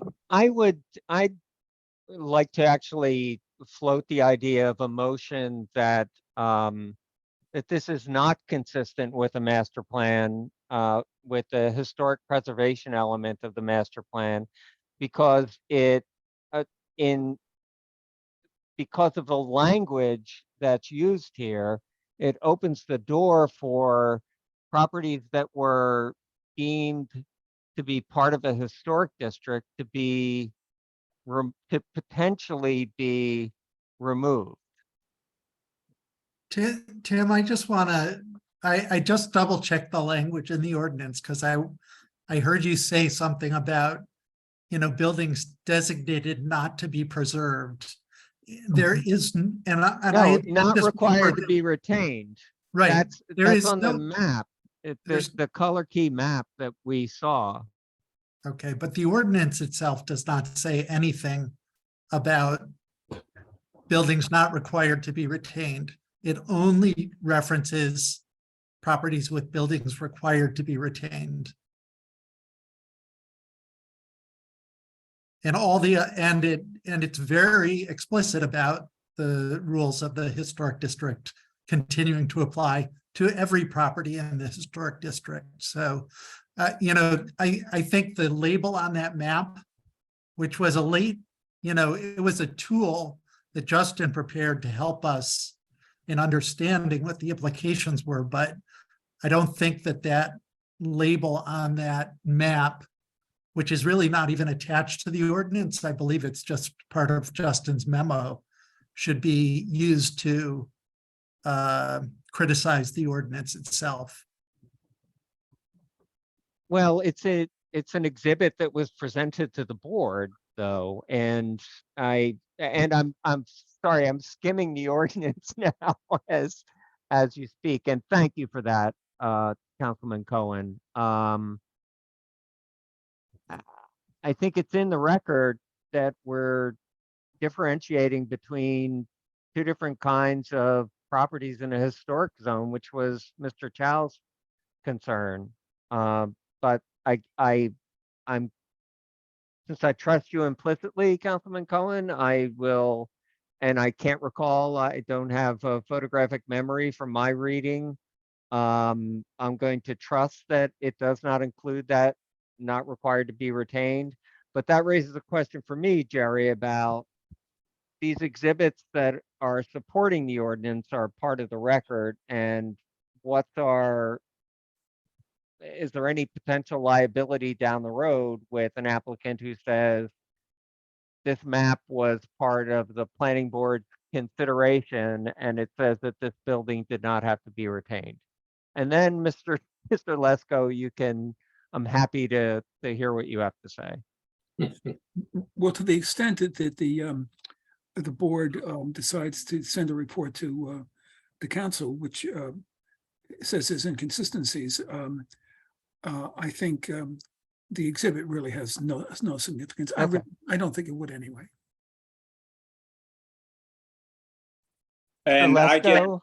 like to actually float the idea of a motion that that this is not consistent with a master plan, with the historic preservation element of the master plan, because because of the language that's used here, it opens the door for properties that were deemed to be part of a historic district to potentially be removed. Tim, I just want to, I just double checked the language in the ordinance because I heard you say something about, buildings designated not to be preserved. There is, and I No, had not this required before, to be retained. right. There That's is on the no, map. There's the color key map that we saw. okay, but the ordinance itself does not say anything about buildings not required to be retained. It only references properties with buildings required to be retained. And it's very explicit about the rules of the historic district continuing to apply to every property in the historic district. So, I think the label on that map, which was it was a tool that Justin prepared to help us in understanding what the implications were, but I don't think that label on that map, which is really not even attached to the ordinance, I believe it's just part of Justin's memo, should be used to criticize the ordinance itself. Well, it's an exhibit that was presented to the board, though, and I'm sorry, I'm skimming the ordinance now as you speak, and thank you for that, Councilman Cohen. I think it's in the record that we're differentiating between two different kinds of properties in a historic zone, which was Mr. Chow's concern. But I'm since I trust you implicitly, Councilman Cohen, I will, and I can't recall, I don't have a photographic memory from my reading. I'm going to trust that it does not include that not required to be retained. But that raises a question for me, Jerry, about these exhibits that are supporting the ordinance are part of the record, and is there any potential liability down the road with an applicant who says this map was part of the planning board consideration and it says that this building did not have to be retained? And then Mr. Lesko, I'm happy to hear what you have to say. Well, to the extent that the board decides to send a report to the council, which says there's inconsistencies, I think the exhibit really has no significance. Okay. I don't think it would anyway. And I can, Lesko?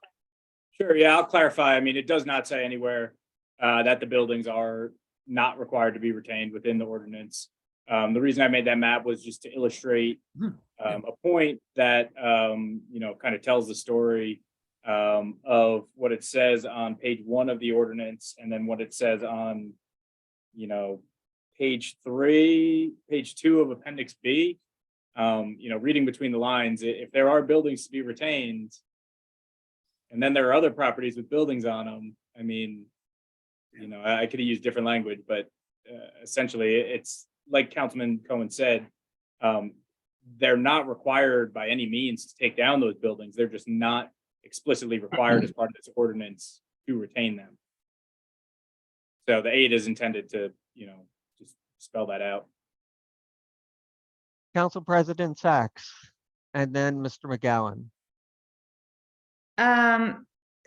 sure, yeah, I'll clarify. I mean, it does not say anywhere that the buildings are not required to be retained within the ordinance. The reason I made that map was just to illustrate a point that, kind of tells the story of what it says on page 1 of the ordinance, and then what it says on, page 2 of Appendix B. Reading between the lines, if there are buildings to be retained, and then there are other properties with buildings on them, I mean, I could have used different language, but essentially it's like Councilman Cohen said, they're not required by any means to take down those buildings. They're just not explicitly required as part of this ordinance to retain them. So the aid is intended to, just spell that out. Council President Sachs, and then Mr. McGowan.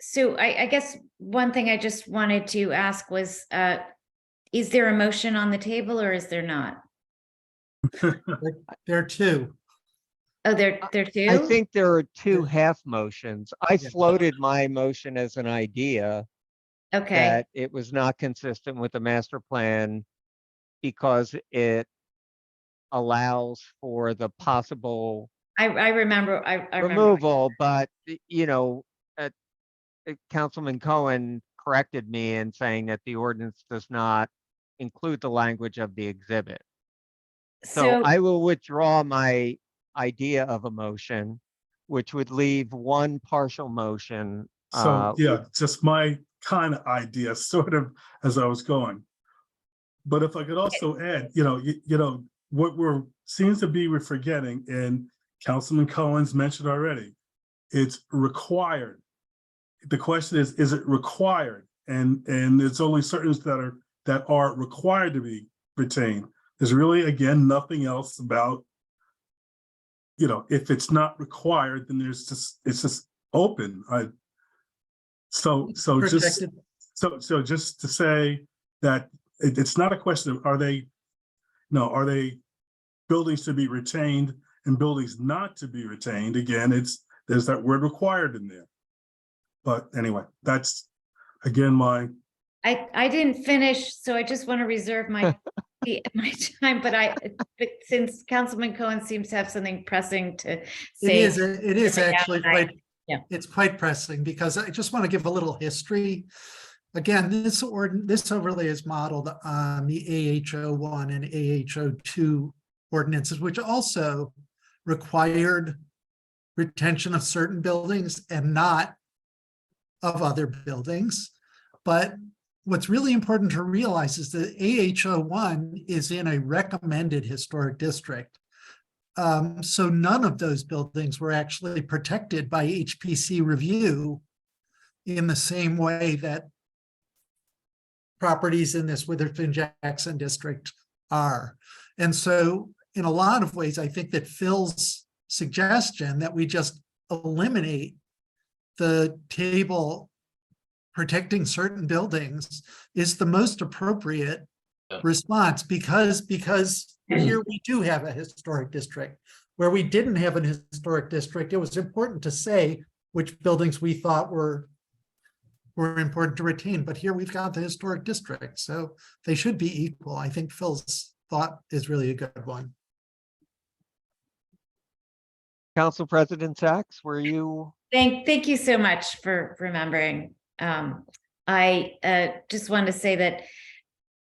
So I guess one thing I just wanted to ask was, is there a motion on the table or is there not? There are two. Oh, there two? I think there are two half motions. I floated my motion as an idea Okay, that it was not consistent with the master plan because it allows for the possible I remember, I remember. removal, but Councilman Cohen corrected me in saying that the ordinance does not include the language of the exhibit. So I will withdraw my idea of a motion, which would leave one partial motion. So, yeah, just my kind of idea, sort of as I was going. But if I could also add, what seems to be we're forgetting, and Councilman Cohen's mentioned already, it's required. The question is it required? And it's only certain that are required to be retained. There's really, again, nothing else about, if it's not required, then it's just open. So just to say that it's not a question of are they buildings to be retained and buildings not to be retained. Again, there's that word required in there. But anyway, that's again I didn't finish, so I just want to reserve my my time, but since Councilman Cohen seems to have something pressing to say. It is actually quite, yeah. It's quite pressing because I just want to give a little history. Again, this overlay is modeled on the AH01 and AH02 ordinances, which also required retention of certain buildings and not of other buildings. But what's really important to realize is that AH01 is in a recommended historic district. So none of those buildings were actually protected by HPC review in the same way that properties in this Witherspoon-Jackson district are. And so in a lot of ways, I think that Phil's suggestion that we just eliminate the table protecting certain buildings is the most appropriate response because here we do have a historic district. Where we didn't have an historic district, it was important to say which buildings we thought were important to retain, but here we've got the historic district, so they should be equal. I think Phil's thought is really a good one. Council President Sachs, were you? Thank you so much for remembering. I just wanted to say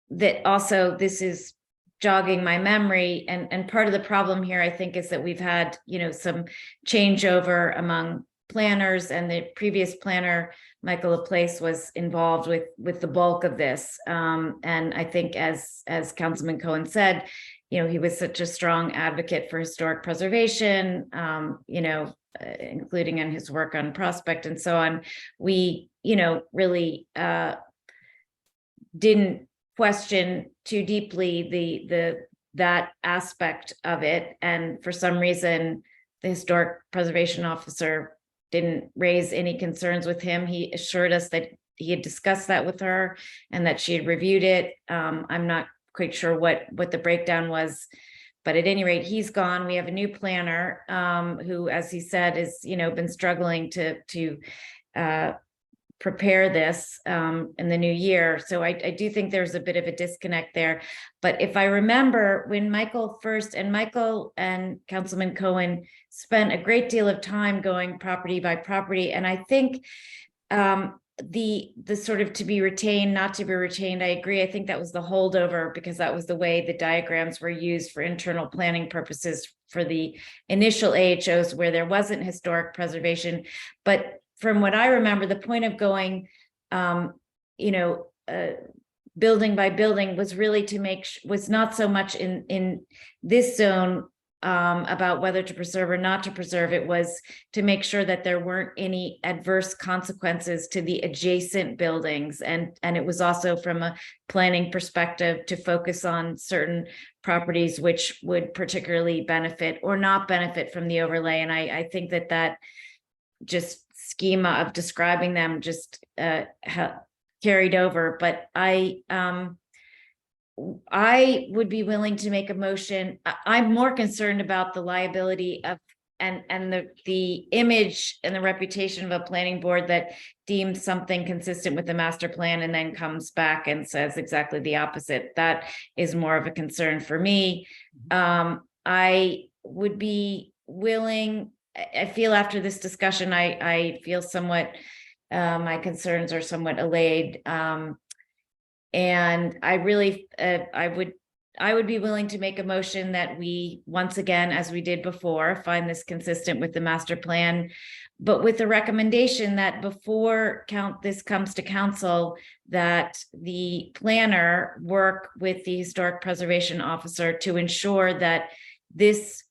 that also this is jogging my memory, and part of the problem here, I think, is that we've had some changeover among planners, and the previous planner, Michael Laplace, was involved with the bulk of this. And I think as Councilman Cohen said, he was such a strong advocate for historic preservation, including in his work on Prospect and so on. We, really didn't question too deeply that aspect of it. And for some reason, the historic preservation officer didn't raise any concerns with him. He assured us that he had discussed that with her and that she had reviewed it. I'm not quite sure what the breakdown was, but at any rate, he's gone. We have a new planner who, as he said, has been struggling to prepare this in the new year. So I do think there's a bit of a disconnect there. But if I remember, when Michael and Councilman Cohen spent a great deal of time going property by property, and I think the sort of to be retained, not to be retained, I agree. I think that was the holdover, because that was the way the diagrams were used for internal planning purposes for the initial AHOs where there wasn't historic preservation. But from what I remember, the point of going, building by building was really to was not so much in this zone about whether to preserve or not to preserve. It was to make sure that there weren't any adverse consequences to the adjacent buildings. And it was also from a planning perspective to focus on certain properties which would particularly benefit or not benefit from the overlay. And I think that just schema of describing them just carried over. But I would be willing to make a motion. I'm more concerned about the liability of and the image and the reputation of a planning board that deems something consistent with the master plan and then comes back and says exactly the opposite. That is more of a concern for me. I would be willing. I feel after this discussion, I feel somewhat, my concerns are somewhat allayed. And I really, I would I would be willing to make a motion that we, once again, as we did before, find this consistent with the master plan, but with the recommendation that before this comes to council, that the planner work with the historic preservation officer to ensure that this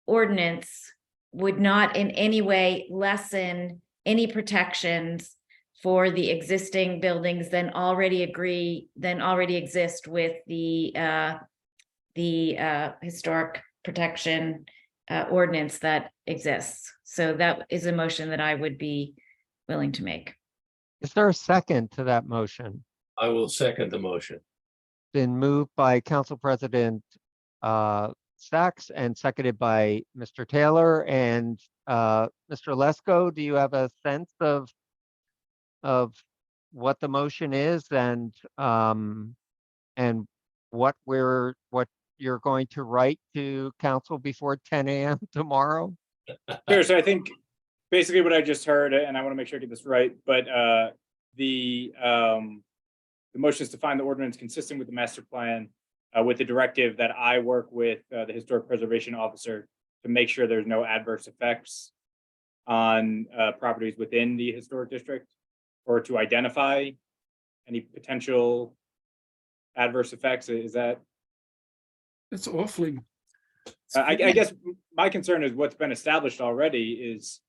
ordinance would not in any way lessen any protections for the existing buildings than already exist with the historic protection ordinance that exists. So that is a motion that I would be willing to make. Is there a second to that motion? I will second the motion. Been moved by Council President Sachs and seconded by Mr. Taylor and Mr. Lesko. Do you have a sense of what the motion is and what you're going to write to council before 10 a.m. tomorrow? Sure. So I think basically what I just heard, and I want to make sure I get this right, but the motion is to find the ordinance consistent with the master plan with the directive that I work with the historic preservation officer to make sure there's no adverse effects on properties within the historic district, or to identify any potential adverse effects. Is that? That's awfully. I guess my concern is what's been established already is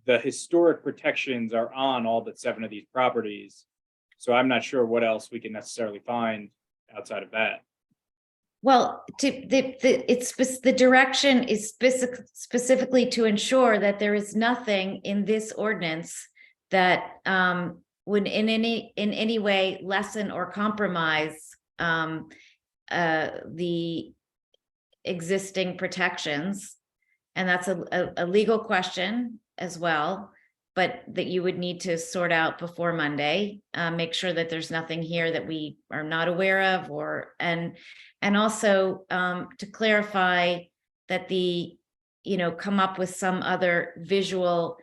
the historic protections are on all but 7 of these properties. So I'm not sure what else we can necessarily find outside of that. Well, the direction is specifically to ensure that there is nothing in this ordinance that would in any way lessen or compromise the existing protections. And that's a legal question as well, but that you would need to sort out before Monday. Make sure that there's nothing here that we are not aware of, and also to clarify that come up with some other visual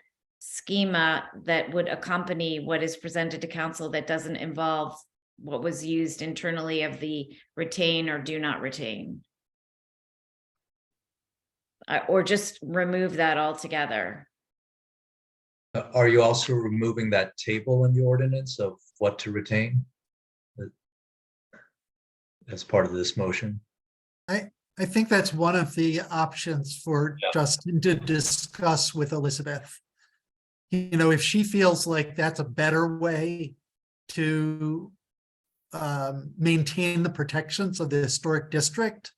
schema that would accompany what is presented to council that doesn't involve what was used internally of the retain or do not retain. Or just remove that altogether. Are you also removing that table in the ordinance of what to retain? As part of this motion? I think that's one of the options for Justin to discuss with Elizabeth. If she feels like that's a better way to maintain the protections of the historic district,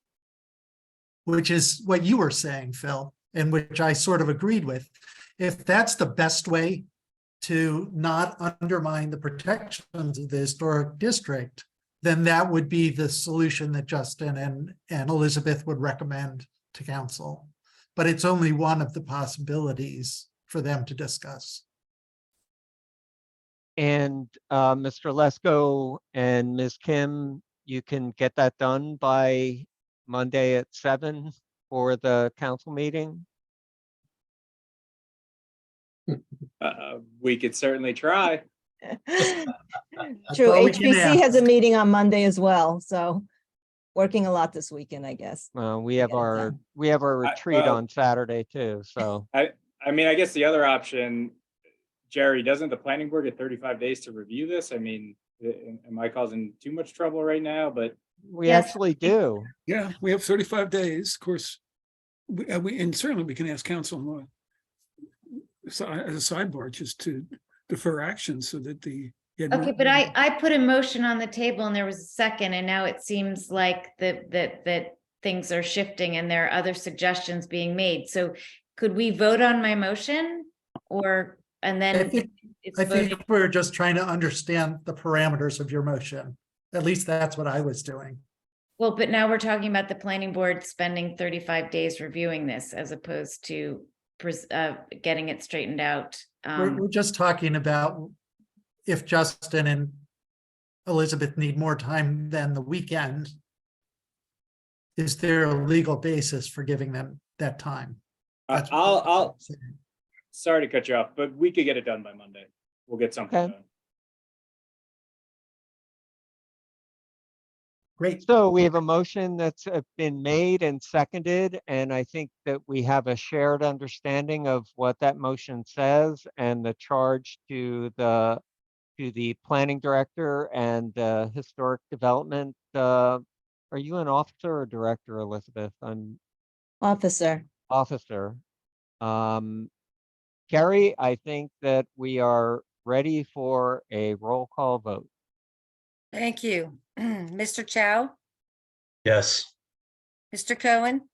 which is what you were saying, Phil, and which I sort of agreed with. If that's the best way to not undermine the protections of the historic district, then that would be the solution that Justin and Elizabeth would recommend to council. But it's only one of the possibilities for them to discuss. And Mr. Lesko and Ms. Kim, you can get that done by Monday at 7 for the council meeting? We could certainly try. True, all we can HBC has a ask. meeting on Monday as well, so working a lot this weekend, I guess. We have our retreat well- on Saturday too, so. I mean, I guess the other option, Jerry, doesn't the planning board get 35 days to review this? I mean, am I causing too much trouble right now? But We Yes. actually do. Yeah, we have 35 days, of course. And certainly we can ask council as a sidebar just to defer action so that Okay, but I put a motion on the table and there was a second, and now it seems like that things are shifting and there are other suggestions being made. So could we vote on my motion and then it's I think voted? we're just trying to understand the parameters of your motion. At least that's what I was doing. Well, but now we're talking about the planning board spending 35 days reviewing this as opposed to getting it straightened out. We're just talking about if Justin and Elizabeth need more time than the weekend. Is there a legal basis for giving them that time? That's what I'll I'm saying. sorry to cut you off, but we could get it done by Monday. We'll get something Okay. done. Great. So we have a motion that's been made and seconded, and I think that we have a shared understanding of what that motion says and the charge to the planning director and historic development. Are you an officer or director, Elizabeth? I'm Officer. officer. Carrie, I think that we are ready for a roll call vote. Thank you. Mr. Chow, Yes. Mr. Cohen,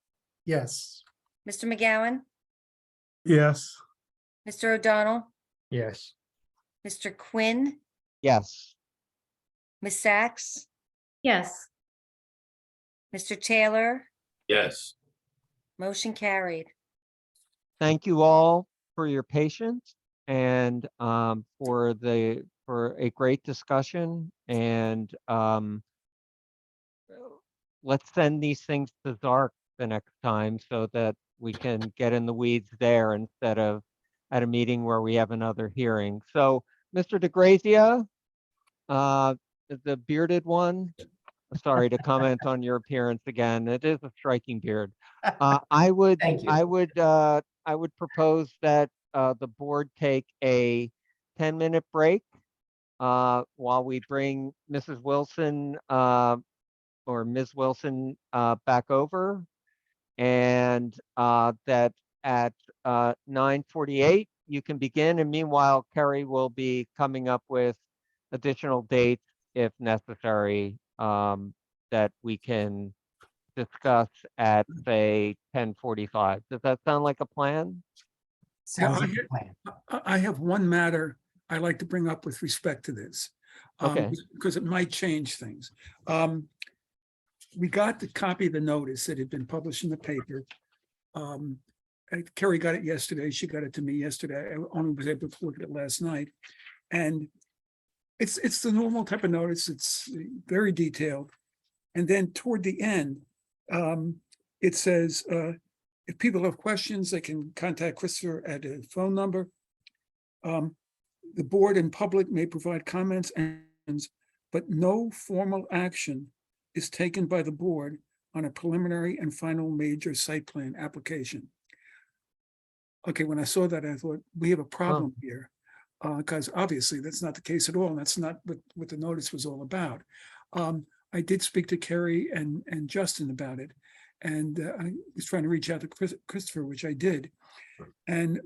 Yes. Mr. McGowan, Yes. Mr. O'Donnell, Yes. Mr. Quinn, Yes. Ms. Sachs, Yes. Mr. Taylor, Yes. motion carried. Thank you all for your patience and for a great discussion, and let's send these things to Zark the next time so that we can get in the weeds there instead of at a meeting where we have another hearing. So, Mr. DeGrazia, the bearded one, sorry to comment on your appearance again. It is a striking beard. I would propose that the board take a 10-minute break while we bring Mrs. Wilson or Ms. Wilson back over, and that at 9:48 you can begin, and meanwhile Kerry will be coming up with additional dates if necessary that we can discuss at, say, 10:45. Does that sound like a plan? I have one matter I'd like to bring up with respect to this. Okay. Because it might change things. We got the copy of the notice that had been published in the paper. Carrie got it yesterday. She got it to me yesterday. I only was able to look at it last night. And it's the normal type of notice. It's very detailed. And then toward the end, it says, if people have questions, they can contact Christopher at a phone number. The board and public may provide comments, but no formal action is taken by the board on a preliminary and final major site plan application. Okay, when I saw that, I thought, we have a problem here. Because obviously that's not the case at all. And that's not what the notice was all about. I did speak to Kerry and Justin about it. And I was trying to reach out to Christopher, which I did. And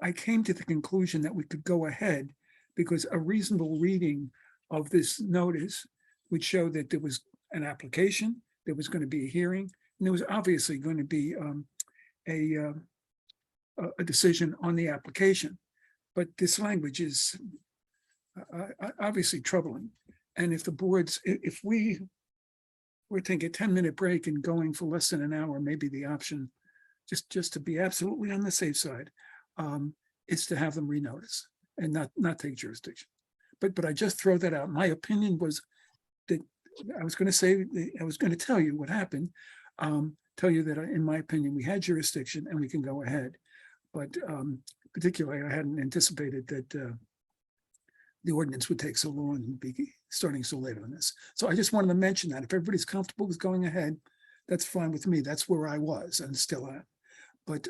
I came to the conclusion that we could go ahead because a reasonable reading of this notice would show that there was an application, there was going to be a hearing, and there was obviously going to be a decision on the application. But this language is obviously troubling. And if the boards, if we were taking a 10-minute break and going for less than an hour, maybe the option, just to be absolutely on the safe side, is to have them renotice and not take jurisdiction. But I just throw that out. My opinion was that I was going to say, I was going to tell you what happened, tell you that in my opinion, we had jurisdiction and we can go ahead. But particularly, I hadn't anticipated that the ordinance would take so long and be starting so late on this. So I just wanted to mention that if everybody's comfortable with going ahead, that's fine with me. That's where I was and still am. But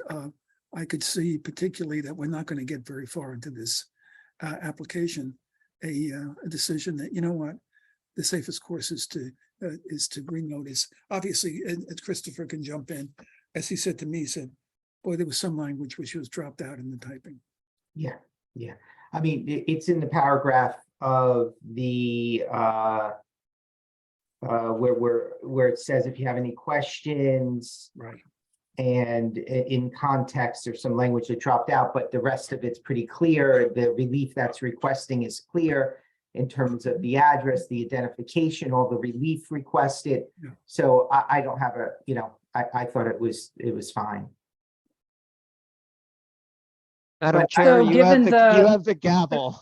I could see particularly that we're not going to get very far into this application, a decision that, you know what, the safest course is to green notice. Obviously, and Christopher can jump in. As he said to me, he said, boy, there was some language which was dropped out in the typing. Yeah. I mean, it's in the paragraph of the where it says if you have any questions, right? And in context, there's some language that dropped out, but the rest of it's pretty clear. The relief that's requesting is clear in terms of the address, the identification, all the relief requested. Yeah. So I don't have a, I thought it was fine. Madam Chair, you have the gavel.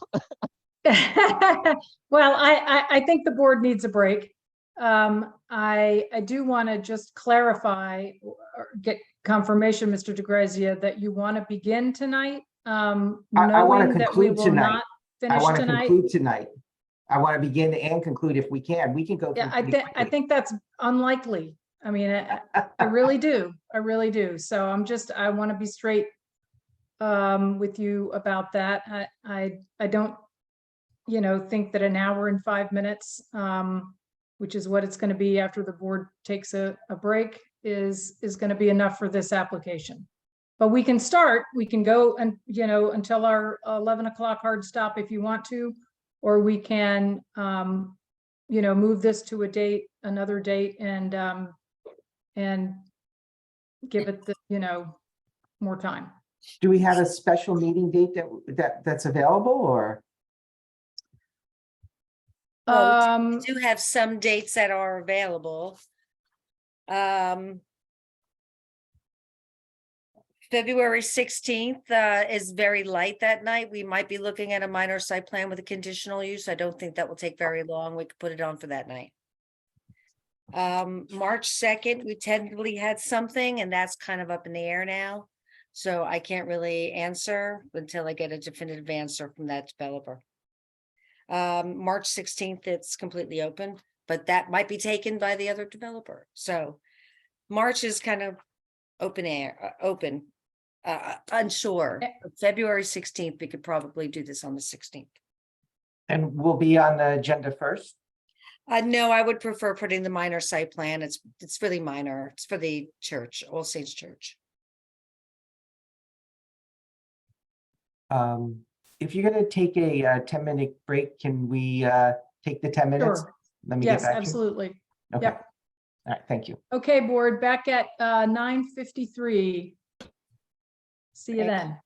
Well, I think the board needs a break. I do want to just clarify or get confirmation, Mr. DeGrazia, that you want to begin tonight, I want to knowing that we conclude will tonight. not I finish want to tonight. conclude tonight. I want to begin and conclude if we can. We can go. Yeah, through I pretty think, I quickly. think that's unlikely. I mean, I really do. I really do. So I want to be straight with you about that. I don't, think that an hour and 5 minutes, which is what it's going to be after the board takes a break, is going to be enough for this application. But we can go and, until our 11 o'clock hard stop if you want to, or we can, move this to another date and give it more time. Do we have a special meeting date that's available, or? Well, we do have some dates that are available. February 16th is very light that night. We might be looking at a minor site plan with a conditional use. I don't think that will take very long. We could put it on for that night. March 2nd, we tentatively had something, and that's kind of up in the air now. So I can't really answer until I get a definitive answer from that developer. March 16th, it's completely open, but that might be taken by the other developer. So March is kind of open, unsure. February 16th, we could probably do this on the 16th. And we'll be on the agenda first? No, I would prefer putting the minor site plan. It's really minor. It's for the church, All Saints Church. If you're going to take a 10-minute break, can we take the 10 minutes? Sure. Let me get Yes, back to you. absolutely. Okay. Yep. All right, thank you. Okay, board, back at 9:53. See you then.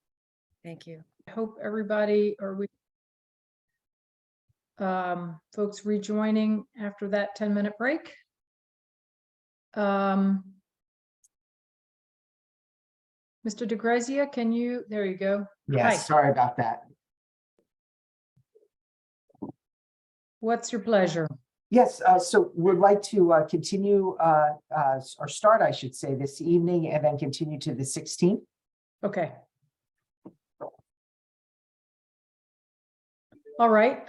Thank you. I hope everybody folks rejoining after that 10-minute break. Mr. DeGrazia, there you go. Yes, Hi. sorry about that. What's your pleasure? Yes, so we'd like to continue or start, I should say, this evening and then continue to the 16th. Okay. All right,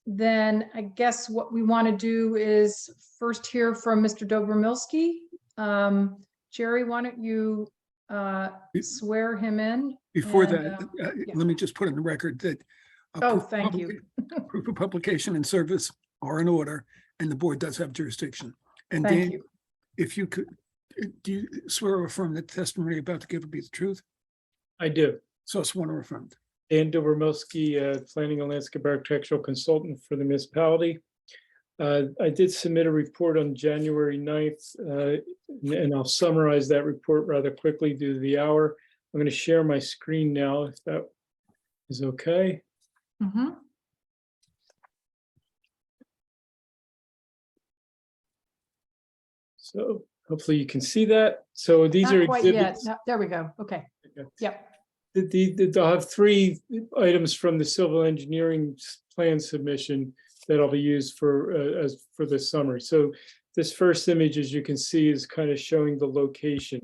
then I guess what we want to do is first hear from Mr. Dobromilski. Jerry, why don't you swear him in? Before And, that, let me just put on the record that. Thank you. Proof of publication and service are in order, and the board does have jurisdiction. And Thank Dan, you. if you could, do you swear or affirm that the testimony you're about to give will be the truth? I do. So sworn or affirmed. Dan Dobromilski, Planning and Landscape Architectural Consultant for the municipality. I did submit a report on January 9th, and I'll summarize that report rather quickly due to the hour. I'm going to share my screen now, if that is okay. Mm-hmm. So hopefully you can see that. So these are Not quite yet. exhibits. No, there we go. Okay. Yep. I'll have 3 items from the civil engineering plan submission that'll be used for this summary. So this first image, as you can see, is kind of showing the location.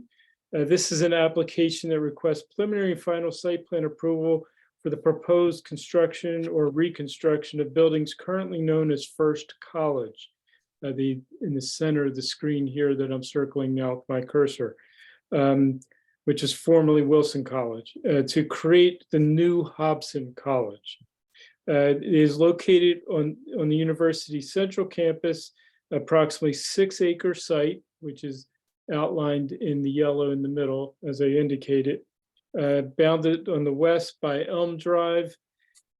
This is an application that requests preliminary and final site plan approval for the proposed construction or reconstruction of buildings currently known as First College. In the center of the screen here that I'm circling now with my cursor, which is formerly Wilson College, to create the new Hobson College. It is located on the University Central Campus, approximately 6-acre site, which is outlined in the yellow in the middle, as I indicated, bounded on the west by Elm Drive,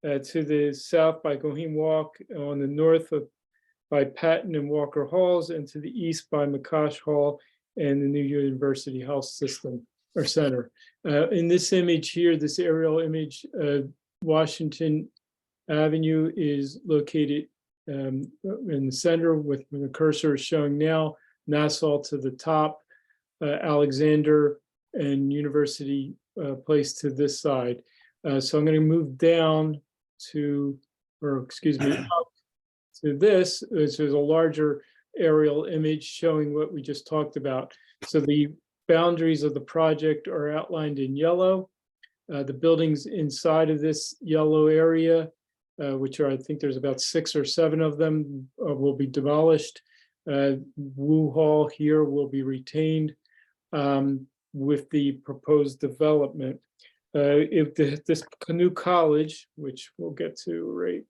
to the south by Goheen Walk, on the north by Patton and Walker Halls, and to the east by McCosh Hall and the new University Health System or Center. In this image here, this aerial image, Washington Avenue is located in the center with the cursor showing now, Nassau to the top, Alexander and University Place to this side. So I'm going to move down to, or excuse me, up to this, which is a larger aerial image showing what we just talked about. So the boundaries of the project are outlined in yellow. The buildings inside of this yellow area which are, I think there's about 6 or 7 of them, will be demolished. Wu Hall here will be retained with the proposed development. If this new college, which we'll get to right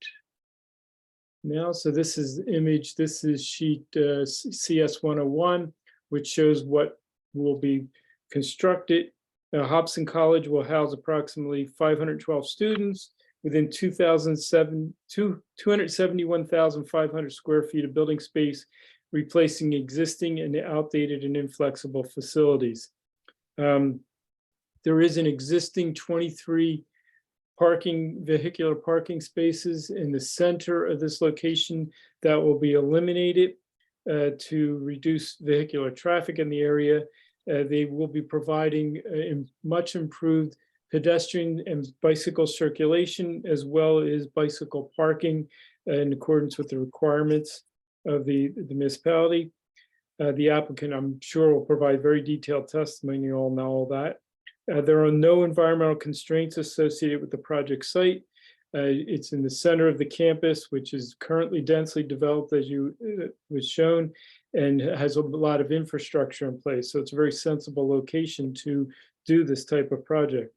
now, so this is the image, this is sheet CS 101, which shows what will be constructed. Hobson College will house approximately 512 students within 271,500 square feet of building space, replacing existing and outdated and inflexible facilities. There is an existing 23 vehicular parking spaces in the center of this location that will be eliminated to reduce vehicular traffic in the area. They will be providing much improved pedestrian and bicycle circulation, as well as bicycle parking in accordance with the requirements of the municipality. The applicant, I'm sure, will provide very detailed testimony. You all know all that. There are no environmental constraints associated with the project site. It's in the center of the campus, which is currently densely developed, as was shown, and has a lot of infrastructure in place. So it's a very sensible location to do this type of project.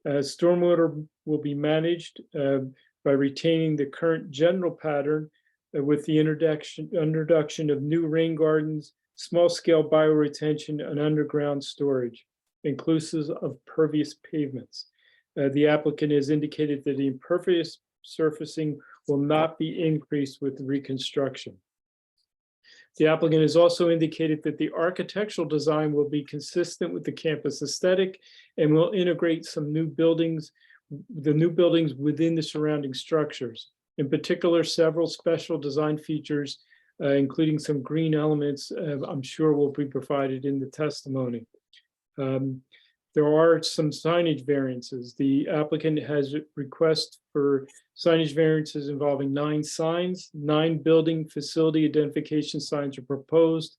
Stormwater will be managed by retaining the current general pattern with the introduction of new rain gardens, small-scale bioretention, and underground storage, inclusive of pervious pavements. The applicant has indicated that the impervious surfacing will not be increased with reconstruction. The applicant has also indicated that the architectural design will be consistent with the campus aesthetic and will integrate some new buildings, the new buildings within the surrounding structures. In particular, several special design features, including some green elements, I'm sure will be provided in the testimony. There are some signage variances. The applicant has a request for signage variances involving 9 signs. 9 building facility identification signs are proposed.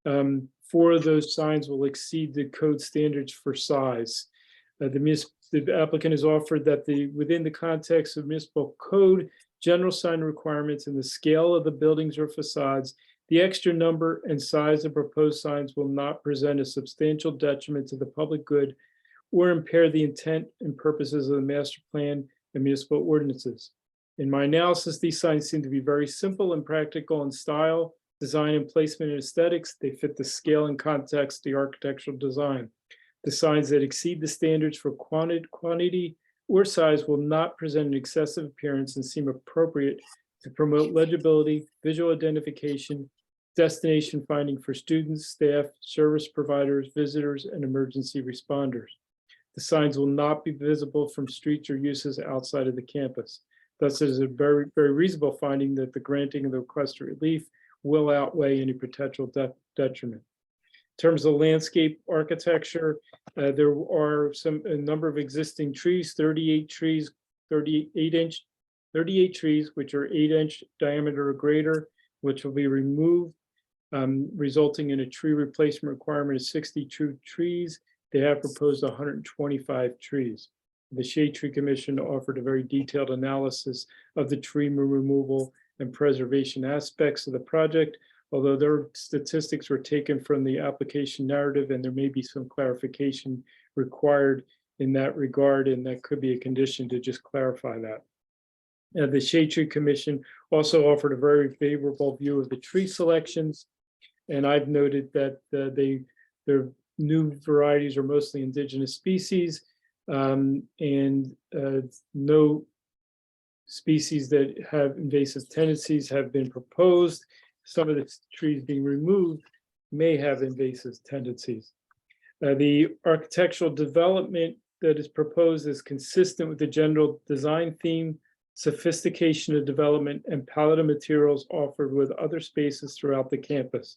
4 of those signs will exceed the code standards for size. The applicant has offered that within the context of municipal code, general sign requirements and the scale of the buildings or facades, the extra number and size of proposed signs will not present a substantial detriment to the public good or impair the intent and purposes of the master plan and municipal ordinances. In my analysis, these signs seem to be very simple and practical in style, design and placement and aesthetics. They fit the scale and context of the architectural design. The signs that exceed the standards for quantity or size will not present an excessive appearance and seem appropriate to promote legibility, visual identification, destination finding for students, staff, service providers, visitors, and emergency responders. The signs will not be visible from streets or uses outside of the campus. Thus, it is a very, very reasonable finding that the granting of the request for relief will outweigh any potential detriment. In terms of landscape architecture, there are a number of existing trees, 38 trees, 38 trees, which are 8-inch diameter or greater, which will be removed, resulting in a tree replacement requirement of 62 trees. They have proposed 125 trees. The Shade Tree Commission offered a very detailed analysis of the tree removal and preservation aspects of the project, although their statistics were taken from the application narrative, and there may be some clarification required in that regard, and that could be a condition to just clarify that. The Shade Tree Commission also offered a very favorable view of the tree selections, and I've noted that their new varieties are mostly indigenous species, and no species that have invasive tendencies have been proposed. Some of the trees being removed may have invasive tendencies. The architectural development that is proposed is consistent with the general design theme, sophistication of development, and palette of materials offered with other spaces throughout the campus.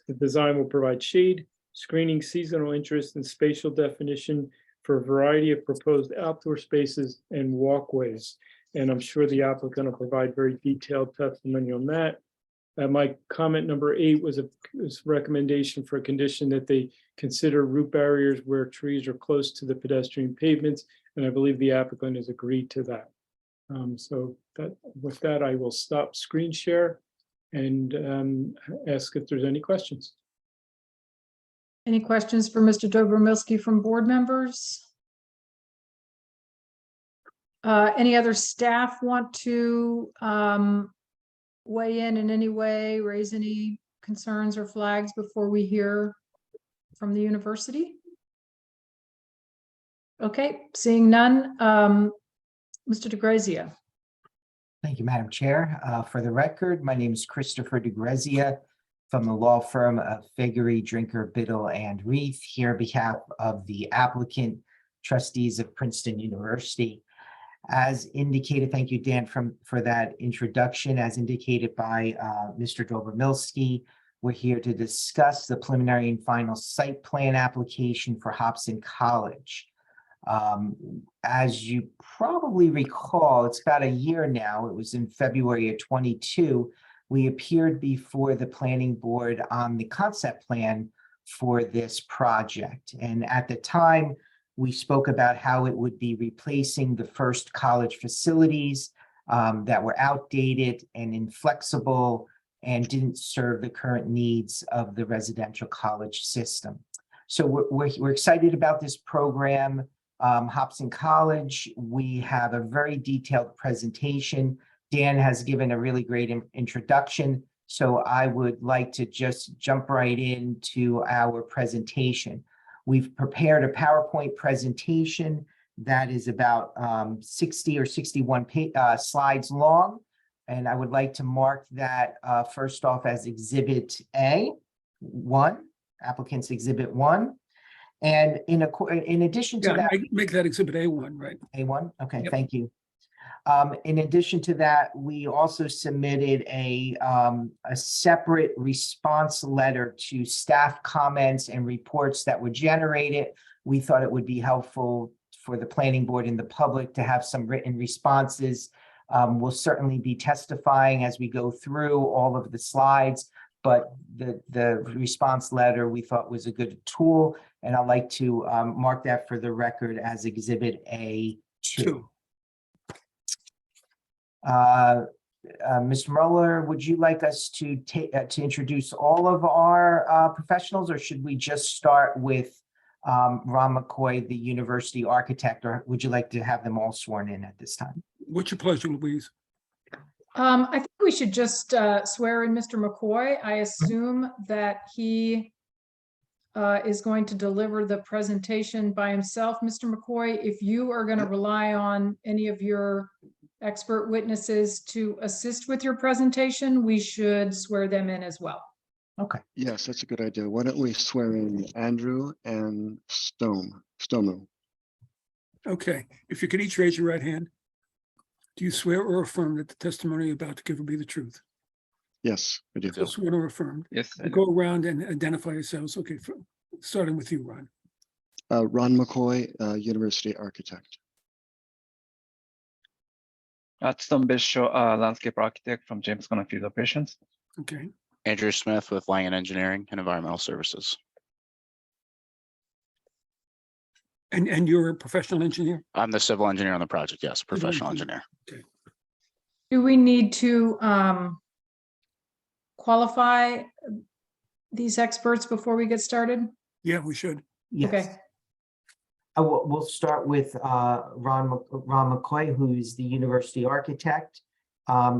The design will provide shade, screening, seasonal interest, and spatial definition for a variety of proposed outdoor spaces and walkways. And I'm sure the applicant will provide very detailed testimony on that. My comment number 8 was a recommendation for a condition that they consider root barriers where trees are close to the pedestrian pavements, and I believe the applicant has agreed to that. So that, with that, I will stop screen share and ask if there's any questions. Any questions for Mr. Dobromilsky from board members? Any other staff want to weigh in any way, raise any concerns or flags before we hear from the university? Okay, seeing none, Mr. DeGrazia. Thank you, Madam Chair. For the record, my name is Christopher DeGrazia from the law firm of Figgery, Drinker, Biddle, and Reith, here on behalf of the applicant, trustees of Princeton University. As indicated, thank you, Dan, for that introduction. As indicated by Mr. Dobromilsky, we're here to discuss the preliminary and final site plan application for Hobson College. As you probably recall, it's about a year now. It was in February of 22. We appeared before the planning board on the concept plan for this project. And at the time, we spoke about how it would be replacing the first college facilities that were outdated and inflexible and didn't serve the current needs of the residential college system. So we're excited about this program. Hobson College, we have a very detailed presentation. Dan has given a really great introduction, so I would like to just jump right into our presentation. We've prepared a PowerPoint presentation that is about 60 or 61 slides long, and I would like to mark that first off as Exhibit A1, applicant's Exhibit 1. And in addition to that, make that Exhibit A1, right? A1, okay, Yep. Thank you. In addition to that, we also submitted a separate response letter to staff comments and reports that were generated. We thought it would be helpful for the planning board and the public to have some written responses. We'll certainly be testifying as we go through all of the slides, but the response letter we thought was a good tool, and I'd like to mark that for the record as Exhibit A2. Mr. Mueller, would you like us to introduce all of our professionals, or should we just start with Ron McCoy, the university architect, or would you like to have them all sworn in at this time? What's your pleasure, Louise? I think we should just swear in Mr. McCoy. I assume that he is going to deliver the presentation by himself. Mr. McCoy, if you are going to rely on any of your expert witnesses to assist with your presentation, we should swear them in as well. Okay. Yes, that's a good idea. Why don't we swear in Andrew and Stomu? Okay, if you could each raise your right hand. Do you swear or affirm that the testimony you're about to give will be the truth? Yes, I do. Sworn or affirmed? Yes. Go around and identify yourselves. Okay, starting with you, Ron. Ron McCoy, university architect. Tom Bishop, landscape architect from James Conner Field Operations. Okay. Andrew Smith with Langen Engineering and Environmental Services. And you're a professional engineer? I'm the civil engineer on the project, yes, professional engineer. Do we need to qualify these experts before we get started? Yeah, we should. Yes. Okay. We'll start with Ron McCoy, who's the university architect.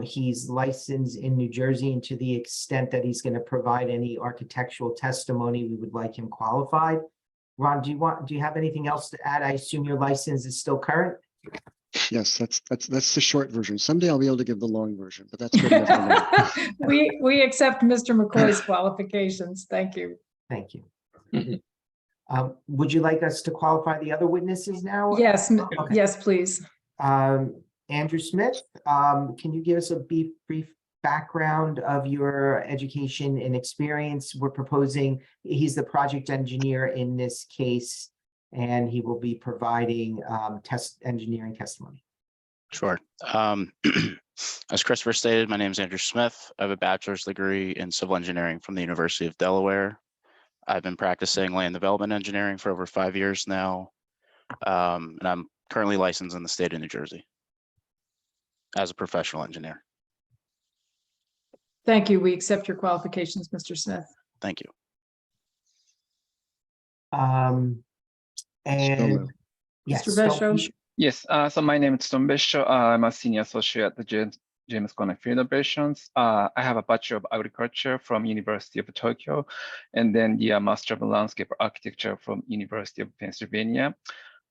He's licensed in New Jersey, and to the extent that he's going to provide any architectural testimony, we would like him qualified. Ron, do you have anything else to add? I assume your license is still current? Yes, that's the short version. Someday I'll be able to give the long version, but that's good enough for now. We accept Mr. McCoy's qualifications. Thank you. Thank you. Would you like us to qualify the other witnesses now? Yes, Okay. yes, please. Andrew Smith, can you give us a brief background of your education and experience? We're proposing, he's the project engineer in this case, and he will be providing engineering testimony. Sure. As Christopher stated, my name is Andrew Smith. I have a bachelor's degree in civil engineering from the University of Delaware. I've been practicing land development engineering for over 5 years now, and I'm currently licensed in the state of New Jersey. as a professional engineer. Thank you. We accept your qualifications, Mr. Smith. Thank you. And yes, Mr. Besho? Yes, so my name is Tom Besho. I'm a senior associate at the James Conner Field Operations. I have a Bachelor of Agriculture from University of Tokyo, and then the Master of Landscape Architecture from University of Pennsylvania.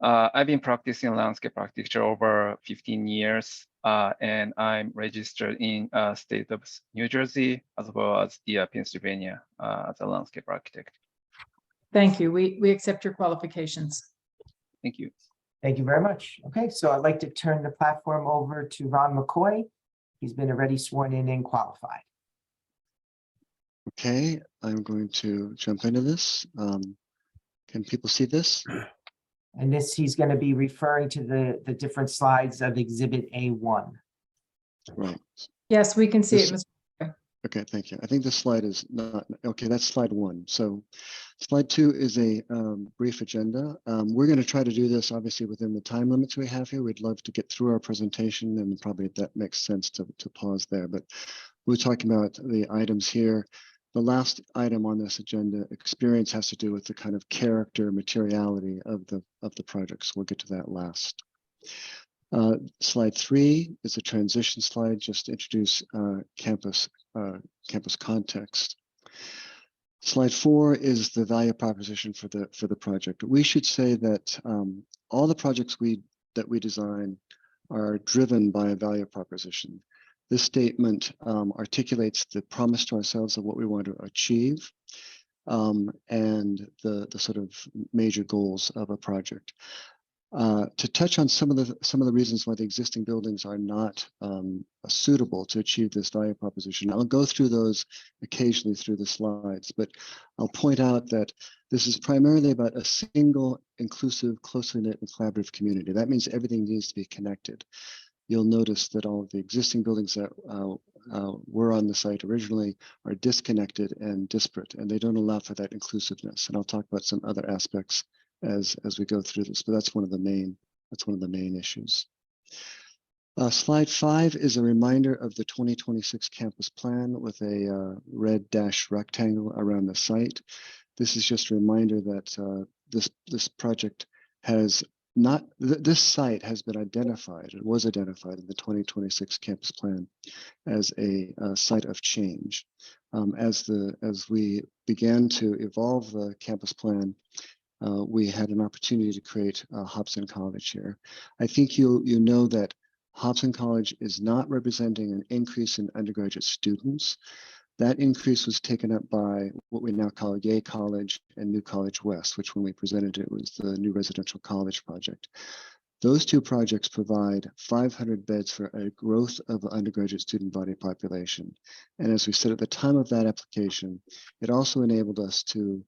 I've been practicing landscape architecture over 15 years, and I'm registered in state of New Jersey, as well as the Pennsylvania as a landscape architect. Thank you. We accept your qualifications. Thank you. thank you very much. Okay, so I'd like to turn the platform over to Ron McCoy. He's been already sworn in and qualified. Okay, I'm going to jump into this. Can people see this? And this, he's going to be referring to the different slides of Exhibit A1. Right. Yes, we can see it, This- Mr. Besho. Okay, thank you. I think this slide is not, okay, that's slide 1. So slide 2 is a brief agenda. We're going to try to do this obviously within the time limits we have here. We'd love to get through our presentation, and probably that makes sense to pause there. But we're talking about the items here. The last item on this agenda, experience, has to do with the kind of character, materiality of the project. So we'll get to that last. Slide 3 is a transition slide, just to introduce campus context. Slide 4 is the value proposition for the project. We should say that all the projects that we design are driven by a value proposition. This statement articulates the promise to ourselves of what we want to achieve, and the sort of major goals of a project. To touch on some of the reasons why the existing buildings are not suitable to achieve this value proposition, I'll go through those occasionally through the slides, but I'll point out that this is primarily about a single, inclusive, closely knit, and collaborative community. That means everything needs to be connected. You'll notice that all of the existing buildings that were on the site originally are disconnected and disparate, and they don't allow for that inclusiveness. And I'll talk about some other aspects as we go through this, but that's one of the main issues. Slide 5 is a reminder of the 2026 campus plan with a red dash rectangle around the site. This is just a reminder that this project has not, this site has been identified, it was identified in the 2026 campus plan as a site of change. As we began to evolve the campus plan, we had an opportunity to create Hobson College here. I think you know that Hobson College is not representing an increase in undergraduate students. That increase was taken up by what we now call Yay College and New College West, which when we presented it was the new residential college project. Those two projects provide 500 beds for a growth of undergraduate student body population. And as we said at the time of that application, it also enabled us to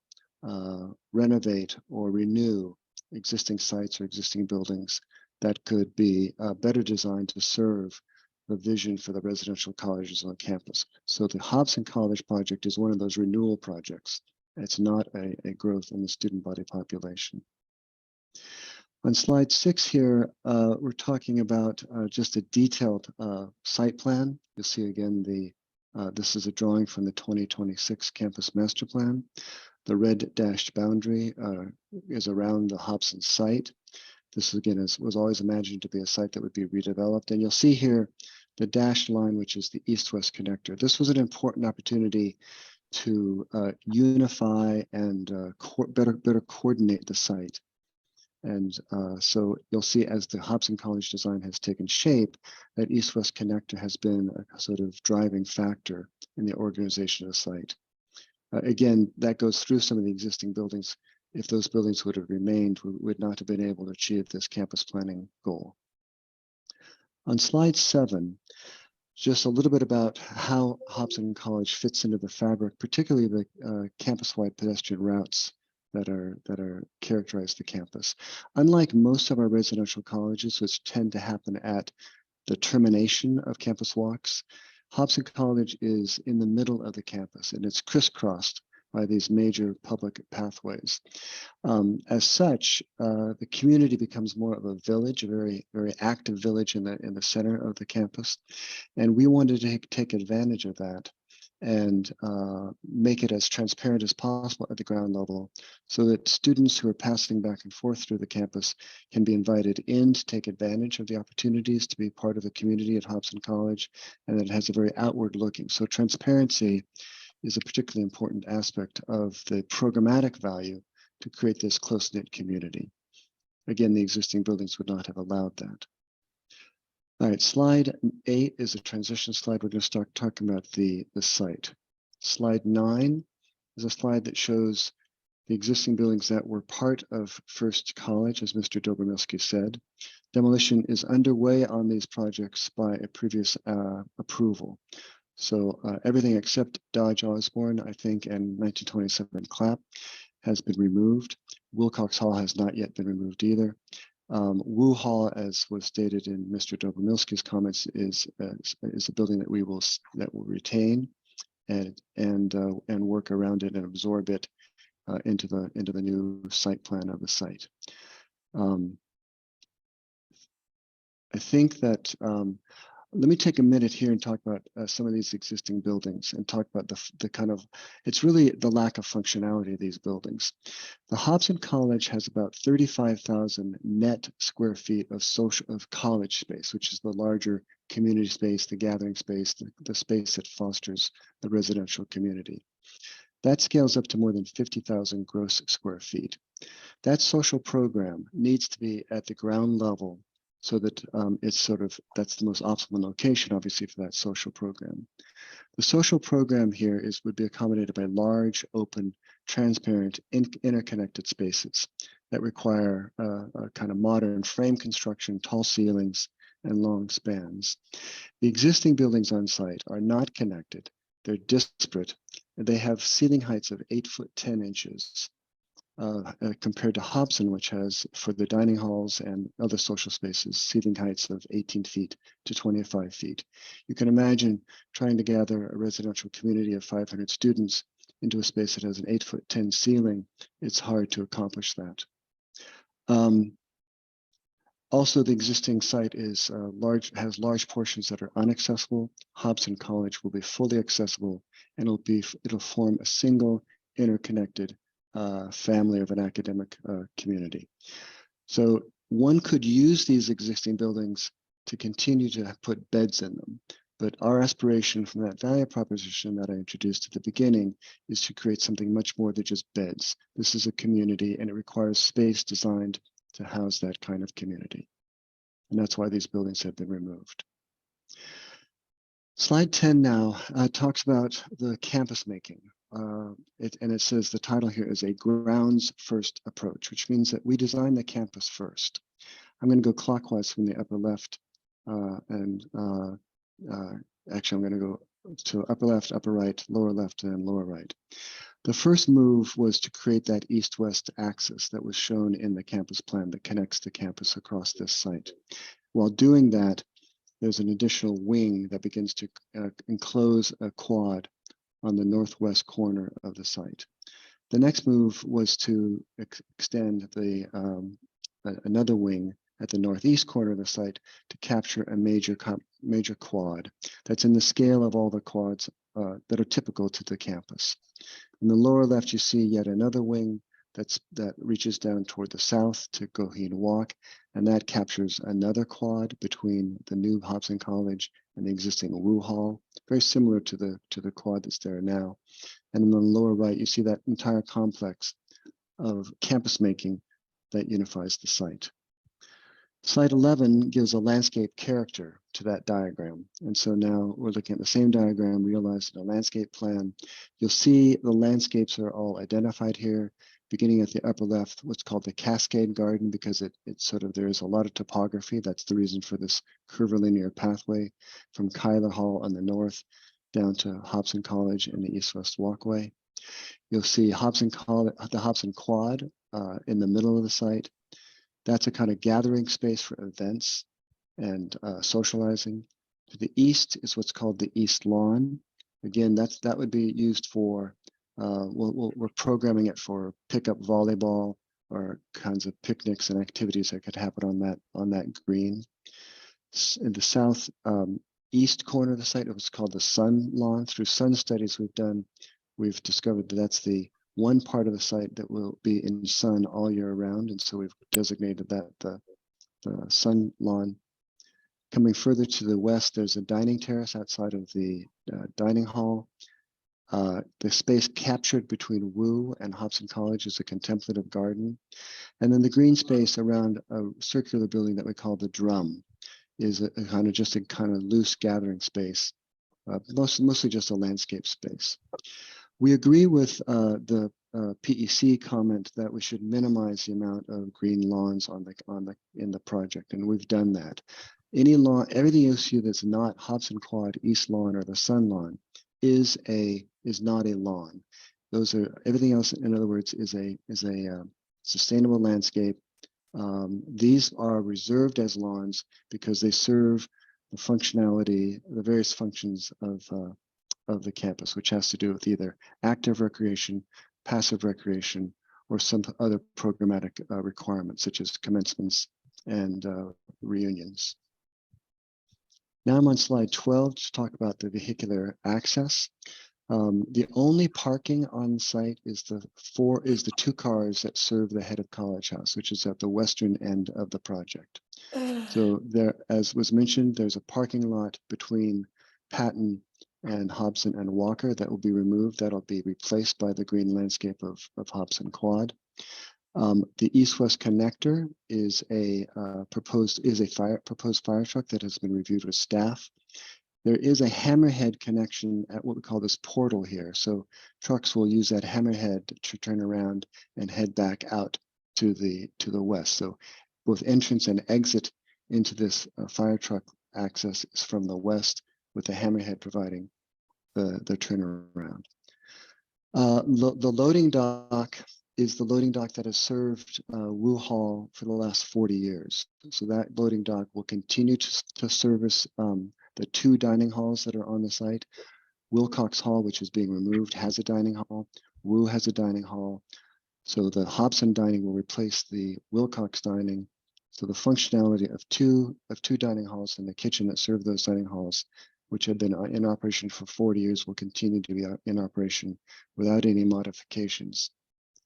renovate or renew existing sites or existing buildings that could be better designed to serve the vision for the residential colleges on campus. So the Hobson College project is one of those renewal projects. It's not a growth in the student body population. On slide 6 here, we're talking about just a detailed site plan. You'll see again this is a drawing from the 2026 campus master plan. The red dashed boundary is around the Hobson site. This again was always imagined to be a site that would be redeveloped. And you'll see here the dashed line, which is the east-west connector. This was an important opportunity to unify and better coordinate the site. And so you'll see as the Hobson College design has taken shape, that east-west connector has been a sort of driving factor in the organization of the site. Again, that goes through some of the existing buildings. If those buildings would have remained, we would not have been able to achieve this campus planning goal. On slide 7, just a little bit about how Hobson College fits into the fabric, particularly the campus-wide pedestrian routes that characterize the campus. Unlike most of our residential colleges, which tend to happen at the termination of campus walks, Hobson College is in the middle of the campus, and it's crisscrossed by these major public pathways. As such, the community becomes more of a village, a very active village in the center of the campus. And we wanted to take advantage of that and make it as transparent as possible at the ground level so that students who are passing back and forth through the campus can be invited in to take advantage of the opportunities to be part of the community at Hobson College, and that it has a very outward looking. So transparency is a particularly important aspect of the programmatic value to create this close-knit community. Again, the existing buildings would not have allowed that. All right, slide 8 is a transition slide. We're going to start talking about the site. Slide 9 is a slide that shows the existing buildings that were part of First College, as Mr. Dobromilsky said. Demolition is underway on these projects by a previous approval. So everything except Dodge Osborne, I think, and 1927 Clapp has been removed. Wilcox Hall has not yet been removed either. Wu Hall, as was stated in Mr. Dobromilsky's comments, is a building that will retain and work around it and absorb it into the new site plan of the site. I think that let me take a minute here and talk about some of these existing buildings and talk about the kind of, it's really the lack of functionality of these buildings. The Hobson College has about 35,000 net square feet of college space, which is the larger community space, the gathering space, the space that fosters the residential community. That scales up to more than 50,000 gross square feet. That social program needs to be at the ground level so that that's the most optimal location, obviously, for that social program. The social program here would be accommodated by large, open, transparent, interconnected spaces that require a kind of modern frame construction, tall ceilings, and long spans. The existing buildings on site are not connected. They're disparate. They have ceiling heights of 8 foot 10 inches. Compared to Hobson, which has, for the dining halls and other social spaces, ceiling heights of 18 feet to 25 feet. You can imagine trying to gather a residential community of 500 students into a space that has an 8 foot 10 ceiling. It's hard to accomplish that. Also, the existing site has large portions that are inaccessible. Hobson College will be fully accessible, and it'll form a single interconnected family of an academic community. So one could use these existing buildings to continue to put beds in them. But our aspiration from that value proposition that I introduced at the beginning is to create something much more than just beds. This is a community, and it requires space designed to house that kind of community. And that's why these buildings have been removed. Slide 10 now talks about the campus making. It says the title here is a grounds first approach, which means that we design the campus first. I'm going to go clockwise from the upper left actually I'm going to go to upper left, upper right, lower left, and lower right. The first move was to create that east-west axis that was shown in the campus plan that connects the campus across this site. While doing that, there's an additional wing that begins to enclose a quad on the northwest corner of the site. The next move was to extend another wing at the northeast corner of the site to capture a major quad that's in the scale of all the quads that are typical to the campus. In the lower left, you see yet another wing that reaches down toward the south to Goheen Walk, and that captures another quad between the new Hobson College and the existing Wu Hall, very similar to the quad that's there now. And in the lower right, you see that entire complex of campus making that unifies the site. Slide 11 gives a landscape character to that diagram. And so now we're looking at the same diagram realized in a landscape plan. You'll see the landscapes are all identified here, beginning at the upper left, what's called the Cascade Garden, because there's a lot of topography. That's the reason for this curvilinear pathway from Kyler Hall on the north down to Hobson College and the east-west walkway. You'll see the Hobson Quad in the middle of the site. That's a kind of gathering space for events and socializing. To the east is what's called the East Lawn. Again, that would be used for we're programming it for pickup volleyball or kinds of picnics and activities that could happen on that green. In the south east corner of the site, it was called the Sun Lawn. Through sun studies we've discovered that that's the one part of the site that will be in sun all year round, and so we've designated that the Sun Lawn. Coming further to the west, there's a dining terrace outside of the dining hall. The space captured between Wu and Hobson College is a contemplative garden. And then the green space around a circular building that we call the Drum is a kind of loose gathering space, mostly just a landscape space. We agree with the PEC comment that we should minimize the amount of green lawns in the project, and we've done that. Any lawn, everything you see that's not Hobson Quad, East Lawn, or the Sun Lawn is not a lawn. Those are everything else. In other words, is a sustainable landscape. These are reserved as lawns because they serve the functionality, the various functions of the campus, which has to do with either active recreation, passive recreation, or some other programmatic requirements such as commencements and reunions. Now I'm on slide 12 to talk about the vehicular access. The only parking on site is the two cars that serve the head of College House, which is at the western end of the project. So there, as was mentioned, there's a parking lot between Patton and Hobson and Walker that will be removed. That'll be replaced by the green landscape of Hobson Quad. The east-west connector is a proposed fire truck that has been reviewed with staff. There is a hammerhead connection at what we call this portal here. So trucks will use that hammerhead to turn around and head back out to the west. So both entrance and exit into this fire truck access is from the west, with the hammerhead providing the turnaround. The loading dock is the loading dock that has served Wu Hall for the last 40 years. So that loading dock will continue to service the two dining halls that are on the site. Wilcox Hall, which is being removed, has a dining hall. Wu has a dining hall. So the Hobson dining will replace the Wilcox dining. So the functionality of two dining halls and the kitchen that serve those dining halls, which have been in operation for 40 years, will continue to be in operation without any modifications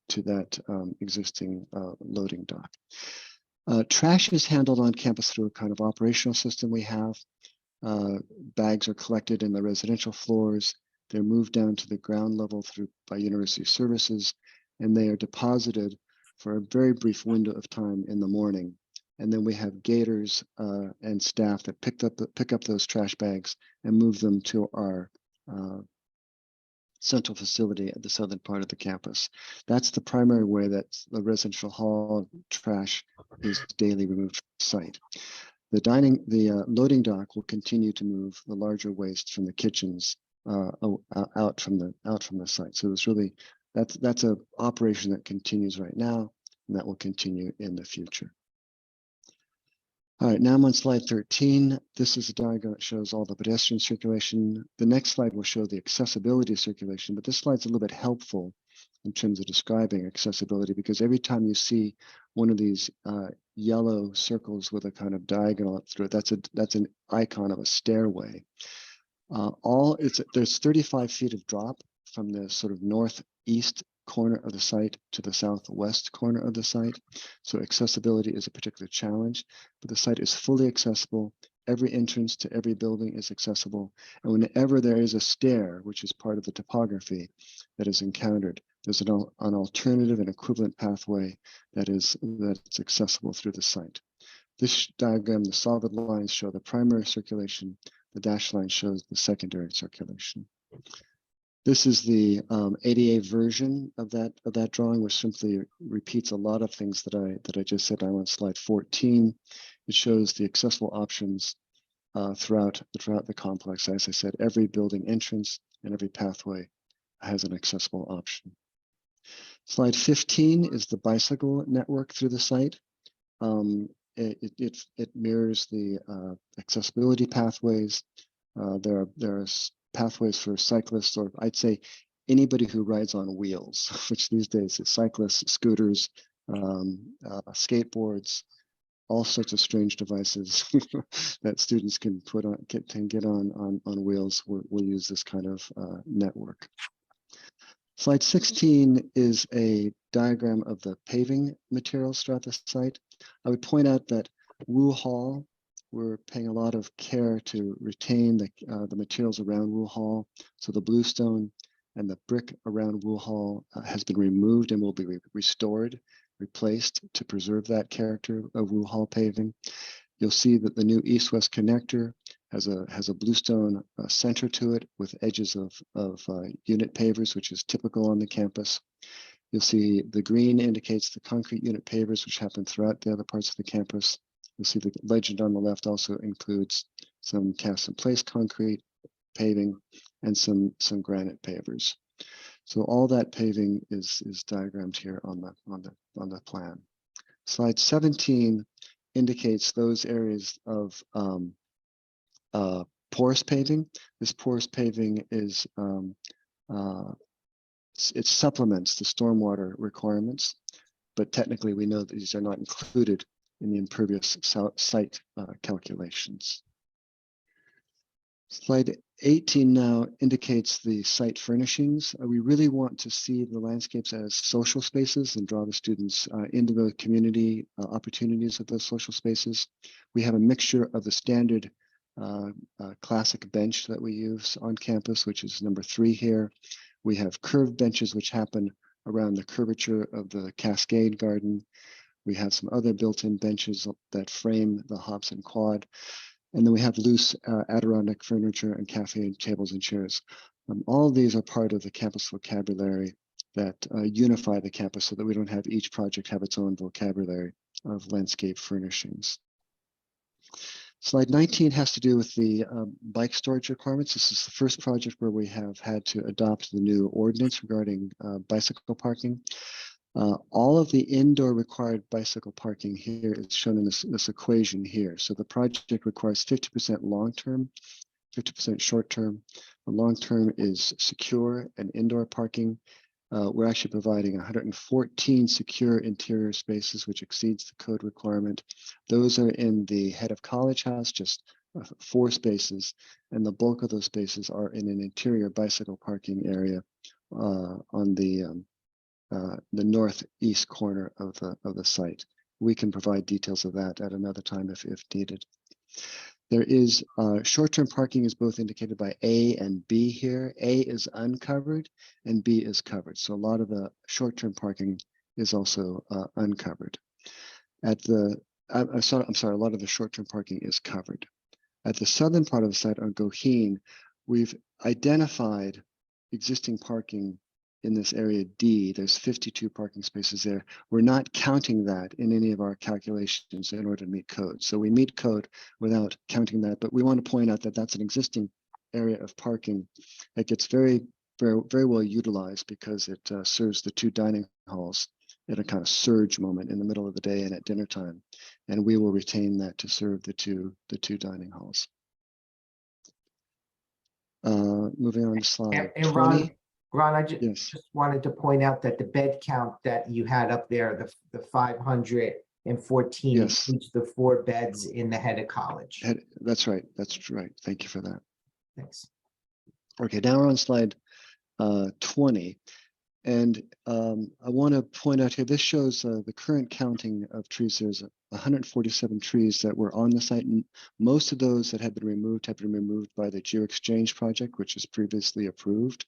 to that existing loading dock. Trash is handled on campus through a kind of operational system we have. Bags are collected in the residential floors. They're moved down to the ground level by University Services, and they are deposited for a very brief window of time in the morning. And then we have gators and staff that pick up those trash bags and move them to our central facility at the southern part of the campus. That's the primary way that the residential hall trash is daily removed from the site. The loading dock will continue to move the larger waste from the kitchens out from the site. So it's really that's an operation that continues right now, and that will continue in the future. All right, now I'm on slide 13. This is a diagram that shows all the pedestrian circulation. The next slide will show the accessibility circulation, but this slide's a little bit helpful in terms of describing accessibility, because every time you see one of these yellow circles with a kind of diagonal up through it, that's an icon of a stairway. There's 35 feet of drop from the sort of northeast corner of the site to the southwest corner of the site. So accessibility is a particular challenge, but the site is fully accessible. Every entrance to every building is accessible. And whenever there is a stair, which is part of the topography that is encountered, there's an alternative and equivalent pathway that's accessible through the site. This diagram, the solid lines show the primary circulation. The dashed line shows the secondary circulation. This is the ADA version of that drawing, which simply repeats a lot of things that I just said. I'm on slide 14. It shows the accessible options throughout the complex. As I said, every building entrance and every pathway has an accessible option. Slide 15 is the bicycle network through the site. It mirrors the accessibility pathways. There are pathways for cyclists, or I'd say anybody who rides on wheels, which these days is cyclists, scooters, skateboards, all sorts of strange devices that students can put on, can get on wheels. We'll use this kind of network. Slide 16 is a diagram of the paving materials throughout the site. I would point out that Wu Hall, we're paying a lot of care to retain the materials around Wu Hall. So the bluestone and the brick around Wu Hall has been removed and will be restored, replaced to preserve that character of Wu Hall paving. You'll see that the new east-west connector has a bluestone center to it with edges of unit pavers, which is typical on the campus. You'll see the green indicates the concrete unit pavers, which happen throughout the other parts of the campus. You'll see the legend on the left also includes some cast in place concrete paving and some granite pavers. So all that paving is diagrammed here on the plan. Slide 17 indicates those areas of porous paving. This porous paving is it supplements the stormwater requirements, but technically we know that these are not included in the impervious site calculations. Slide 18 now indicates the site furnishings. We really want to see the landscapes as social spaces and draw the students into the community opportunities of those social spaces. We have a mixture of the standard classic bench that we use on campus, which is number 3 here. We have curved benches which happen around the curvature of the Cascade Garden. We have some other built-in benches that frame the Hobson Quad. And then we have loose Adirondack furniture and cafe tables and chairs. All of these are part of the campus vocabulary that unify the campus so that we don't have each project have its own vocabulary of landscape furnishings. Slide 19 has to do with the bike storage requirements. This is the first project where we have had to adopt the new ordinance regarding bicycle parking. All of the indoor required bicycle parking here is shown in this equation here. So the project requires 50% long-term, 50% short-term. The long-term is secure and indoor parking. We're actually providing 114 secure interior spaces, which exceeds the code requirement. Those are in the head of college house, just 4 spaces, and the bulk of those spaces are in an interior bicycle parking area on the northeast corner of the site. We can provide details of that at another time if needed. There is short-term parking is both indicated by A and B here. A is uncovered and B is covered. So a lot of the short-term parking is also uncovered. At the, I'm sorry, a lot of the short-term parking is covered. At the southern part of the site on Goheen, we've identified existing parking in this area D. There's 52 parking spaces there. We're not counting that in any of our calculations in order to meet code. So we meet code without counting that, but we want to point out that that's an existing area of parking that gets very well utilized because it serves the 2 dining halls at a kind of surge moment in the middle of the day and at dinner time. And we will retain that to serve the two dining halls. Moving on to slide 20. Ron, I just wanted to point out that the bed count that you had up there, the 514 includes the 4 beds in the head of college. That's right. That's right. Thank you for that. Thanks. Okay, now we're on slide 20. And I want to point out here, this shows the current counting of trees. There's 147 trees that were on the site, and most of those that have been removed by the GeoExchange project, which is previously approved.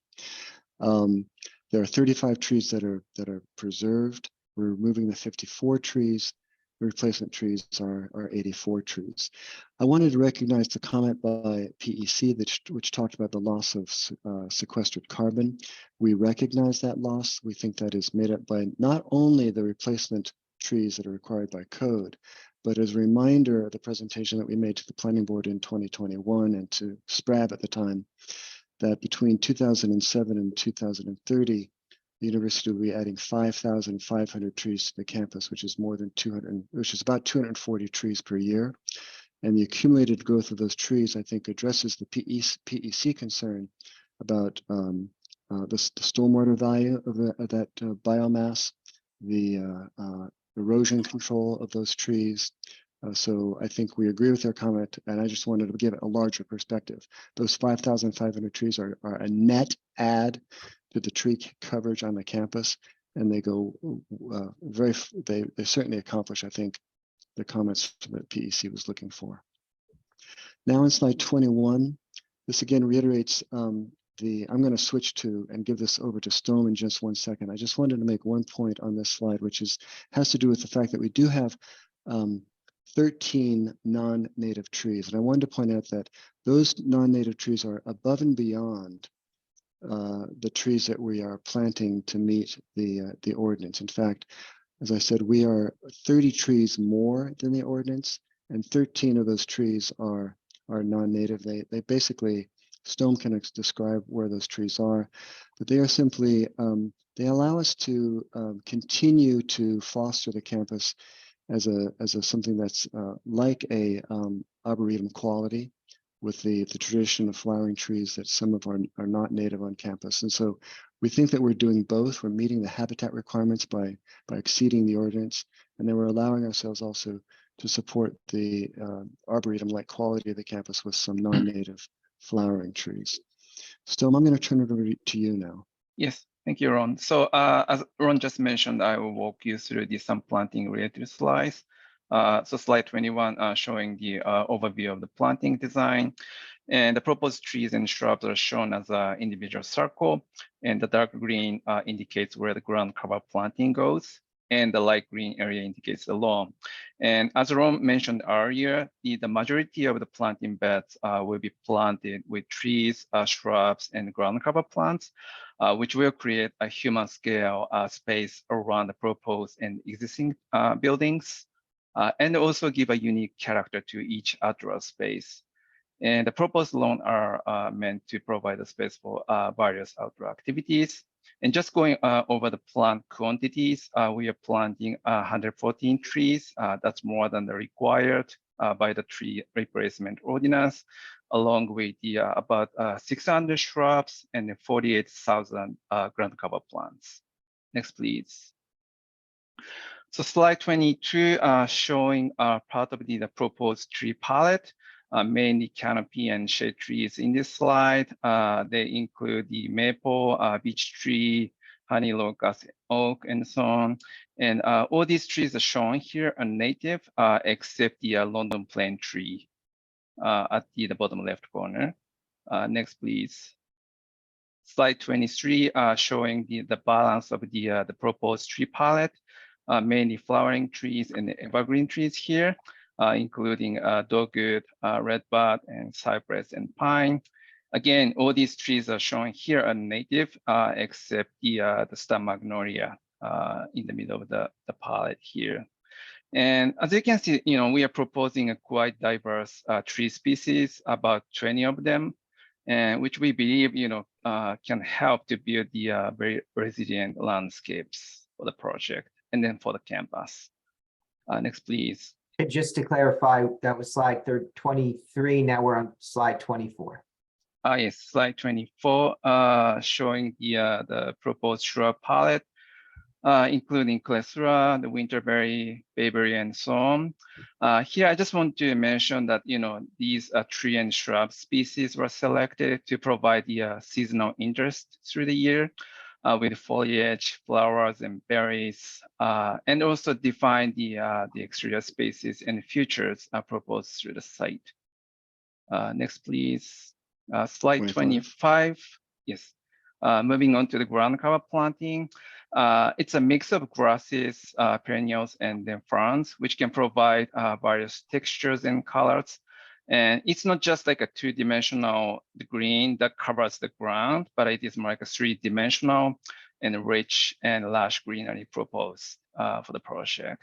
There are 35 trees that are preserved. We're removing the 54 trees. The replacement trees are 84 trees. I wanted to recognize the comment by PEC which talked about the loss of sequestered carbon. We recognize that loss. We think that is made up by not only the replacement trees that are required by code, but as a reminder of the presentation that we made to the planning board in 2021 and to SPRAB at the time, that between 2007 and 2030, the university will be adding 5,500 trees to the campus, which is about 240 trees per year. And the accumulated growth of those trees, I think, addresses the PEC concern about the stormwater value of that biomass, the erosion control of those trees. So I think we agree with their comment, and I just wanted to give it a larger perspective. Those 5,500 trees are a net add to the tree coverage on the campus, and they go they certainly accomplish, I think, the comments that PEC was looking for. Now in slide 21, this again reiterates I'm going to switch to and give this over to Stone in just 1 second. I just wanted to make one point on this slide, which has to do with the fact that we do have 13 non-native trees. And I wanted to point out that those non-native trees are above and beyond the trees that we are planting to meet the ordinance. In fact, as I said, we are 30 trees more than the ordinance, and 13 of those trees are non-native. They basically, Stone can describe where those trees are, but they are simply, they allow us to continue to foster the campus as something that's like a arboretum quality, with the tradition of flowering trees that some of are not native on campus. And so we think that we're doing both. We're meeting the habitat requirements by exceeding the ordinance, and then we're allowing ourselves also to support the arboretum-like quality of the campus with some non-native flowering trees. Stone, I'm going to turn it over to you now. Yes, thank you, Ron. So as Ron just mentioned, I will walk you through some planting related slides. So slide 21 showing the overview of the planting design. And the proposed trees and shrubs are shown as an individual circle. And the dark green indicates where the ground cover planting goes. And the light green area indicates the lawn. And as Ron mentioned earlier, the majority of the planting beds will be planted with trees, shrubs, and ground cover plants, which will create a human scale space around the proposed and existing buildings, and also give a unique character to each outdoor space. And the proposed lawn are meant to provide a space for various outdoor activities. And just going over the plant quantities, we are planting 114 trees. That's more than the required by the tree replacement ordinance, along with the about 600 shrubs and 48,000 ground cover plants. Next, please. So slide 22 showing part of the proposed tree palette. Mainly canopy and shade trees in this slide. They include the maple, beech tree, honey locust, oak, and so on. And all these trees are shown here are native, except the London plane tree at the bottom left corner. Next, please. Slide 23 showing the balance of the proposed tree palette, mainly flowering trees and evergreen trees here. Including dogwood, redbud, and cypress and pine. Again, all these trees are shown here are native, except the star magnolia in the middle of the palette here. And as you can see, we are proposing a quite diverse tree species, about 20 of them, and which we believe, can help to build the very resilient landscapes for the project and then for the campus. Next, please. And just to clarify, that was slide 23. Now we're on slide 24. Yes, slide 24, showing the proposed shrub palette, including Clethra, the winterberry, bayberry, and so on. Here, I just want to mention that these tree and shrub species were selected to provide the seasonal interest through the year. With foliage, flowers, and berries, and also define the exterior spaces and features proposed through the site. Next, please. Slide 25. Yes. Moving on to the ground cover planting. It's a mix of grasses, perennials, and then ferns, which can provide various textures and colors. And it's not just like a two-dimensional green that covers the ground, but it is more like a three-dimensional and rich and lush greenery proposed for the project.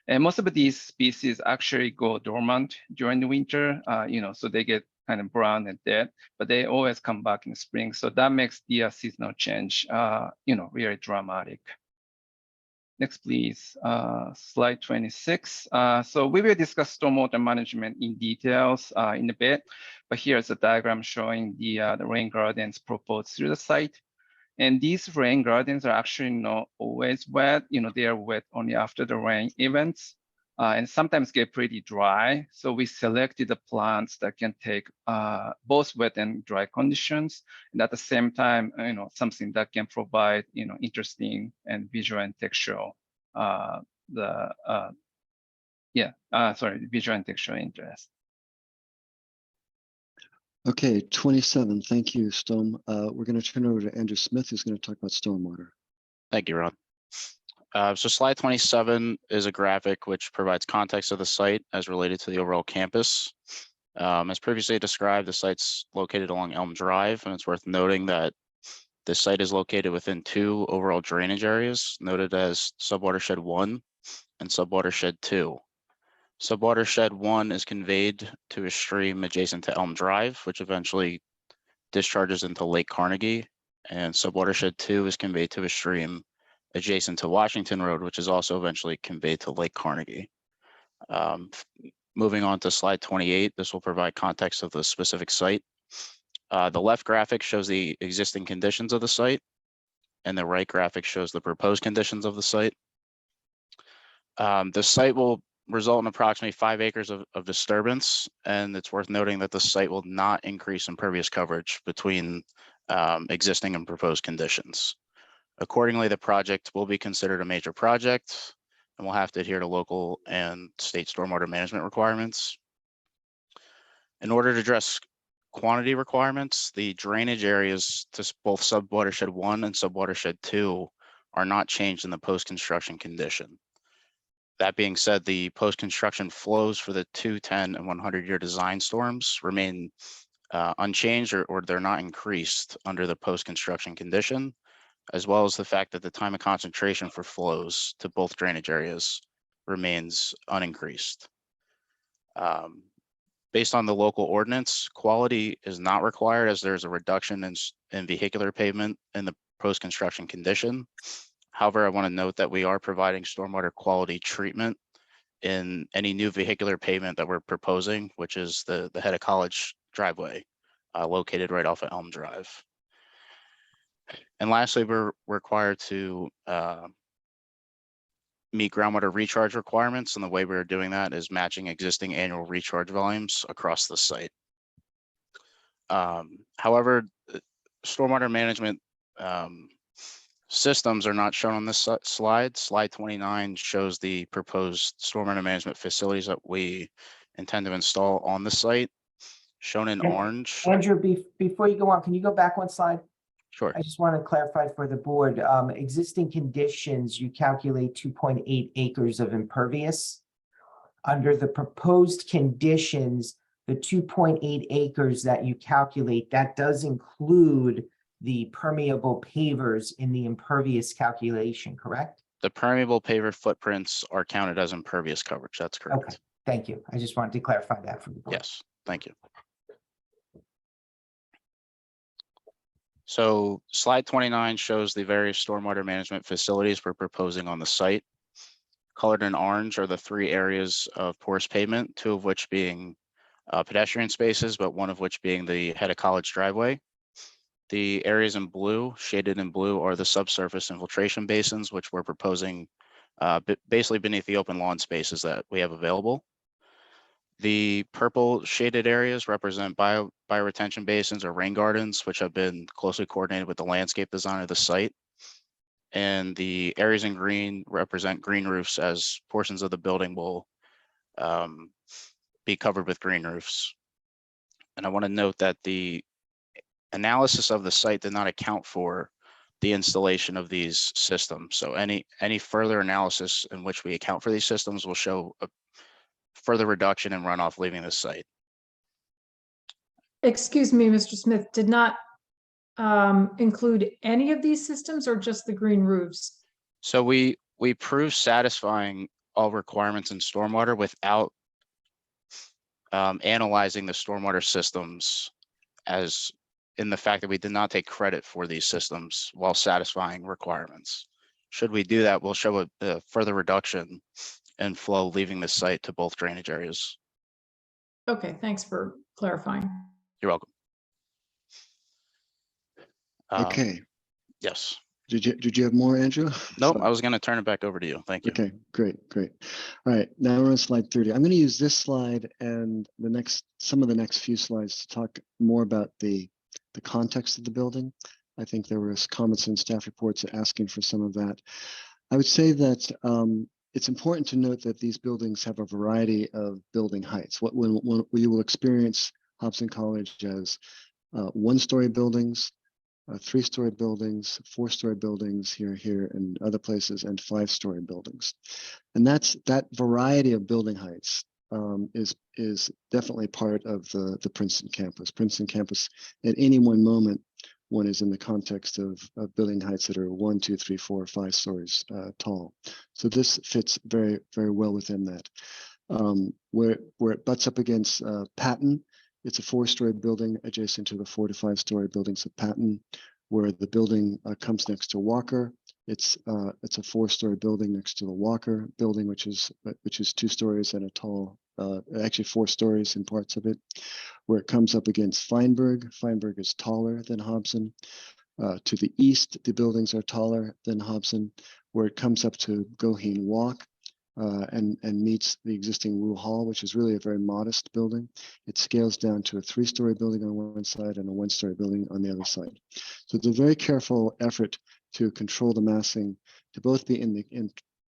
And most of these species actually go dormant during the winter, so they get kind of brown and dead, but they always come back in spring. So that makes the seasonal change, really dramatic. Next, please, slide 26. So we will discuss stormwater management in details in a bit, but here's a diagram showing the rain gardens proposed through the site. And these rain gardens are actually not always wet. They are wet only after the rain events, and sometimes get pretty dry. So we selected the plants that can take both wet and dry conditions, and at the same time, something that can provide, interesting and visual and textural, visual and textual interest. Okay, 27. Thank you, Storm. We're going to turn over to Andrew Smith, who's going to talk about stormwater. Thank you, Ron. So slide 27 is a graphic which provides context of the site as related to the overall campus. As previously described, the site's located along Elm Drive, and it's worth noting that this site is located within 2 overall drainage areas noted as Subwatershed 1 and Subwatershed 2. Subwatershed 1 is conveyed to a stream adjacent to Elm Drive, which eventually discharges into Lake Carnegie, and Subwatershed 2 is conveyed to a stream adjacent to Washington Road, which is also eventually conveyed to Lake Carnegie. Moving on to slide 28, this will provide context of the specific site. The left graphic shows the existing conditions of the site, and the right graphic shows the proposed conditions of the site. The site will result in approximately 5 acres of disturbance, and it's worth noting that the site will not increase impervious coverage between existing and proposed conditions. Accordingly, the project will be considered a major project and will have to adhere to local and state stormwater management requirements. In order to address quantity requirements, the drainage areas to both Subwatershed 1 and Subwatershed 2 are not changed in the post-construction condition. That being said, the post-construction flows for the 210 and 100-year design storms remain unchanged or they're not increased under the post-construction condition, as well as the fact that the time of concentration for flows to both drainage areas remains unincreased. Based on the local ordinance, quality is not required as there's a reduction in vehicular pavement in the post-construction condition. However, I want to note that we are providing stormwater quality treatment in any new vehicular pavement that we're proposing, which is the Head of College driveway located right off of Elm Drive. And lastly, we're required to meet groundwater recharge requirements, and the way we're doing that is matching existing annual recharge volumes across the site. However, stormwater management systems are not shown on this slide. Slide 29 shows the proposed stormwater management facilities that we intend to install on the site, shown in orange. Andrew, before you go on, can you go back one slide? Sure. I just want to clarify for the board, existing conditions, you calculate 2.8 acres of impervious. Under the proposed conditions, the 2.8 acres that you calculate, that does include the permeable pavers in the impervious calculation, correct? The permeable paver footprints are counted as impervious coverage. That's correct. Okay, thank you. I just wanted to clarify that for the board. Yes, thank you. So slide 29 shows the various stormwater management facilities we're proposing on the site. Colored in orange are the 3 areas of porous pavement, 2 of which being pedestrian spaces, but 1 of which being the Head of College driveway. The areas in blue, shaded in blue, are the subsurface infiltration basins, which we're proposing basically beneath the open lawn spaces that we have available. The purple shaded areas represent bioretention basins or rain gardens, which have been closely coordinated with the landscape design of the site. And the areas in green represent green roofs, as portions of the building will be covered with green roofs. And I want to note that the analysis of the site did not account for the installation of these systems. So any further analysis in which we account for these systems will show a further reduction in runoff leaving the site. Excuse me, Mr. Smith, did not include any of these systems or just the green roofs? So we proved satisfying all requirements in stormwater without analyzing the stormwater systems, as in the fact that we did not take credit for these systems while satisfying requirements. Should we do that, we'll show a further reduction in flow leaving the site to both drainage areas. Okay, thanks for clarifying. You're welcome. Okay, Yes. Did you have more, Andrew? Nope, I was going to turn it back over to you. Thank you. Okay, great. All right, now we're on slide 30. I'm going to use this slide and some of the next few slides to talk more about the context of the building. I think there was comments in staff reports asking for some of that. I would say that it's important to note that these buildings have a variety of building heights. When you will experience Hobson College as one-story buildings, 3-story buildings, 4-story buildings here, and other places, and 5-story buildings. And that variety of building heights is definitely part of the Princeton campus. Princeton campus, at any one moment, one is in the context of building heights that are 1, 2, 3, 4, 5 stories tall. So this fits very, very well within that. Where it butts up against Patton, it's a 4-story building adjacent to the 4 to 5-story buildings of Patton. Where the building comes next to Walker, it's a 4-story building next to the Walker building, which is 2 stories and a tall, actually 4 stories in parts of it. Where it comes up against Feinberg is taller than Hobson. To the east, the buildings are taller than Hobson. Where it comes up to Goheen Walk, and meets the existing Wu Hall, which is really a very modest building. It scales down to a 3-story building on one side and a 1-story building on the other side. So it's a very careful effort to control the massing, to both be in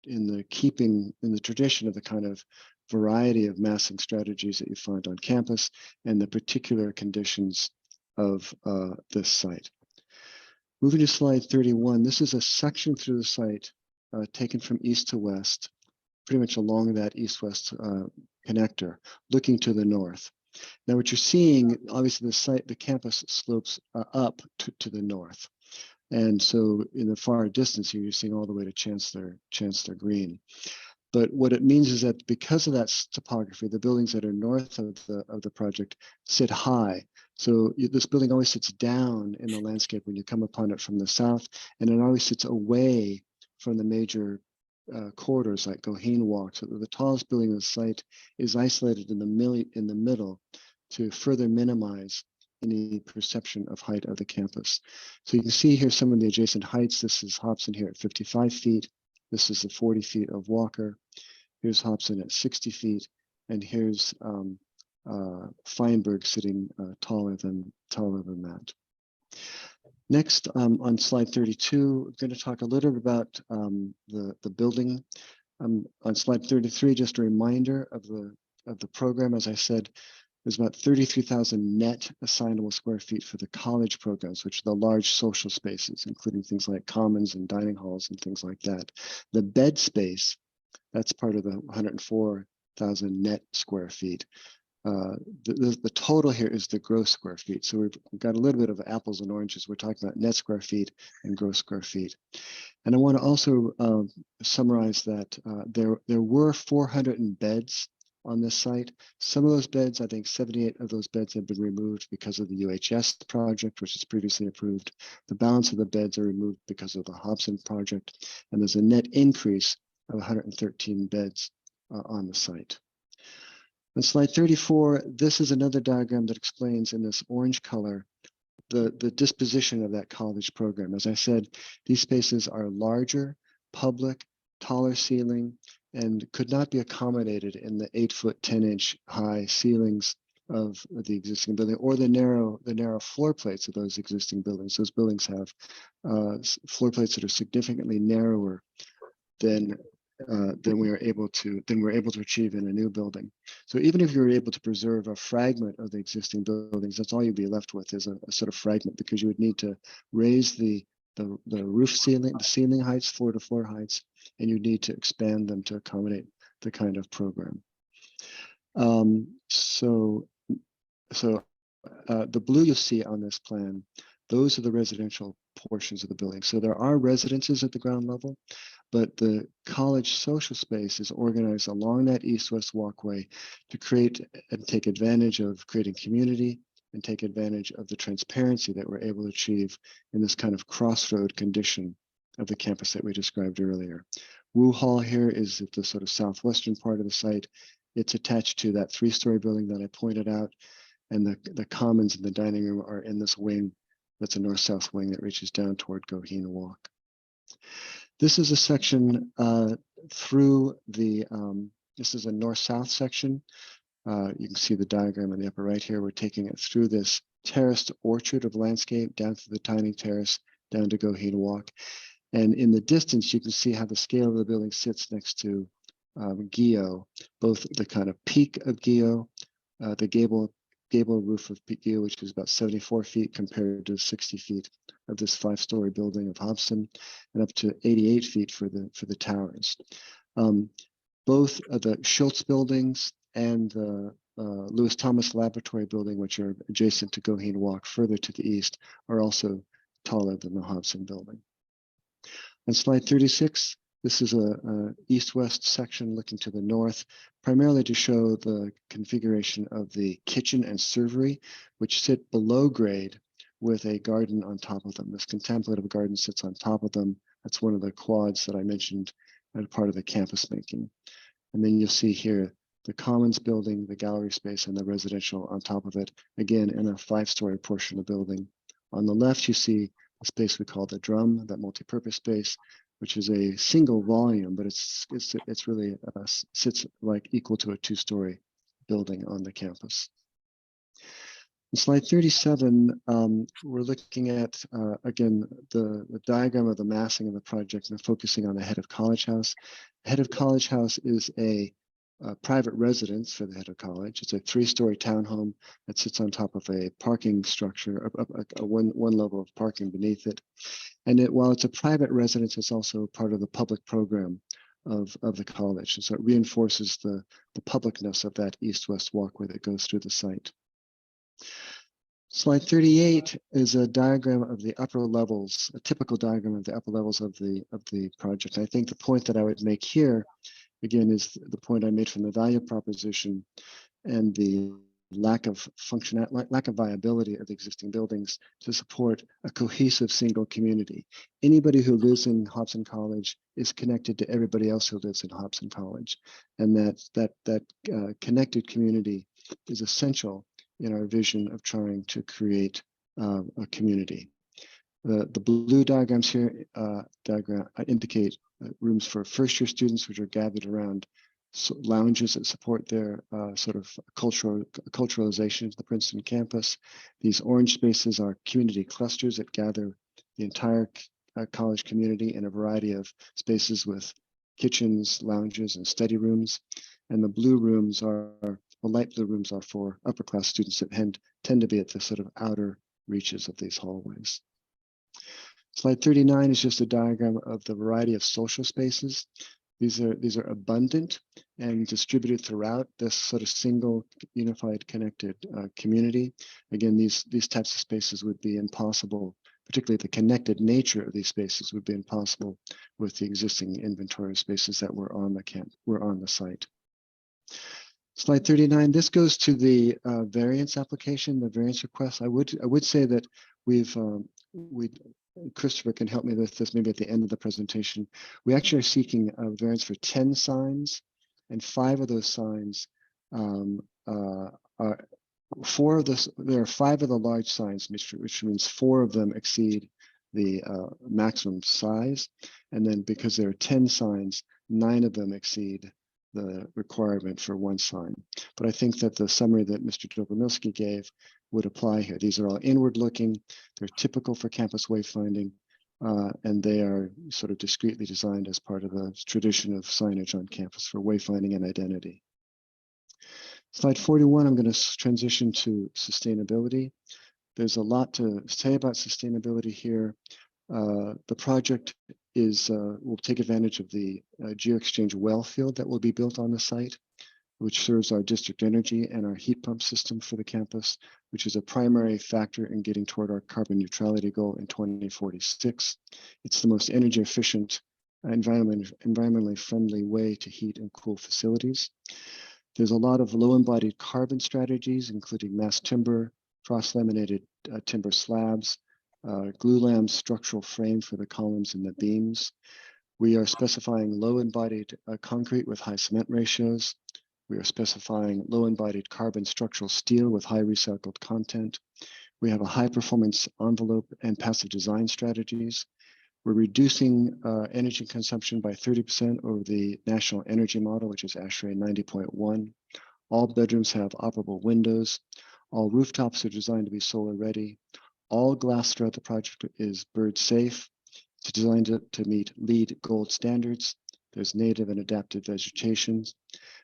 the tradition of the kind of variety of massing strategies that you find on campus and the particular conditions of this site. Moving to slide 31, this is a section through the site taken from east to west, pretty much along that east-west connector, looking to the north. Now, what you're seeing, obviously, the campus slopes up to the north, and so in the far distance here, you're seeing all the way to Chancellor Green. But what it means is that because of that topography, the buildings that are north of the project sit high. So this building always sits down in the landscape when you come upon it from the south, and it always sits away from the major corridors like Goheen Walk, so that the tallest building in the site is isolated in the middle to further minimize any perception of height of the campus. So you can see here some of the adjacent heights. This is Hobson here at 55 feet. This is the 40 feet of Walker. Here's Hobson at 60 feet, and here's Feinberg sitting taller than that. Next, on slide 32, we're going to talk a little bit about the building. On slide 33, just a reminder of the program. As I said, there's about 33,000 net assignable square feet for the college programs, which are the large social spaces, including things like commons and dining halls and things like that. The bed space, that's part of the 104,000 net square feet. The total here is the gross square feet. So we've got a little bit of apples and oranges. We're talking about net square feet and gross square feet. And I want to also summarize that there were 400 beds on this site. Some of those beds, I think 78 of those beds have been removed because of the UHS project, which is previously approved. The balance of the beds are removed because of the Hobson project. And there's a net increase of 113 beds on the site. On slide 34, this is another diagram that explains in this orange color the disposition of that college program. As I said, these spaces are larger, public, taller ceiling, and could not be accommodated in the 8-foot, 10-inch high ceilings of the existing building or the narrow floor plates of those existing buildings. Those buildings have floor plates that are significantly narrower than we're able to achieve in a new building. So even if you're able to preserve a fragment of the existing buildings, that's all you'd be left with is a sort of fragment, because you would need to raise the roof ceiling, the ceiling heights, floor to floor heights, and you need to expand them to accommodate the kind of program. So the blue you'll see on this plan, those are the residential portions of the building. So there are residences at the ground level, but the college social space is organized along that east-west walkway to create and take advantage of creating community and take advantage of the transparency that we're able to achieve in this kind of crossroad condition of the campus that we described earlier. Wu Hall here is at the sort of southwestern part of the site. It's attached to that 3-story building that I pointed out, and the commons and the dining room are in this wing That's a north-south wing that reaches down toward Goheen Walk. This is a section through the, this is a north-south section. You can see the diagram on the upper right here. We're taking it through this terraced orchard of landscape down through the tiny terrace down to Goheen Walk. And in the distance, you can see how the scale of the building sits next to Gio, both the kind of peak of Gio, the gable roof of Gio, which is about 74 feet compared to 60 feet of this 5-story building of Hobson, and up to 88 feet for the towers. Both of the Schultz buildings and the Lewis Thomas Laboratory building, which are adjacent to Goheen Walk further to the east, are also taller than the Hobson building. On slide 36, this is a east-west section looking to the north, primarily to show the configuration of the kitchen and servery, which sit below grade with a garden on top of them. This contemplative garden sits on top of them. That's one of the quads that I mentioned as part of the campus making. And then you'll see here the Commons building, the gallery space, and the residential on top of it, again, in a 5-story portion of the building. On the left, you see a space we call the Drum, that multi-purpose space, which is a single volume, but it's really sits like equal to a 2-story building on the campus. In slide 37, we're looking at, again, the diagram of the massing of the project and focusing on the head of College House. The head of College House is a private residence for the head of college. It's a 3-story townhome that sits on top of a parking structure, one level of parking beneath it. And while it's a private residence, it's also part of the public program of the college. And so it reinforces the publicness of that east-west walkway that goes through the site. Slide 38 is a diagram of the upper levels, a typical diagram of the upper levels of the project. I think the point that I would make here, again, is the point I made from the value proposition and the lack of viability of the existing buildings to support a cohesive single community. Anybody who lives in Hobson College is connected to everybody else who lives in Hobson College, and that connected community is essential in our vision of trying to create a community. The blue diagrams here indicate rooms for first-year students, which are gathered around lounges that support their sort of culturalization of the Princeton campus. These orange spaces are community clusters that gather the entire college community in a variety of spaces with kitchens, lounges, and study rooms. And the blue rooms the light blue rooms are for upper class students that tend to be at the sort of outer reaches of these hallways. Slide 39 is just a diagram of the variety of social spaces. These are abundant and distributed throughout this sort of single, unified, connected community. Again, these types of spaces would be impossible, particularly the connected nature of these spaces would be impossible with the existing inventory of spaces that were on the site. Slide 39, this goes to the variance application, the variance request. I would say that Christopher can help me with this maybe at the end of the presentation. We actually are seeking a variance for 10 signs, and 5 of those signs there are 5 of the large signs, which means 4 of them exceed the maximum size. And then because there are 10 signs, 9 of them exceed the requirement for 1 sign. But I think that the summary that Mr. Dobromilski gave would apply here. These are all inward looking. They're typical for campus wayfinding, and they are sort of discreetly designed as part of the tradition of signage on campus for wayfinding and identity. Slide 41, I'm going to transition to sustainability. There's a lot to say about sustainability here. The project will take advantage of the GeoExchange well field that will be built on the site, which serves our district energy and our heat pump system for the campus, which is a primary factor in getting toward our carbon neutrality goal in 2046. It's the most energy efficient, environmentally friendly way to heat and cool facilities. There's a lot of low embodied carbon strategies, including mass timber, cross-laminated timber slabs, glulam structural frame for the columns and the beams. We are specifying low embodied concrete with high cement ratios. We are specifying low embodied carbon structural steel with high recycled content. We have a high-performance envelope and passive design strategies. We're reducing energy consumption by 30% over the national energy model, which is ASHRAE 90.1. All bedrooms have operable windows. All rooftops are designed to be solar ready. All glass throughout the project is bird safe. It's designed to meet LEED Gold standards. There's native and adapted vegetation.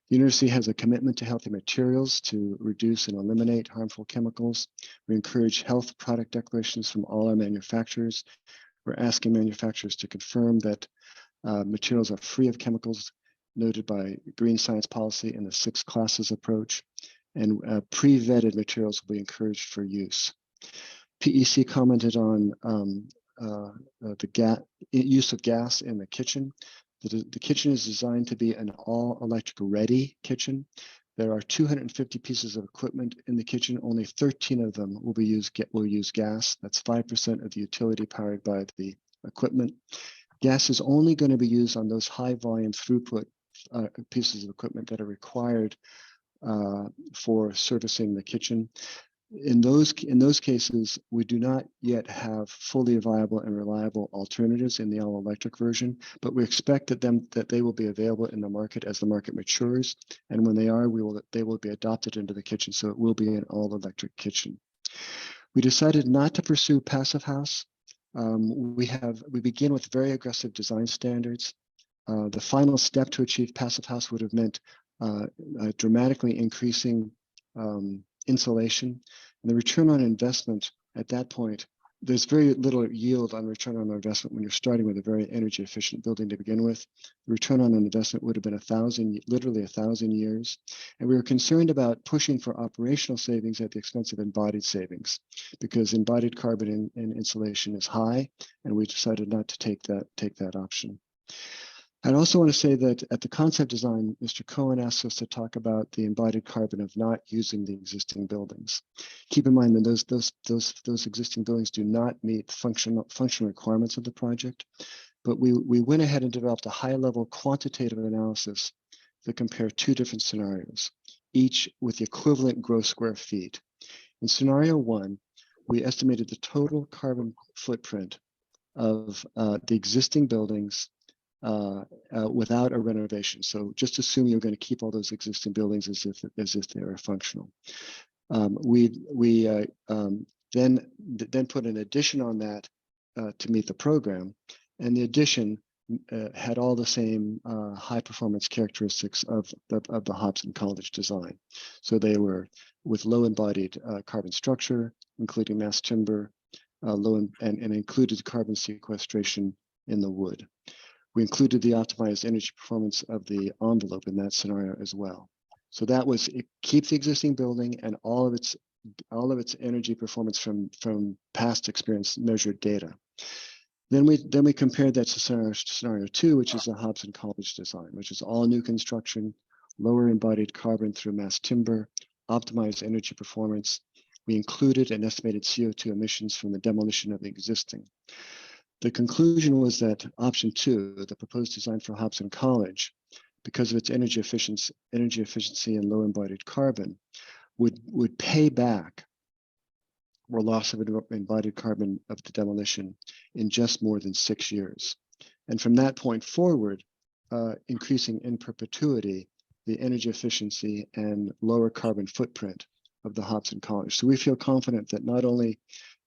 The university has a commitment to healthy materials to reduce and eliminate harmful chemicals. We encourage health product declarations from all our manufacturers. We're asking manufacturers to confirm that materials are free of chemicals noted by Green Science Policy and the 6 classes approach. And pre-vetted materials will be encouraged for use. PEC commented on the use of gas in the kitchen. The kitchen is designed to be an all-electric ready kitchen. There are 250 pieces of equipment in the kitchen. Only 13 of them will use gas. That's 5% of the utility powered by the equipment. Gas is only going to be used on those high volume throughput pieces of equipment that are required for servicing the kitchen. In those cases, we do not yet have fully viable and reliable alternatives in the all-electric version, but we expect that they will be available in the market as the market matures, and when they are, they will be adopted into the kitchen, so it will be an all-electric kitchen. We decided not to pursue passive house. We begin with very aggressive design standards. The final step to achieve passive house would have meant dramatically increasing insulation, and the return on investment at that point, there's very little yield on return on investment when you're starting with a very energy efficient building to begin with. The return on investment would have been literally 1,000 years. And we were concerned about pushing for operational savings at the expense of embodied savings, because embodied carbon in insulation is high, and we decided not to take that option. I'd also want to say that at the concept design, Mr. Cohen asked us to talk about the embodied carbon of not using the existing buildings. Keep in mind that those existing buildings do not meet functional requirements of the project, but we went ahead and developed a high-level quantitative analysis that compared 2 different scenarios, each with the equivalent gross square feet. In scenario 1, we estimated the total carbon footprint of the existing buildings without a renovation. So just assume you're going to keep all those existing buildings as if they are functional. We then put an addition on that to meet the program, and the addition had all the same high performance characteristics of the Hobson College design. So they were with low embodied carbon structure, including mass timber, and included carbon sequestration in the wood. We included the optimized energy performance of the envelope in that scenario as well. So that was keep the existing building and all of its energy performance from past experience measured data. Then we compared that to scenario 2, which is the Hobson College design, which is all new construction, lower embodied carbon through mass timber, optimized energy performance. We included an estimated CO2 emissions from the demolition of the existing. The conclusion was that option 2, the proposed design for Hobson College, because of its energy efficiency and low embodied carbon, would pay back or loss of embodied carbon of the demolition in just more than 6 years. And from that point forward, increasing in perpetuity the energy efficiency and lower carbon footprint of the Hobson College. So we feel confident that not only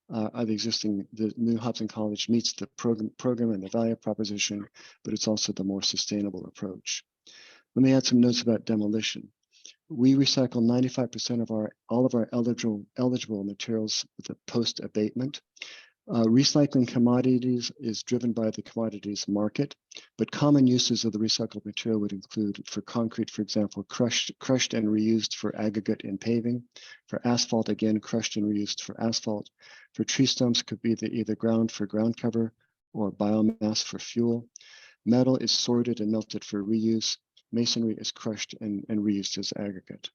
the new Hobson College meets the program and the value proposition, but it's also the more sustainable approach. Let me add some notes about demolition. We recycle 95% of all of our eligible materials with a post abatement. Recycling commodities is driven by the commodities market, but common uses of the recycled material would include, for concrete, for example, crushed and reused for aggregate in paving. For asphalt, again, crushed and reused for asphalt. For tree stumps, could be either ground for ground cover or biomass for fuel. Metal is sorted and melted for reuse. Masonry is crushed and reused as aggregate.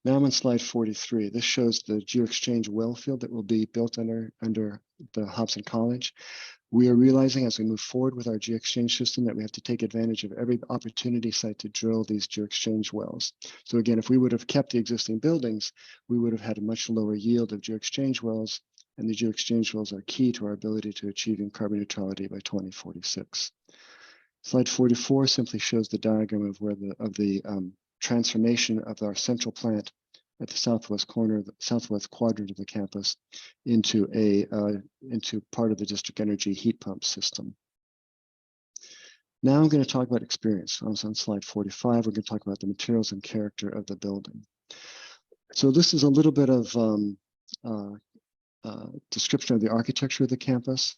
Now I'm on slide 43. This shows the GeoExchange well field that will be built under the Hobson College. We are realizing as we move forward with our GeoExchange system that we have to take advantage of every opportunity site to drill these GeoExchange wells. So again, if we would have kept the existing buildings, we would have had a much lower yield of GeoExchange wells, and the GeoExchange wells are key to our ability to achieving carbon neutrality by 2046. Slide 44 simply shows the diagram of where the transformation of our central plant at the southwest corner, the southwest quadrant of the campus, into part of the district energy heat pump system. Now I'm going to talk about experience. I was on slide 45. We're going to talk about the materials and character of the building. So this is a little bit of description of the architecture of the campus.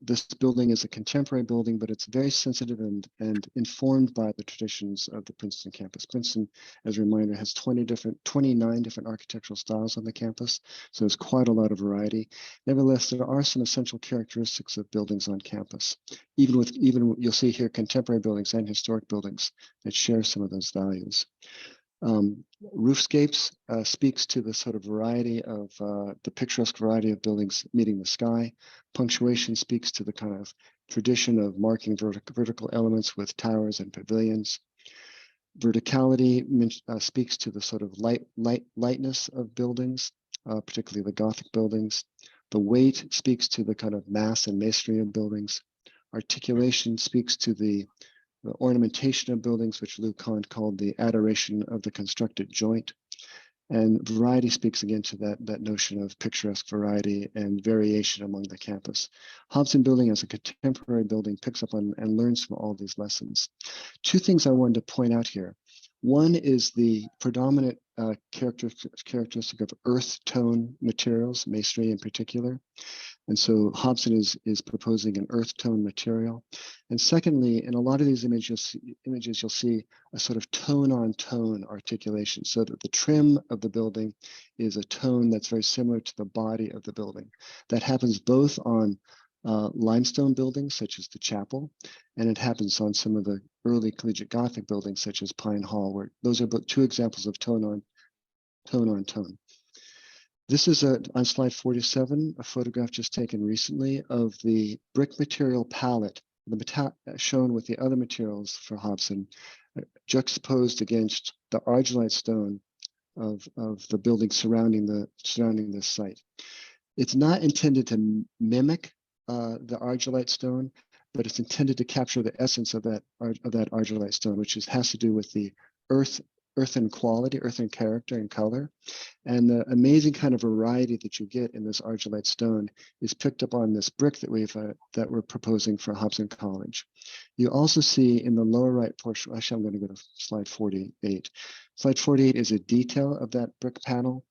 This building is a contemporary building, but it's very sensitive and informed by the traditions of the Princeton campus. Princeton, as a reminder, has 29 different architectural styles on the campus, so there's quite a lot of variety. Nevertheless, there are some essential characteristics of buildings on campus, even you'll see here contemporary buildings and historic buildings that share some of those values. Roofscapes speaks to the sort of variety of the picturesque variety of buildings meeting the sky. Punctuation speaks to the kind of tradition of marking vertical elements with towers and pavilions. Verticality speaks to the sort of lightness of buildings, particularly the Gothic buildings. The weight speaks to the kind of mass and masonry of buildings. Articulation speaks to the ornamentation of buildings, which Lou Kahn called the adoration of the constructed joint. And variety speaks again to that notion of picturesque variety and variation among the campus. Hobson Building as a contemporary building picks up on and learns from all these lessons. Two things I wanted to point out here. One is the predominant characteristic of earth tone materials, masonry in particular. And so Hobson is proposing an earth tone material. And secondly, in a lot of these images, you'll see a sort of tone on tone articulation, so that the trim of the building is a tone that's very similar to the body of the building. That happens both on limestone buildings such as the chapel, and it happens on some of the early collegiate Gothic buildings such as Pine Hall, where those are two examples of tone on tone. This is on slide 47, a photograph just taken recently of the brick material palette, shown with the other materials for Hobson, juxtaposed against the argillite stone of the building surrounding this site. It's not intended to mimic the argillite stone, but it's intended to capture the essence of that argillite stone, which has to do with the earthen quality, earthen character and color. And the amazing kind of variety that you get in this argillite stone is picked up on this brick that we're proposing for Hobson College. You also see in the lower right portion, actually I'm going to go to slide 48. Slide 48 is a detail of that brick panel.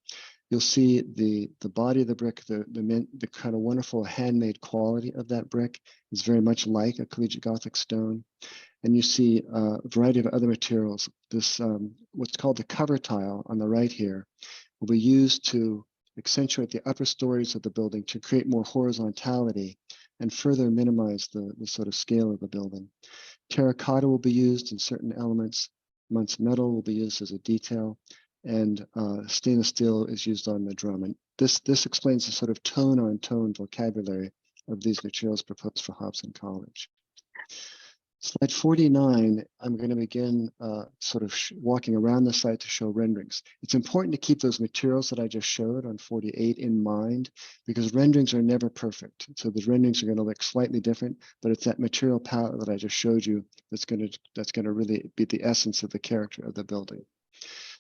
You'll see the body of the brick, the kind of wonderful handmade quality of that brick is very much like a collegiate Gothic stone. And you see a variety of other materials. This, what's called the cover tile on the right here, will be used to accentuate the upper stories of the building to create more horizontality and further minimize the sort of scale of the building. Terracotta will be used in certain elements. Muntz metal will be used as a detail, and stainless steel is used on the drum. And this explains the sort of tone on tone vocabulary of these materials proposed for Hobson College. Slide 49, I'm going to begin sort of walking around the site to show renderings. It's important to keep those materials that I just showed on 48 in mind, because renderings are never perfect. So the renderings are going to look slightly different, but it's that material palette that I just showed you that's going to really be the essence of the character of the building.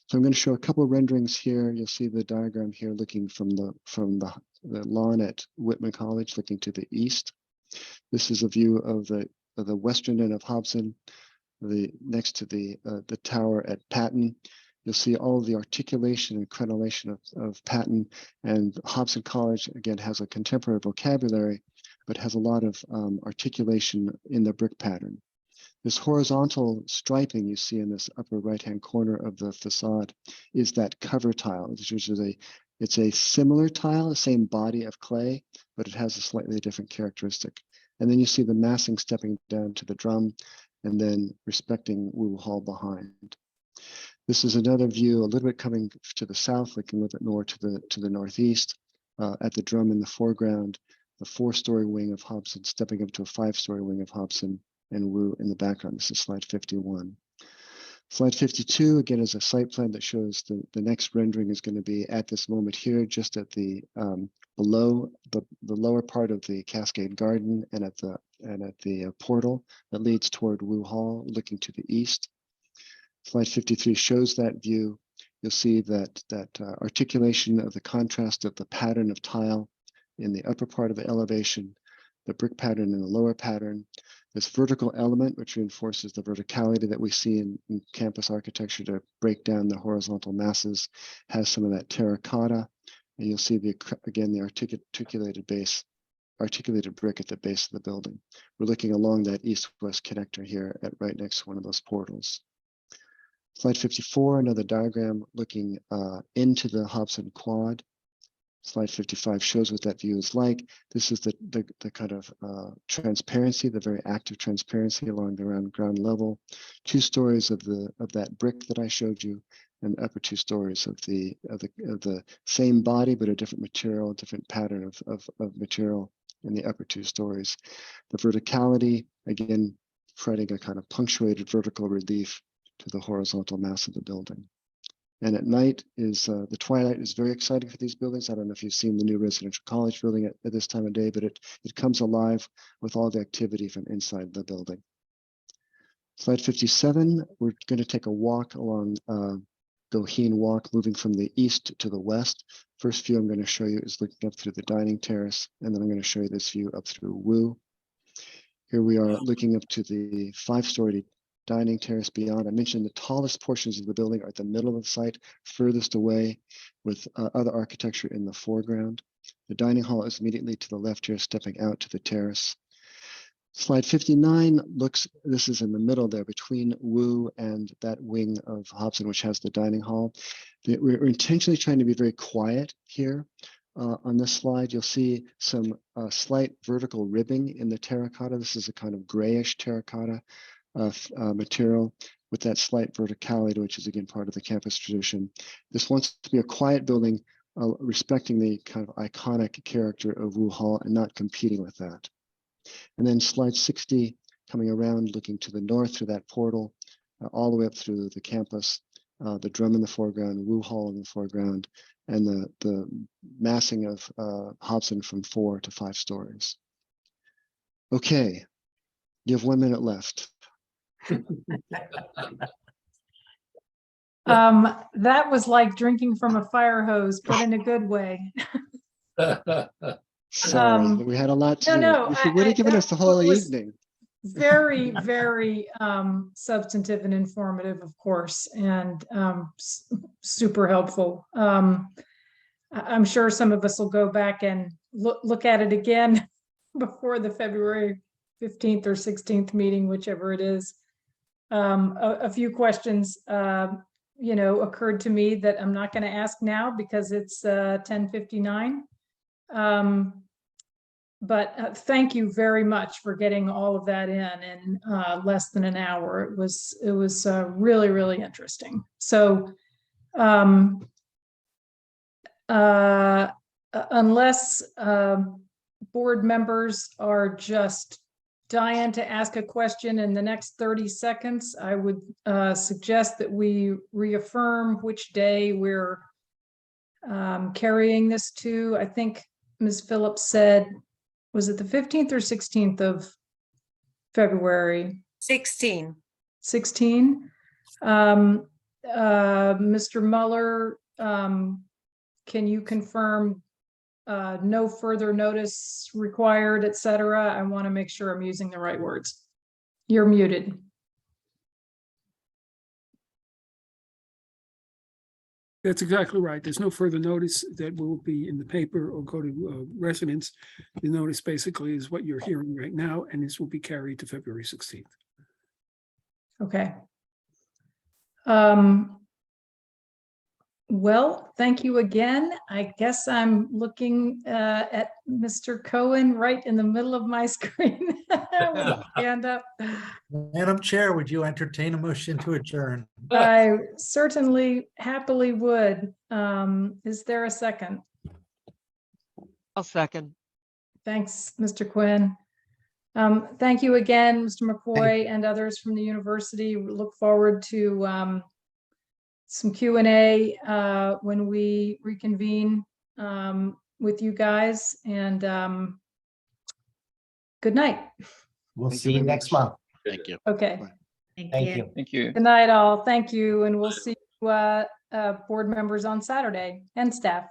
So I'm going to show a couple of renderings here. You'll see the diagram here looking from the lawn at Whitman College, looking to the east. This is a view of the western end of Hobson, next to the tower at Patton. You'll see all of the articulation and crenellation of Patton, and Hobson College again has a contemporary vocabulary, but has a lot of articulation in the brick pattern. This horizontal striping you see in this upper right-hand corner of the facade is that cover tile, which is it's a similar tile, the same body of clay, but it has a slightly different characteristic. And then you see the massing stepping down to the drum, and then respecting Wu Hall behind. This is another view, a little bit coming to the south, looking a little bit more to the northeast, at the drum in the foreground, the 4-story wing of Hobson stepping up to a 5-story wing of Hobson, and Wu in the background. This is slide 51. Slide 52, again, is a site plan that shows the next rendering is going to be at this moment here, just at the below the lower part of the Cascade Garden and at the portal that leads toward Wu Hall, looking to the east. Slide 53 shows that view. You'll see that articulation of the contrast of the pattern of tile in the upper part of the elevation, the brick pattern in the lower pattern, this vertical element, which reinforces the verticality that we see in campus architecture to break down the horizontal masses, has some of that terracotta. And you'll see again the articulated brick at the base of the building. We're looking along that east-west connector here right next to one of those portals. Slide 54, another diagram looking into the Hobson Quad. Slide 55 shows what that view is like. This is the kind of transparency, the very active transparency along the ground level. 2 stories of that brick that I showed you, and the upper 2 stories of the same body but a different material, different pattern of material in the upper 2 stories. The verticality, again, providing a kind of punctuated vertical relief to the horizontal mass of the building. And at night is the twilight is very exciting for these buildings. I don't know if you've seen the new residential college building at this time of day, but it comes alive with all the activity from inside the building. Slide 57, we're going to take a walk along Goheen Walk, moving from the east to the west. First view I'm going to show you is looking up through the dining terrace, and then I'm going to show you this view up through Wu. Here we are looking up to the 5-story dining terrace beyond. I mentioned the tallest portions of the building are at the middle of the site, furthest away, with other architecture in the foreground. The dining hall is immediately to the left here, stepping out to the terrace. Slide 59 looks, this is in the middle there between Wu and that wing of Hobson, which has the dining hall. We're intentionally trying to be very quiet here. On this slide, you'll see some slight vertical ribbing in the terracotta. This is a kind of grayish terracotta material with that slight verticality, which is again part of the campus tradition. This wants to be a quiet building, respecting the kind of iconic character of Wu Hall and not competing with that. And then slide 60, coming around, looking to the north through that portal, all the way up through the campus, the drum in the foreground, Wu Hall in the foreground, and the massing of Hobson from 4 to 5 stories. Okay, you have 1 minute left. That was like drinking from a fire hose, but in a good way. Sorry, we had a lot to do. No, If you would have given us the whole evening. Very, very substantive and informative, of course, and super helpful. I'm sure some of us will go back and look at it again before the February 15th or 16th meeting, whichever it is. A few questions, occurred to me that I'm not going to ask now because it's 10:59. But thank you very much for getting all of that in less than an hour. It was really, really interesting. So unless board members are just dying to ask a question in the next 30 seconds, I would suggest that we reaffirm which day we're carrying this to. I think Ms. Phillips said, was it the 15th or 16th of February? 16. 16. Mr. Mueller, can you confirm no further notice required, et cetera? I want to make sure I'm using the right words. You're muted. That's exactly right. There's no further notice that will be in the paper or go to residents. The notice basically is what you're hearing right now, and this will be carried to February 16th. Okay. Well, thank you again. I guess I'm looking at Mr. Cohen right in the middle of my screen. With his hand up. Madam Chair, would you entertain a motion to adjourn? I certainly happily would. Is there a second? I'll second. Thanks, Mr. Quinn. Thank you again, Mr. McCoy and others from the university. We look forward to some Q&A when we reconvene with you guys, and good night. We'll See you next month. Thank you. Okay. Thank you. Thank you. Good night, all. Thank you, and we'll see you, board members on Saturday and staff.